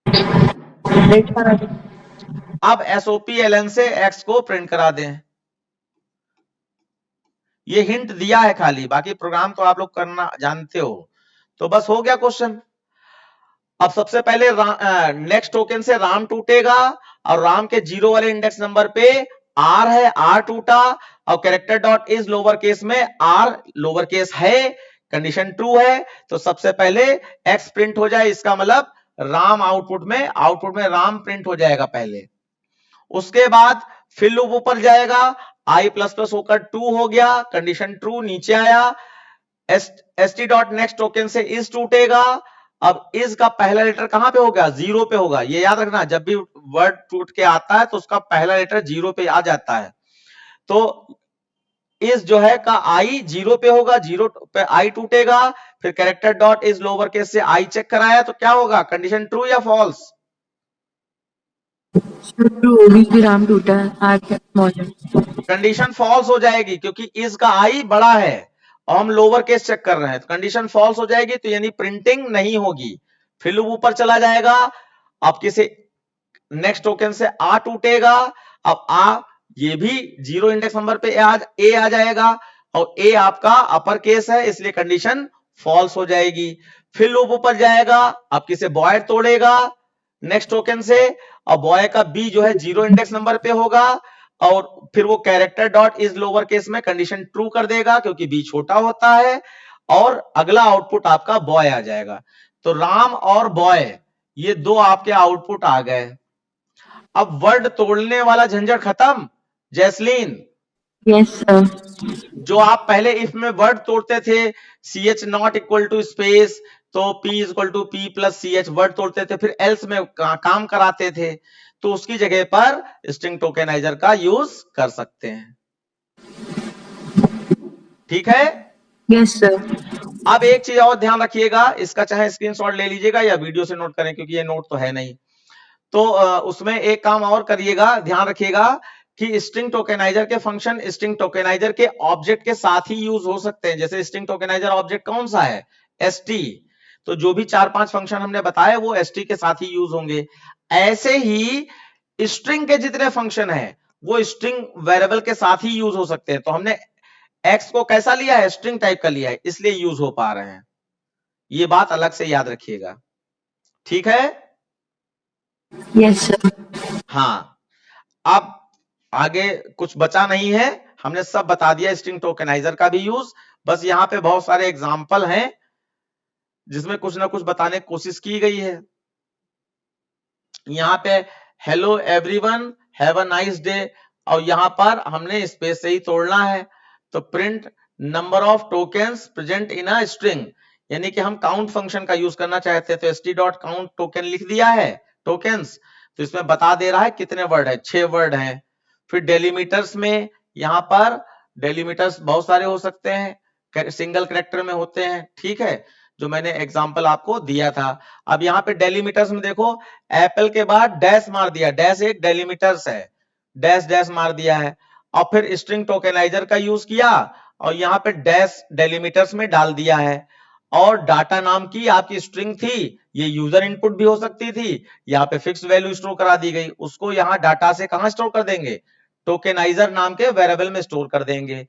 प्रिंट करा दें। अब SOP से X को प्रिंट करा दें। ये हिंट दिया है खाली, बाकी प्रोग्राम तो आप लोग करना जानते हो। तो बस हो गया क्वेश्चन। अब सबसे पहले नेक्स्ट टोकन से राम टूटेगा, और राम के 0 वाले इंडेक्स नंबर पे R है, R टूटा, और character dot is lower case में R लोअर केस है, कंडीशन ट्रू है, तो सबसे पहले X प्रिंट हो जाए, इसका मतलब राम आउटपुट में राम प्रिंट हो जाएगा पहले। उसके बाद फिर लूप ऊपर जाएगा, I प्लस प्लस होकर 2 हो गया, कंडीशन ट्रू, नीचे आया, st डॉट नेक्स्ट टोकन से इज टूटेगा। अब इज का पहला लेटर कहां पे होगा, 0 पे होगा। ये याद रखना, जब भी वर्ड टूट के आता है तो उसका पहला लेटर 0 पे आ जाता है। तो इज जो है का I 0 पे होगा, 0 पे I टूटेगा, फिर character dot is lower case से I चेक कराया, तो क्या होगा, कंडीशन ट्रू या फॉल्स, ट्रू होगी कि राम टूटा है, आज मौजूद। कंडीशन फॉल्स हो जाएगी, क्योंकि इज का I बड़ा है और हम लोअर केस चेक कर रहे हैं, तो कंडीशन फॉल्स हो जाएगी, तो यानी प्रिंटिंग नहीं होगी। फिर लूप ऊपर चला जाएगा, आपके से नेक्स्ट टोकन से आ टूटेगा, अब आ ये भी 0 इंडेक्स नंबर पे ए आ जाएगा, और ए आपका अपर केस है, इसलिए कंडीशन फॉल्स हो जाएगी। फिर लूप ऊपर जाएगा, आपके से बॉय तोड़ेगा नेक्स्ट टोकन से, और बॉय का बी जो है 0 इंडेक्स नंबर पे होगा, और फिर वो character dot is lower case में कंडीशन ट्रू कर देगा, क्योंकि बी छोटा होता है, और अगला आउटपुट आपका बॉय आ जाएगा। तो राम और बॉय ये दो आपके आउटपुट आ गए। अब वर्ड तोड़ने वाला झंझट खत्म, जैसलीन। Yes sir. जो आप पहले इफ में वर्ड तोड़ते थे, CH not equal to space, तो P equal to P plus CH word तोड़ते थे, फिर एल्स में काम कराते थे, तो उसकी जगह पर स्ट्रिंग टोकेनाइजर का यूज कर सकते हैं। ठीक है, यस सर। अब एक चीज और ध्यान रखिएगा, इसका चाहे स्क्रीनशॉट ले लीजिएगा या वीडियो से नोट करें, क्योंकि ये नोट तो है नहीं। तो उसमें एक काम और करिएगा, ध्यान रखिएगा कि स्ट्रिंग टोकेनाइजर के फंक्शन स्ट्रिंग टोकेनाइजर के ऑब्जेक्ट के साथ ही यूज हो सकते हैं। जैसे स्ट्रिंग टोकेनाइजर ऑब्जेक्ट कौन सा है, ST, तो जो भी 4-5 फंक्शन हमने बताए वो ST के साथ ही यूज होंगे। ऐसे ही स्ट्रिंग के जितने फंक्शन है वो स्ट्रिंग वेरिएबल के साथ ही यूज हो सकते हैं। तो हमने X को कैसा लिया है, स्ट्रिंग टाइप का लिया है, इसलिए यूज हो पा रहे हैं। ये बात अलग से याद रखिएगा, ठीक है। Yes sir. हाँ, अब आगे कुछ बचा नहीं है, हमने सब बता दिया स्ट्रिंग टोकेनाइजर का भी यूज। बस यहाँ पे बहुत सारे एग्जाम्पल हैं जिसमें कुछ ना कुछ बताने की कोशिश की गई है। यहाँ पे hello everyone, have a nice day, और यहाँ पर हमने स्पेस से ही तोड़ना है। तो print number of tokens present in a string, यानी कि हम काउंट फंक्शन का यूज करना चाहते हैं, तो st.count टोकन लिख दिया है, टोकन्स, तो इसमें बता दे रहा है कितने वर्ड है, 6 वर्ड हैं। फिर डेलीमीटर्स में, यहाँ पर डेलीमीटर्स बहुत सारे हो सकते हैं, सिंगल कैरेक्टर में होते हैं, ठीक है, जो मैंने एग्जांपल आपको दिया था। अब यहाँ पे डेलीमीटर्स में देखो, एप्पल के बाद डैश मार दिया, डैश एक डेलीमीटर्स है, डैश डैश मार दिया है, और फिर स्ट्रिंग टोकेनाइजर का यूज किया और यहाँ पे डैश डेलीमीटर्स में डाल दिया है। और डाटा नाम की आपकी स्ट्रिंग थी, ये यूजर इनपुट भी हो सकती थी, यहाँ पे फिक्स वैल्यू स्टोर करा दी गई, उसको यहाँ डाटा से कहां स्टोर कर देंगे, टोकेनाइजर नाम के वेरिएबल में स्टोर कर देंगे।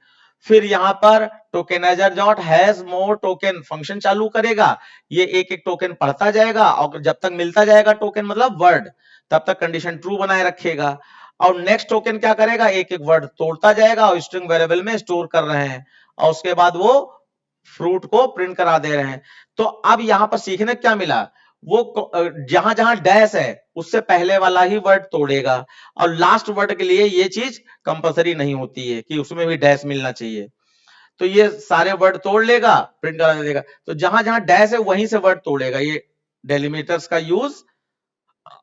फिर यहाँ पर tokeniser dot has more token function चालू करेगा, ये एक एक टोकन पढ़ता जाएगा, और जब तक मिलता जाएगा टोकन मतलब वर्ड, तब तक कंडीशन ट्रू बनाए रखेगा। और नेक्स्ट टोकन क्या करेगा, एक एक वर्ड तोड़ता जाएगा और स्ट्रिंग वेरिएबल में स्टोर कर रहे हैं, और उसके बाद वो फ्रूट को प्रिंट करा दे रहे हैं। तो अब यहां पर सीखने क्या मिला, वो जहां जहां डैश है उससे पहले वाला ही वर्ड तोड़ेगा, और लास्ट वर्ड के लिए ये चीज कंपलसरी नहीं होती है कि उसमें भी डैश मिलना चाहिए। तो ये सारे वर्ड तोड़ लेगा, प्रिंट करा देगा। तो जहां जहां डैश है वहीं से वर्ड तोड़ेगा। ये डेलीमीटर्स का यूज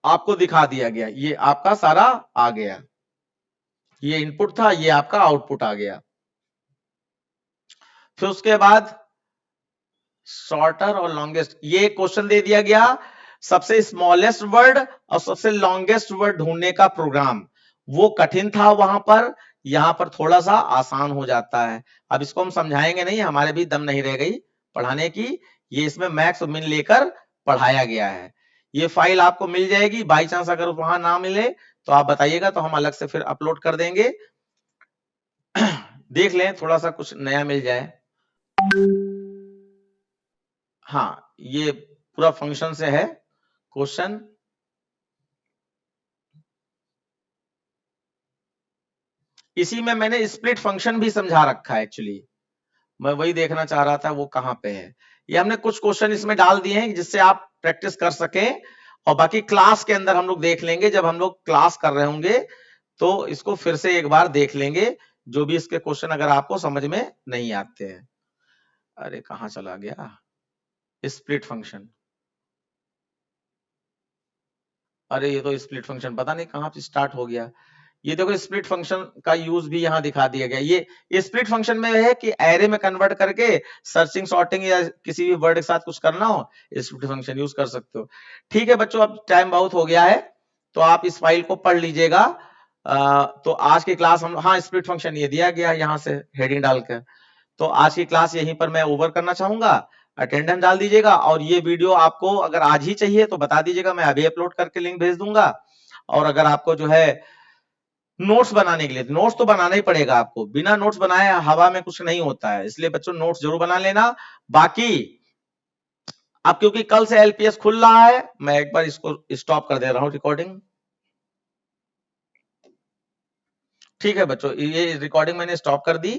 आपको दिखा दिया गया, ये आपका सारा आ गया। ये इनपुट था, ये आपका आउटपुट आ गया। फिर उसके बाद शॉर्टर और लॉन्गेस्ट, ये क्वेश्चन दे दिया गया, सबसे स्मॉलेस्ट वर्ड और सबसे लॉन्गेस्ट वर्ड ढूंढने का प्रोग्राम। वो कठिन था वहां पर, यहां पर थोड़ा सा आसान हो जाता है। अब इसको हम समझाएंगे नहीं, हमारे भी दम नहीं रह गई पढ़ाने की। ये इसमें मैक्स और मिन लेकर पढ़ाया गया है। ये फाइल आपको मिल जाएगी, बाई चांस अगर वहां ना मिले तो आप बताइएगा, तो हम अलग से फिर अपलोड कर देंगे। देख लें थोड़ा सा कुछ नया मिल जाए। हाँ, ये पूरा फंक्शन से है क्वेश्चन। इसी में मैंने स्प्लिट फंक्शन भी समझा रखा है। एक्चुअली मैं वही देखना चाह रहा था वो कहां पे है। ये हमने कुछ क्वेश्चन इसमें डाल दिए हैं जिससे आप प्रैक्टिस कर सकें, और बाकी क्लास के अंदर हम लोग देख लेंगे। जब हम लोग क्लास कर रहे होंगे तो इसको फिर से एक बार देख लेंगे, जो भी इसके क्वेश्चन अगर आपको समझ में नहीं आते हैं। अरे कहां चला गया स्प्लिट फंक्शन? अरे ये तो स्प्लिट फंक्शन पता नहीं कहां से स्टार्ट हो गया। ये देखो स्प्लिट फंक्शन का यूज भी यहां दिखा दिया गया। ये स्प्लिट फंक्शन में है कि एरे में कन्वर्ट करके सर्चिंग, सॉर्टिंग या किसी भी वर्ड के साथ कुछ करना हो, स्प्लिट फंक्शन यूज कर सकते हो। ठीक है बच्चों, अब टाइम बहुत हो गया है, तो आप इस फाइल को पढ़ लीजिएगा। तो आज की क्लास हम, हाँ स्प्लिट फंक्शन ये दिया गया यहाँ से हेडिंग डालकर। तो आज की क्लास यहीं पर मैं ओवर करना चाहूंगा। अटेंडेंस डाल दीजिएगा, और ये वीडियो आपको अगर आज ही चाहिए तो बता दीजिएगा, मैं अभी अपलोड करके लिंक भेज दूंगा। और अगर आपको जो है नोट्स बनाने के लिए, नोट्स तो बनाना ही पड़ेगा आपको, बिना नोट्स बनाए हवा में कुछ नहीं होता है, इसलिए बच्चों नोट्स जरूर बना लेना। बाकी अब क्योंकि कल से एलपीएस खुल रहा है, मैं एक बार इसको स्टॉप कर दे रहा हूं रिकॉर्डिंग। ठीक है बच्चों, ये रिकॉर्डिंग मैंने स्टॉप कर दी।